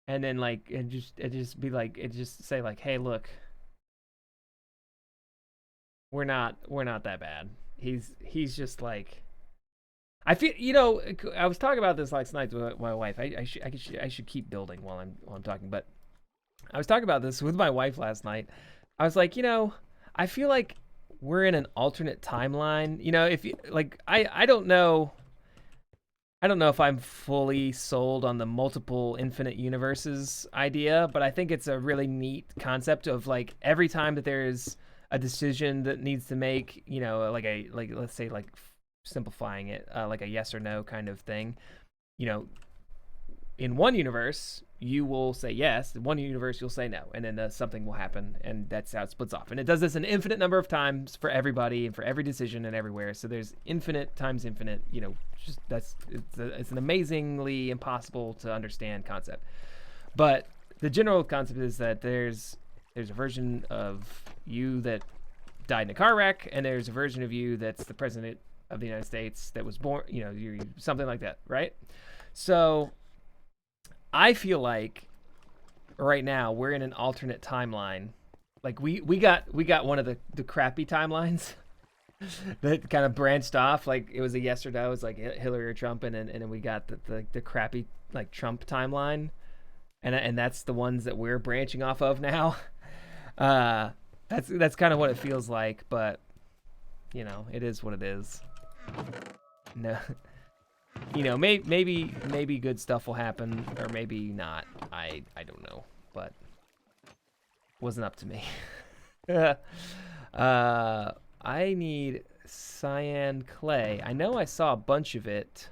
like, and just be like, and just say like, hey, look, we're not that bad. He's just like, I feel, you know, I was talking about this last night with my wife. I should keep building while I'm talking, but I was talking about this with my wife last night. I was like, you know, I feel like we're in an alternate timeline. You know, if you like, I don't know if I'm fully sold on the multiple infinite universes idea, but I think it's a really neat concept of like every time that there's a decision that needs to make, you know, like let's say like simplifying it, like a yes or no kind of thing. You know, in one universe, you will say yes. In one universe, you'll say no. And then something will happen, and that's how it splits off. And it does this an infinite number of times for everybody and for every decision and everywhere. So there's infinite times infinite, you know, just it's an amazingly impossible to understand concept. But the general concept is that there's a version of you that died in a car wreck, and there's a version of you that's the president of the United States that was born, you know, you're something like that, right? So I feel like right now we're in an alternate timeline. Like we got one of the crappy timelines that kind of branched off. Like it was a yes or no. It was like Hillary or Trump, and then we got the crappy like Trump timeline, and that's the ones that we're branching off of now. That's kind of what it feels like, but you know, it is what it is. No. You know, maybe good stuff will happen, or maybe not. I don't know, but wasn't up to me. I need cyan clay. I know I saw a bunch of it.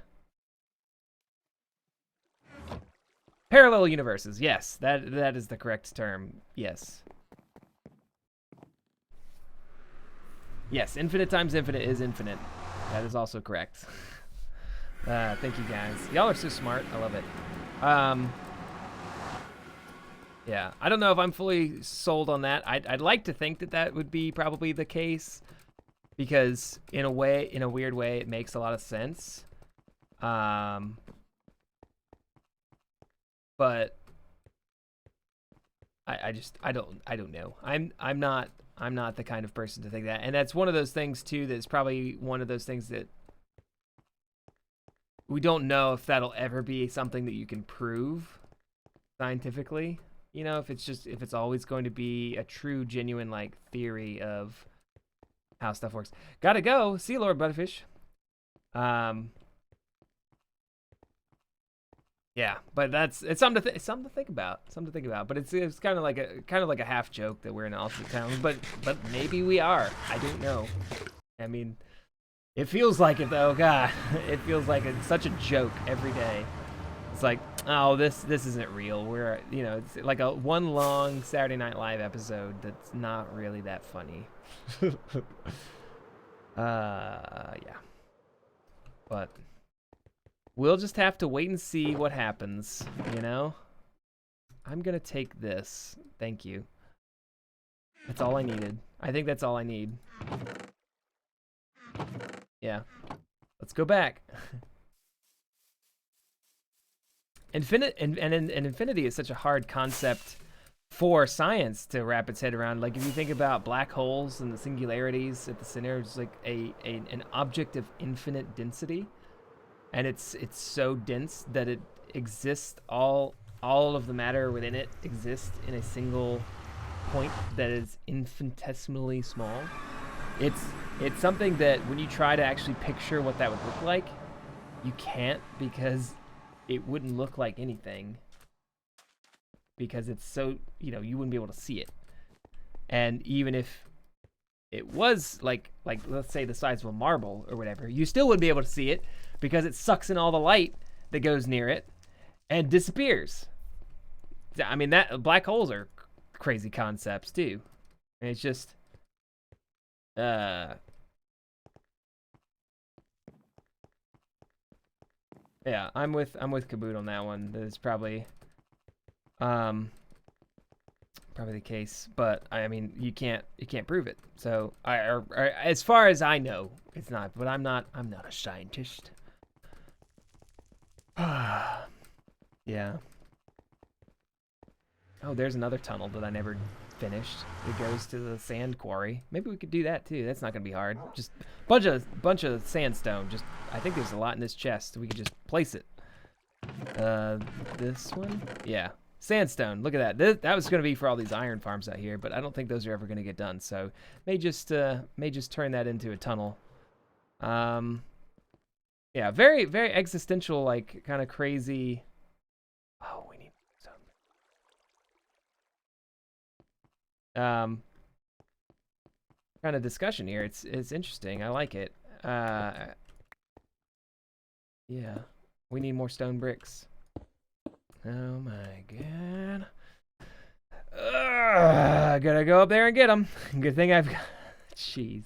Parallel universes. Yes, that is the correct term. Yes. Yes, infinite times infinite is infinite. That is also correct. Thank you guys. Y'all are so smart. I love it. Yeah, I don't know if I'm fully sold on that. I'd like to think that would be probably the case, because in a weird way, it makes a lot of sense. But I don't know. I'm not the kind of person to think that, and that's one of those things too. That's probably one of those things that we don't know if that'll ever be something that you can prove scientifically. You know, if it's always going to be a true, genuine like theory of how stuff works. Gotta go. See you, Lord Butterfish. Yeah, but it's something to think about. Something to think about. But it's kind of like a half joke that we're in alternate town. But maybe we are. I don't know. I mean, it feels like it though. God, it feels like it's such a joke every day. It's like, oh, this isn't real. We're, you know, it's like a one long Saturday Night Live episode that's not really that funny. Yeah. But we'll just have to wait and see what happens, you know? I'm gonna take this. Thank you. That's all I needed. I think that's all I need. Yeah. Let's go back. Infinity is such a hard concept for science to wrap its head around. Like, if you think about black holes and the singularities at the center, it's like an object of infinite density, and it's so dense that it exists, all of the matter within it exists in a single point that is infinitesimally small. It's something that when you try to actually picture what that would look like, you can't, because it wouldn't look like anything, because it's so, you know, you wouldn't be able to see it. And even if it was like let's say the size of a marble or whatever, you still wouldn't be able to see it, because it sucks in all the light that goes near it and disappears. I mean, that black holes are crazy concepts too. And it's just yeah, I'm with Kaboot on that one. That's probably the case, but I mean, you can't prove it. So as far as I know, it's not. But I'm not a scientist. Yeah. Oh, there's another tunnel that I never finished. It goes to the sand quarry. Maybe we could do that too. That's not gonna be hard. Just bunch of sandstone. Just, I think there's a lot in this chest. We could just place it. This one? Yeah. Sandstone. Look at that. That was going to be for all these iron farms out here, but I don't think those are ever going to get done. So may just turn that into a tunnel. Yeah, very, very existential, like kind of crazy. Oh, we need some kind of discussion here. It's interesting. I like it. Yeah, we need more stone bricks. Oh my god. I gotta go up there and get them. Good thing I've got... Jeez.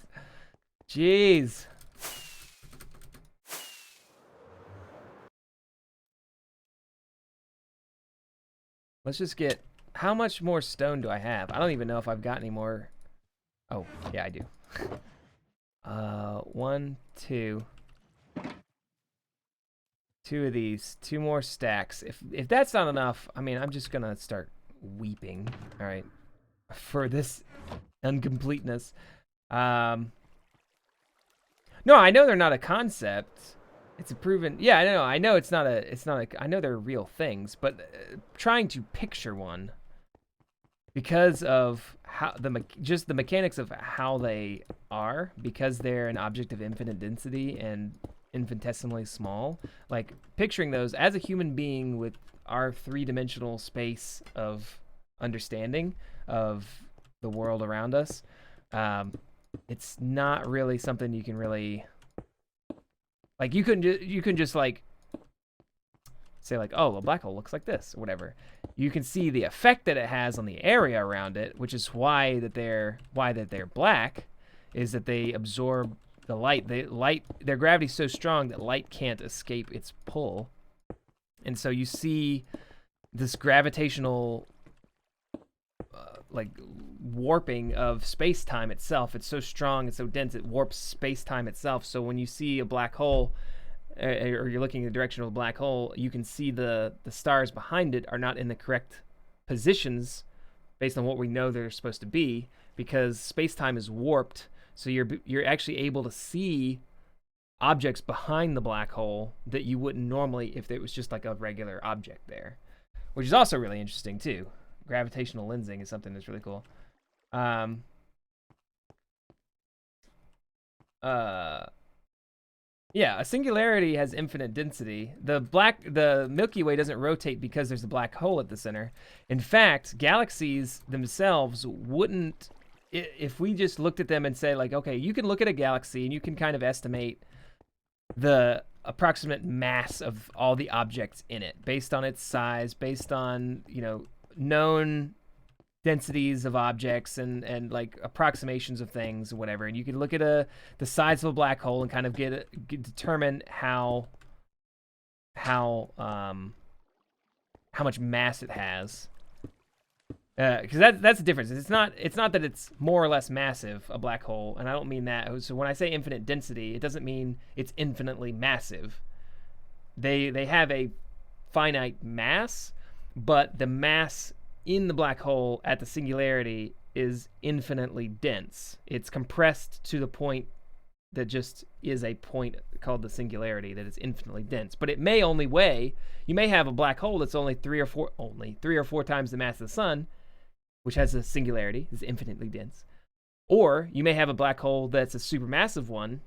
Let's just get... How much more stone do I have? I don't even know if I've got any more... Oh, yeah, I do. 1, 2... 2 of these, 2 more stacks. If that's not enough, I mean, I'm just gonna start weeping. All right, for this incompleteness. No, I know they're not a concept. It's a proven. Yeah, I know it's not a. I know they're real things, but trying to picture one because of how the mechanics of how they are, because they're an object of infinite density and infinitesimally small, like picturing those as a human being with our 3-dimensional space of understanding, of the world around us. It's not really something you can really, like, you can just like say like, oh, a black hole looks like this or whatever. You can see the effect that it has on the area around it, which is why they're black, is that they absorb the light. Their gravity's so strong that light can't escape its pull. And so you see this gravitational like warping of space-time itself. It's so strong and so dense it warps space-time itself. So when you see a black hole, or you're looking in the direction of a black hole, you can see the stars behind it are not in the correct positions based on what we know they're supposed to be, because space-time is warped. So you're actually able to see objects behind the black hole that you wouldn't normally if it was just like a regular object there, which is also really interesting too. Gravitational lensing is something that's really cool. Yeah, a singularity has infinite density. The Milky Way doesn't rotate because there's a black hole at the center. In fact, galaxies themselves wouldn't, if we just looked at them and say like, okay, you can look at a galaxy and you can kind of estimate the approximate mass of all the objects in it based on its size, based on, you know, known densities of objects and like approximations of things or whatever, and you can look at the size of a black hole and kind of determine how much mass it has, because that's the difference. It's not that it's more or less massive, a black hole, and I don't mean that. So when I say infinite density, it doesn't mean it's infinitely massive. They have a finite mass, but the mass in the black hole at the singularity is infinitely dense. It's compressed to the point that just is a point called the singularity that is infinitely dense. But it may only weigh, you may have a black hole that's only three or four times the mass of the sun, which has a singularity, is infinitely dense. Or you may have a black hole that's a supermassive one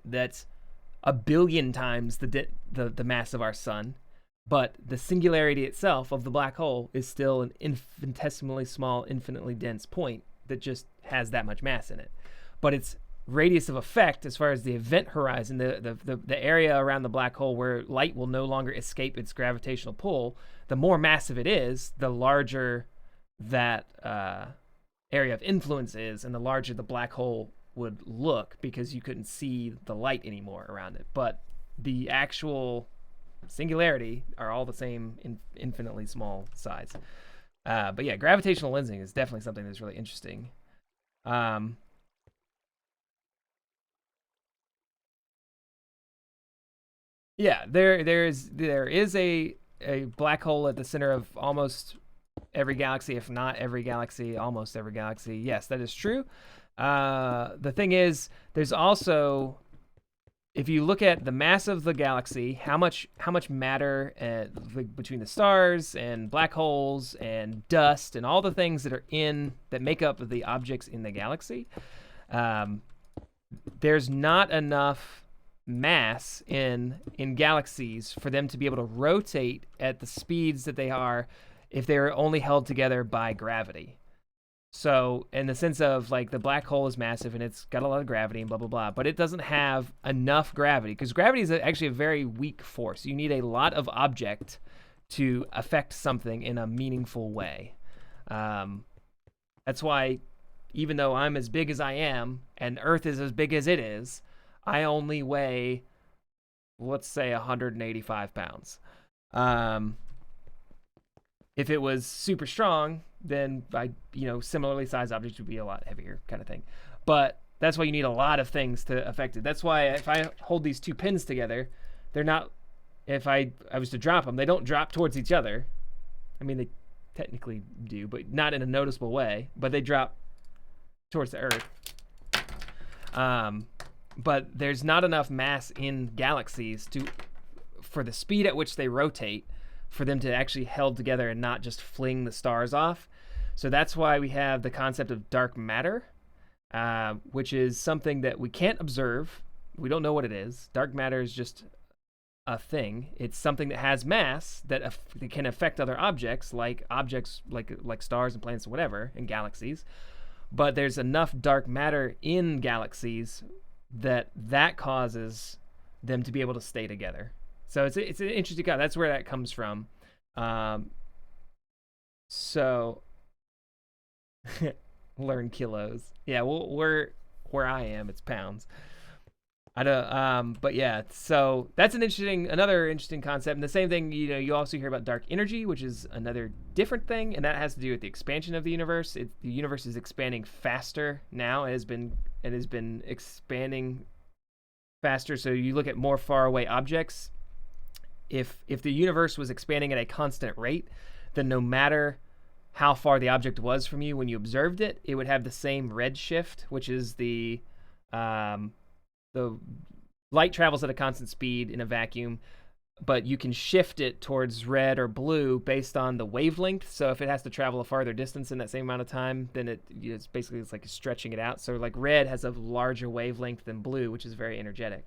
that's 1 billion times the mass of our sun, but the singularity itself of the black hole is still an infinitesimally small, infinitely dense point that just has that much mass in it. But its radius of effect, as far as the event horizon, the area around the black hole where light will no longer escape its gravitational pull, the more massive it is, the larger that area of influence is, and the larger the black hole would look, because you couldn't see the light anymore around it. But the actual singularity are all the same infinitely small size. But yeah, gravitational lensing is definitely something that's really interesting. Yeah, there is a black hole at the center of almost every galaxy, if not every galaxy, almost every galaxy. Yes, that is true. The thing is, there's also, if you look at the mass of the galaxy, how much matter between the stars and black holes and dust and all the things that make up the objects in the galaxy, there's not enough mass in galaxies for them to be able to rotate at the speeds that they are if they're only held together by gravity. So in the sense of like the black hole is massive and it's got a lot of gravity and blah, blah, blah, but it doesn't have enough gravity, because gravity is actually a very weak force. You need a lot of object to affect something in a meaningful way. That's why even though I'm as big as I am and Earth is as big as it is, I only weigh, let's say, 185 pounds. If it was super strong, then similarly sized objects would be a lot heavier, kind of thing. But that's why you need a lot of things to affect it. That's why if I hold these two pins together, they're not, if I was to drop them, they don't drop towards each other. I mean, they technically do, but not in a noticeable way, but they drop towards the Earth. But there's not enough mass in galaxies for the speed at which they rotate for them to actually held together and not just fling the stars off. So that's why we have the concept of dark matter, which is something that we can't observe. We don't know what it is. Dark matter is just a thing. It's something that has mass that can affect other objects like stars and planets or whatever, and galaxies. But there's enough dark matter in galaxies that causes them to be able to stay together. So it's an interesting concept. That's where that comes from. So learn kilos. Yeah, well, where I am, it's pounds. I don't. But yeah. So that's another interesting concept. And the same thing, you also hear about dark energy, which is another different thing, and that has to do with the expansion of the universe. The universe is expanding faster now. It has been expanding faster. So you look at more far away objects. If the universe was expanding at a constant rate, then no matter how far the object was from you when you observed it, it would have the same redshift, which is the light travels at a constant speed in a vacuum, but you can shift it towards red or blue based on the wavelength. So if it has to travel a farther distance in that same amount of time, then it's like stretching it out. So like red has a larger wavelength than blue, which is very energetic.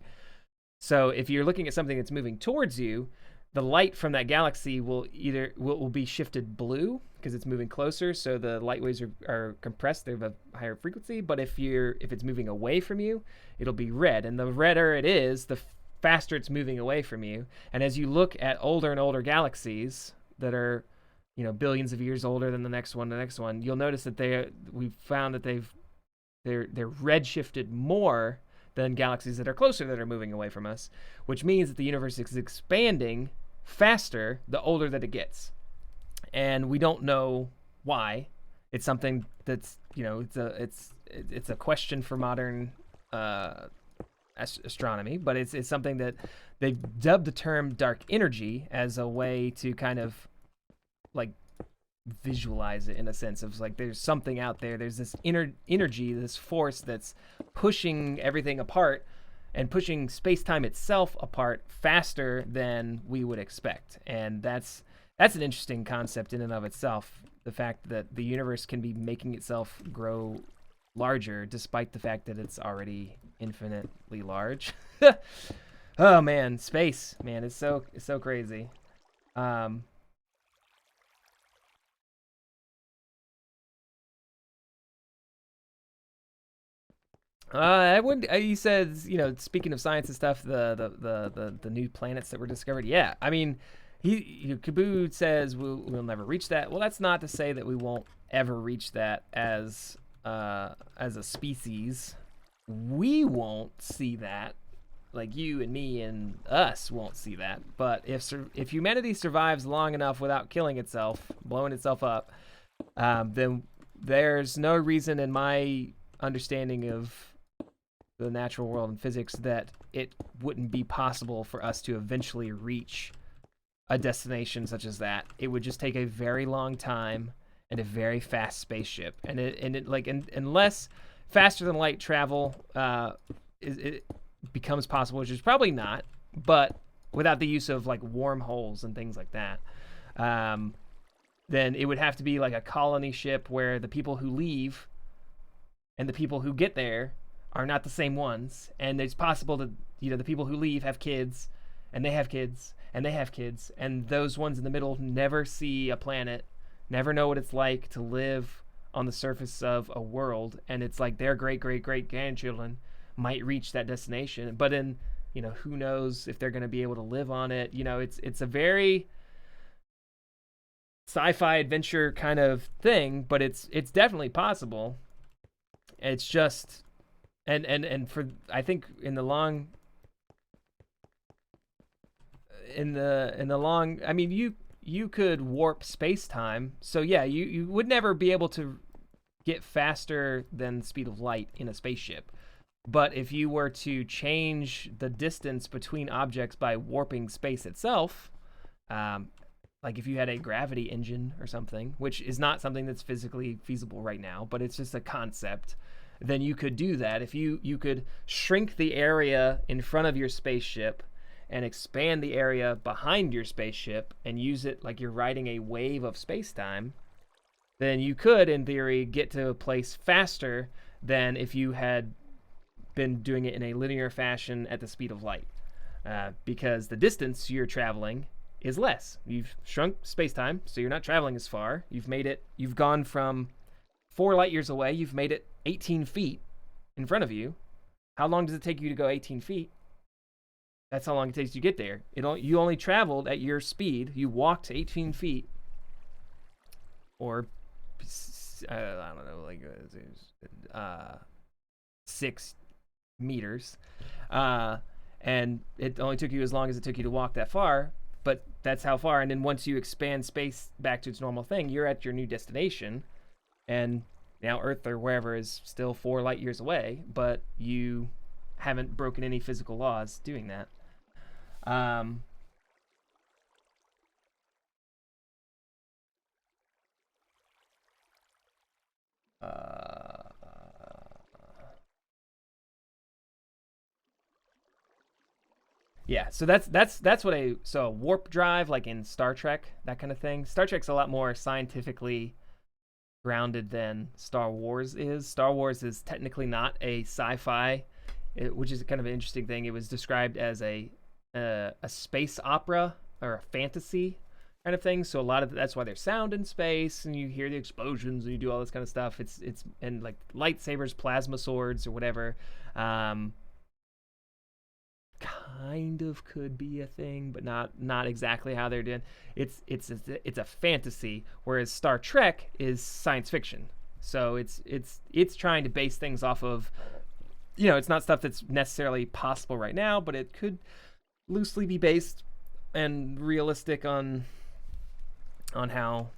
So if you're looking at something that's moving towards you, the light from that galaxy will be shifted blue because it's moving closer. So the light waves are compressed; they have a higher frequency. But if it's moving away from you, it'll be red. And the redder it is, the faster it's moving away from you. And as you look at older and older galaxies that are, billions of years older than the next one, you'll notice that we've found that they're redshifted more than galaxies that are closer that are moving away from us, which means that the universe is expanding faster the older that it gets. And we don't know why. It's something that's, it's a question for modern astronomy, but it's something that they've dubbed the term dark energy as a way to kind of like visualize it in a sense of like there's something out there, there's this energy, this force that's pushing everything apart and pushing space-time itself apart faster than we would expect. And that's an interesting concept in and of itself, the fact that the universe can be making itself grow larger despite the fact that it's already infinitely large. Oh man, space, man, it's so crazy. I would. He says, speaking of science and stuff, the new planets that were discovered. Yeah, I mean, Kaboo says we'll never reach that. Well, that's not to say that we won't ever reach that as a species. We won't see that, like you and me and us won't see that. But if humanity survives long enough without killing itself, blowing itself up, then there's no reason in my understanding of the natural world and physics that it wouldn't be possible for us to eventually reach a destination such as that. It would just take a very long time and a very fast spaceship, unless faster than light travel it becomes possible, which is probably not, but without the use of like wormholes and things like that, then it would have to be like a colony ship where the people who leave and the people who get there are not the same ones, and it's possible that the people who leave have kids, and they have kids, and they have kids, and those ones in the middle never see a planet, never know what it's like to live on the surface of a world, and it's like their great grandchildren might reach that destination, but then who knows if they're going to be able to live on it. It's a very sci-fi adventure kind of thing, but it's definitely possible. It's just and for I think in the long I mean you could warp space-time, so yeah, you would never be able to get faster than the speed of light in a spaceship. But if you were to change the distance between objects by warping space itself, like if you had a gravity engine or something, which is not something that's physically feasible right now, but it's just a concept, then you could do that. If you could shrink the area in front of your spaceship and expand the area behind your spaceship and use it like you're riding a wave of space-time, then you could, in theory, get to a place faster than if you had been doing it in a linear fashion at the speed of light. because the distance you're traveling is less. You've shrunk space-time, so you're not traveling as far. You've gone from 4 light years away, you've made it 18 feet in front of you. How long does it take you to go 18 feet? That's how long it takes you to get there. You only traveled at your speed. You walked 18 feet, or I don't know, like 6 meters, and it only took you as long as it took you to walk that far. But that's how far. And then once you expand space back to its normal thing, you're at your new destination, and now Earth or wherever is still 4 light years away, but you haven't broken any physical laws doing that. Yeah, so that's what a warp drive, like in Star Trek, that kind of thing. Star Trek's a lot more scientifically grounded than Star Wars is. Star Wars is technically not a sci-fi, which is kind of an interesting thing. It was described as a space opera or a fantasy kind of thing. So a lot of that's why there's sound in space, and you hear the explosions, and you do all this kind of stuff. It's and like lightsabers, plasma swords, or whatever. Kind of could be a thing, but not exactly how they're doing. It's a fantasy, whereas Star Trek is science fiction. So it's trying to base things off of, it's not stuff that's necessarily possible right now, but it could loosely be based and realistic on how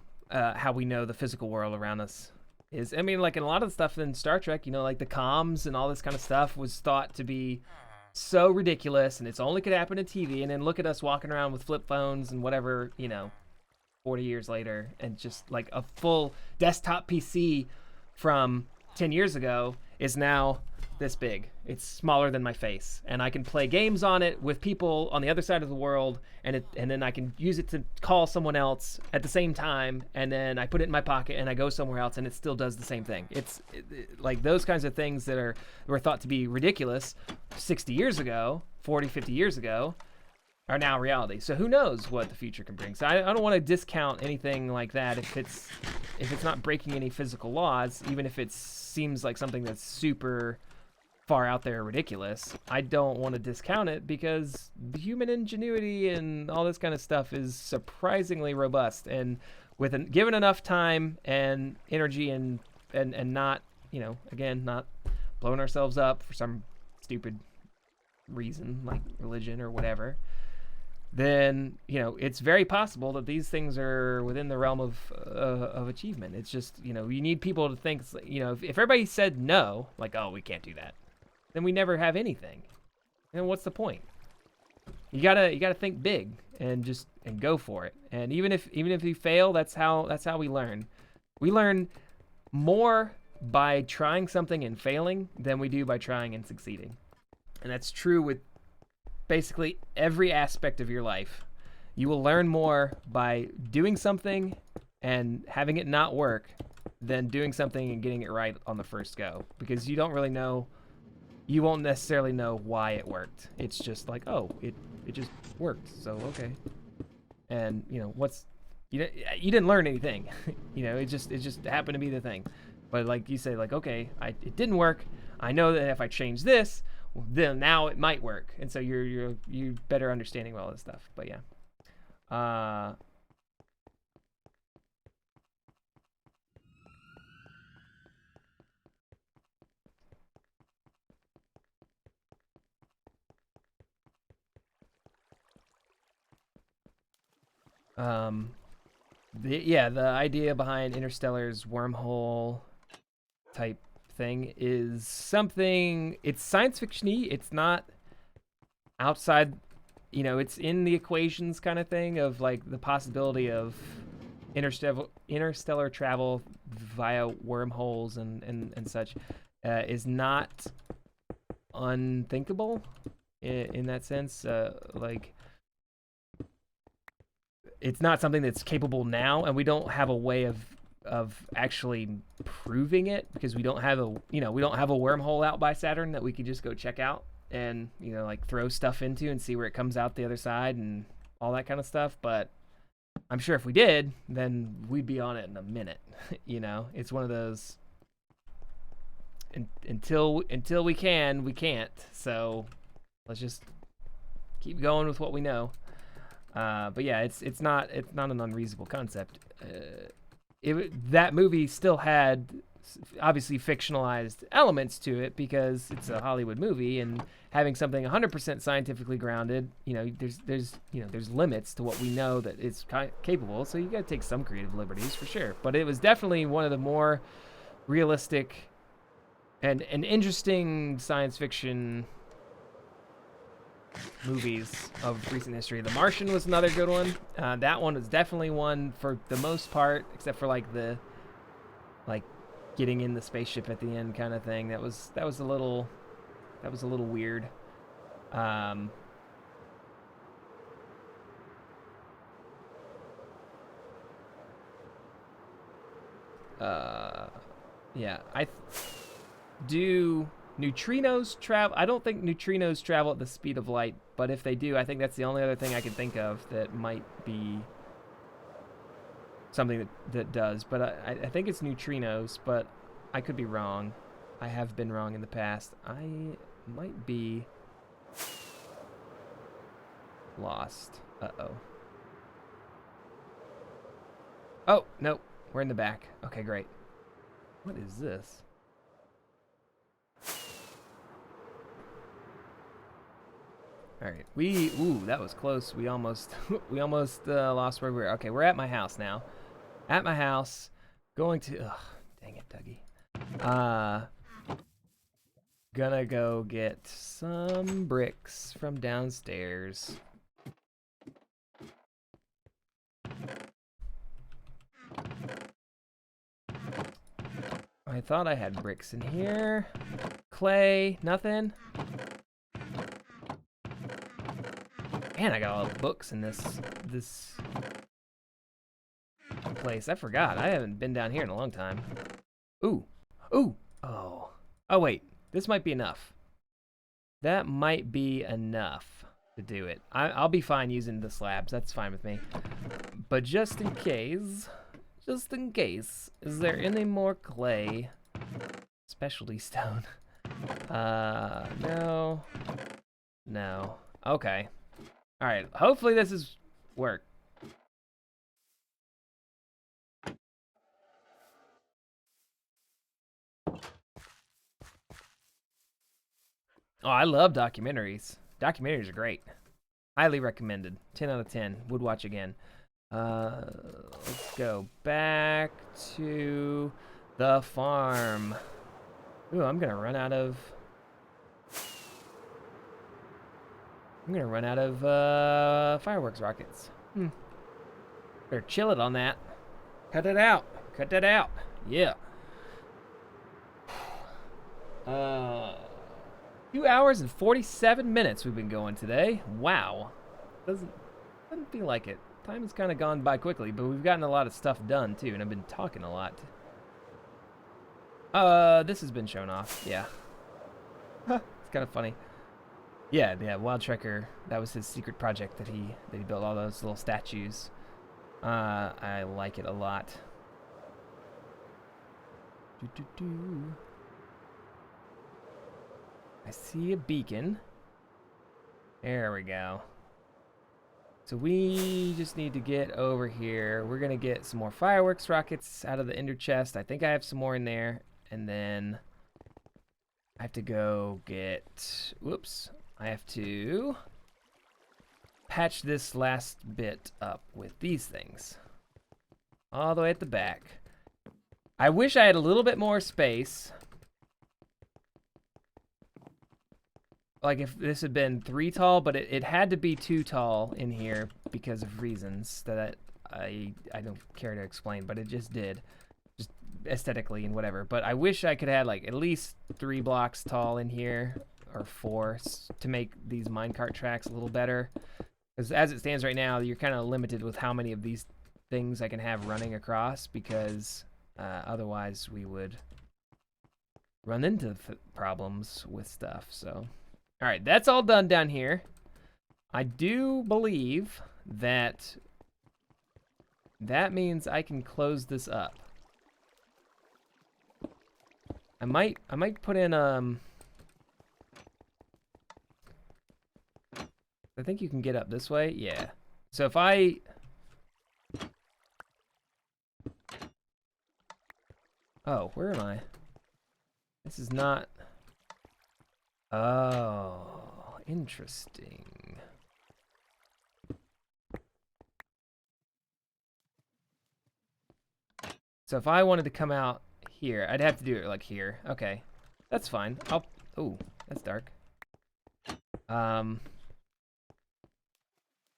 we know the physical world around us is. I mean, like in a lot of the stuff in Star Trek, like the comms and all this kind of stuff was thought to be so ridiculous, and it's only could happen in TV. And then look at us walking around with flip phones and whatever, 40 years later, and just like a full desktop PC from 10 years ago is now this big. It's smaller than my face, and I can play games on it with people on the other side of the world, and then I can use it to call someone else at the same time, and then I put it in my pocket and I go somewhere else, and it still does the same thing. It's like those kinds of things that were thought to be ridiculous 60 years ago, 40, 50 years ago, are now reality. So who knows what the future can bring. So I don't want to discount anything like that if it's not breaking any physical laws, even if it seems like something that's super far out there ridiculous. I don't want to discount it, because human ingenuity and all this kind of stuff is surprisingly robust, and given enough time and energy and not, again, not blowing ourselves up for some stupid reason like religion or whatever, then it's very possible that these things are within the realm of achievement. It's just, you need people to think, if everybody said no, like, oh, we can't do that, then we never have anything. And what's the point? You gotta think big and go for it. And even if you fail, that's how we learn. We learn more by trying something and failing than we do by trying and succeeding. And that's true with basically every aspect of your life. You will learn more by doing something and having it not work than doing something and getting it right on the first go, because you won't necessarily know why it worked. It's just like, oh, it just worked, so okay. And you didn't learn anything. It just happened to be the thing. But like you say, like, okay, it didn't work. I know that if I change this, then now it might work. And so you're better understanding all this stuff. But yeah. The idea behind Interstellar's wormhole type thing is something, it's science fiction-y. It's not outside, it's in the equations kind of thing of like the possibility of interstellar travel via wormholes and such, is not unthinkable in that sense. Like, it's not something that's capable now, and we don't have a way of actually proving it, because we don't have a wormhole out by Saturn that we could just go check out. and, you know, like throw stuff into and see where it comes out the other side and all that kind of stuff. But I'm sure if we did, then we'd be on it in a minute. You know, it's one of those, until we can't. So let's just keep going with what we know. But yeah, it's not an unreasonable concept. That movie still had obviously fictionalized elements to it because it's a Hollywood movie, and having something 100% scientifically grounded, you know, there's limits to what we know that it's capable. So you got to take some creative liberties for sure. But it was definitely one of the more realistic and interesting science fiction movies of recent history. The Martian was another good one. That one was definitely one for the most part, except for like getting in the spaceship at the end kind of thing. That was a little weird. Yeah, do neutrinos travel? I don't think neutrinos travel at the speed of light, but if they do, I think that's the only other thing I can think of that might be something that does. But I think it's neutrinos, but I could be wrong. I have been wrong in the past. I might be lost. Uh-oh. Oh, nope. We're in the back. Okay, great. What is this? All right, ooh, that was close. We almost lost where we were. Okay, we're at my house now. At my house, going to, dang it, Dougie. Gonna go get some bricks from downstairs. I thought I had bricks in here. Clay, nothing. Man, I got all the books in this place. I forgot. I haven't been down here in a long time. Ooh. Oh. Oh, wait. This might be enough. That might be enough to do it. I'll be fine using the slabs. That's fine with me. But just in case, is there any more clay? Specialty stone. No. Okay. All right, hopefully this is work. Oh, I love documentaries. Documentaries are great. Highly recommended. 10 out of 10. Would watch again. Let's go back to the farm. Ooh, I'm gonna run out of fireworks rockets. Better chill it on that. Cut it out. Yeah. 2 hours and 47 minutes we've been going today. Wow. Doesn't feel like it. Time has kind of gone by quickly, but we've gotten a lot of stuff done too, and I've been talking a lot. This has been shown off. Yeah. It's kind of funny. Yeah, Wild Trekker, that was his secret project that he built all those little statues. I like it a lot. I see a beacon. There we go. So we just need to get over here. We're gonna get some more fireworks rockets out of the ender chest. I think I have some more in there. And then I have to go get, whoops. I have to patch this last bit up with these things. All the way at the back. I wish I had a little bit more space. Like if this had been 3 tall, but it had to be 2 tall in here because of reasons that I don't care to explain, but it just did. Just aesthetically and whatever. But I wish I could have like at least 3 blocks tall in here, or 4, to make these minecart tracks a little better. Because as it stands right now, you're kind of limited with how many of these things I can have running across, because otherwise we would run into problems with stuff. So All right, that's all done down here. I do believe that means I can close this up. I might put in I think you can get up this way. Yeah. So if I Oh, where am I? This is not. Oh, interesting. So if I wanted to come out here, I'd have to do it like here. Okay, that's fine. Oh, that's dark.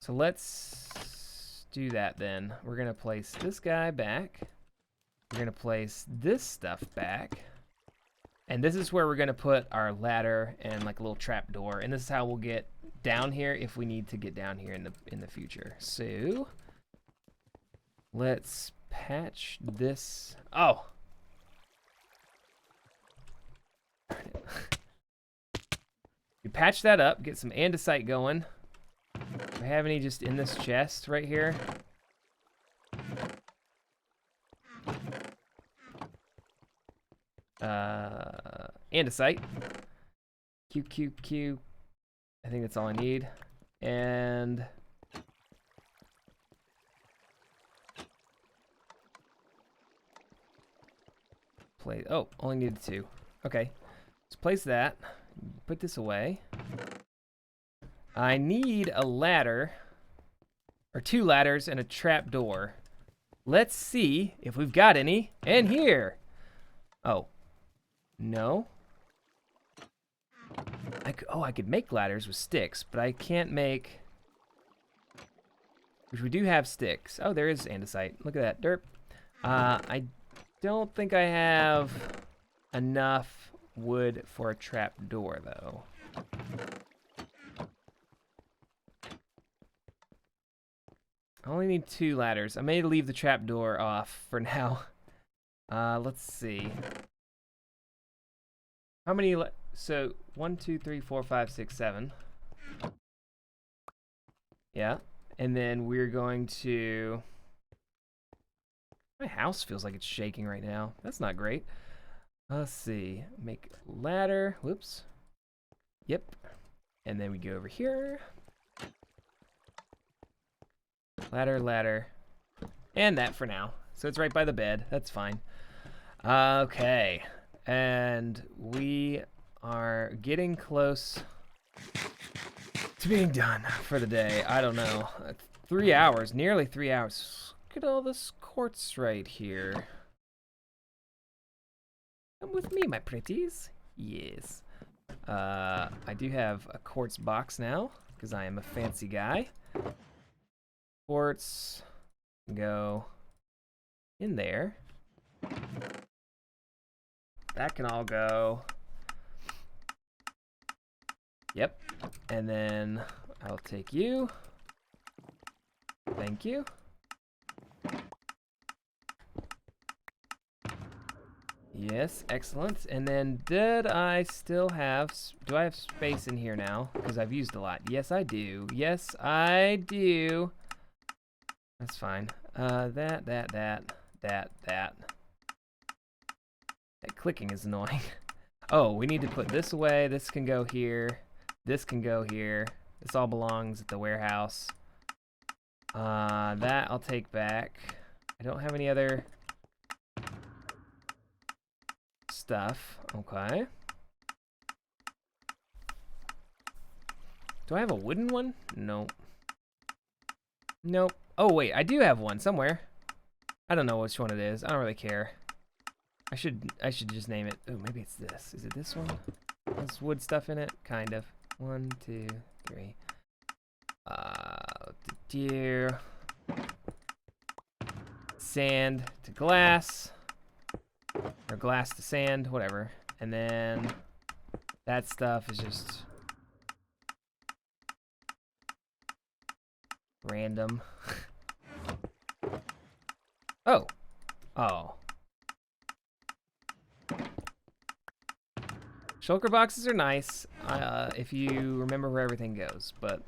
So let's do that then. We're gonna place this guy back. We're gonna place this stuff back. And this is where we're gonna put our ladder and like a little trap door. And this is how we'll get down here if we need to get down here in the future. So let's patch this. Oh. We patch that up, get some andesite going. Do I have any just in this chest right here? Andesite. Q. I think that's all I need. And play. Oh, only needed 2. Okay, let's place that. Put this away. I need a ladder, or 2 ladders and a trap door. Let's see if we've got any. And here. Oh, no. I could make ladders with sticks, but I can't make. Which we do have sticks. Oh, there is andesite. Look at that, derp. I don't think I have enough wood for a trap door, though. I only need 2 ladders. I may leave the trap door off for now. Let's see. How many? So 1, 2, 3, 4, 5, 6, 7. Yeah, and then we're going to. My house feels like it's shaking right now. That's not great. Let's see. Make ladder. Whoops. Yep. And then we go over here. Ladder. And that for now. So it's right by the bed. That's fine. Okay. And we are getting close to being done for the day. I don't know. 3 hours. Nearly 3 hours. Look at all this quartz right here. Come with me, my pretties. Yes. I do have a quartz box now, because I am a fancy guy. Quartz. Go in there. That can all go. Yep. And then I'll take you. Thank you. Yes, excellent. And then do I have space in here now? Because I've used a lot. Yes, I do. Yes, I do. That's fine. That. That clicking is annoying. Oh, we need to put this away. This can go here. This can go here. This all belongs at the warehouse. That I'll take back. I don't have any other stuff. Okay. Do I have a wooden one? Nope. Nope. Oh, wait. I do have one somewhere. I don't know which one it is. I don't really care. I should just name it. Oh, maybe it's this. Is it this one? Has wood stuff in it? Kind of. 1, 2, 3. Deer. Sand to glass. Or glass to sand, whatever. And then that stuff is just random. Oh. Should Shulker boxes are nice if you remember where everything goes, but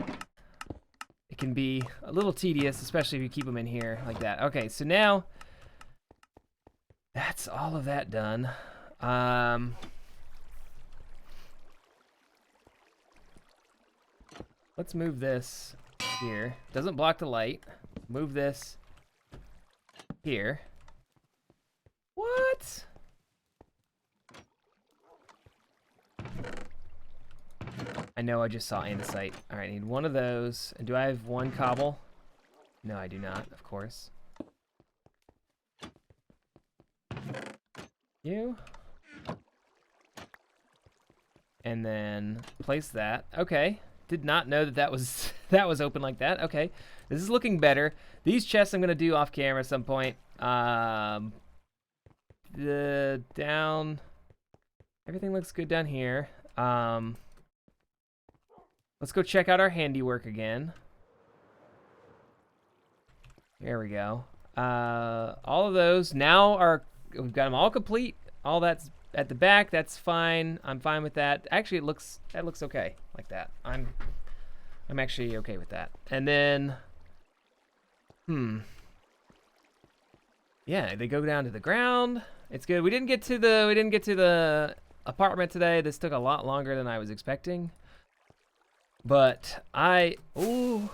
it can be a little tedious, especially if you keep them in here like that. Okay, so now that's all of that done. Let's move this here. Doesn't block the light. Move this here. What? I know I just saw andesite. All right, I need one of those. And do I have one cobble? No, I do not, of course. You. And then place that. Okay. Did not know that that was that was open like that. Okay. This is looking better. These chests I'm going to do off camera at some point. The down. Everything looks good down here. Let's go check out our handiwork again. There we go. All of those now are, we've got them all complete. All that's at the back, that's fine. I'm fine with that. Actually, that looks okay like that. I'm actually okay with that. And then, yeah, they go down to the ground. It's good. We didn't get to the apartment today. This took a lot longer than I was expecting. But I'm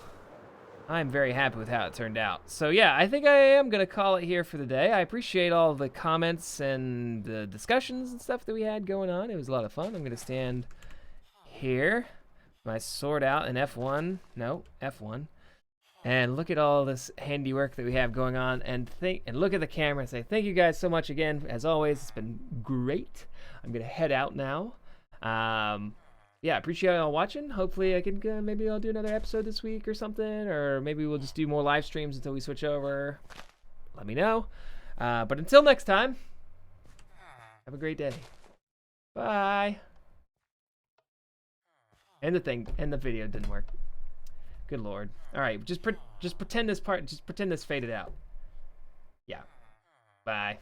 very happy with how it turned out. So yeah, I think I am going to call it here for the day. I appreciate all the comments and the discussions and stuff that we had going on. It was a lot of fun. I'm going to stand here, my sword out in F1. No, F1. And look at all this handiwork that we have going on, and look at the camera and say thank you guys so much again. As always, it's been great. I'm going to head out now. Yeah, appreciate y'all watching. Hopefully I can, maybe I'll do another episode this week or something, or maybe we'll just do more live streams until we switch over. Let me know. But until next time, have a great day. Bye. And the video didn't work. Good Lord. All right, just pretend this faded out. Yeah. Bye.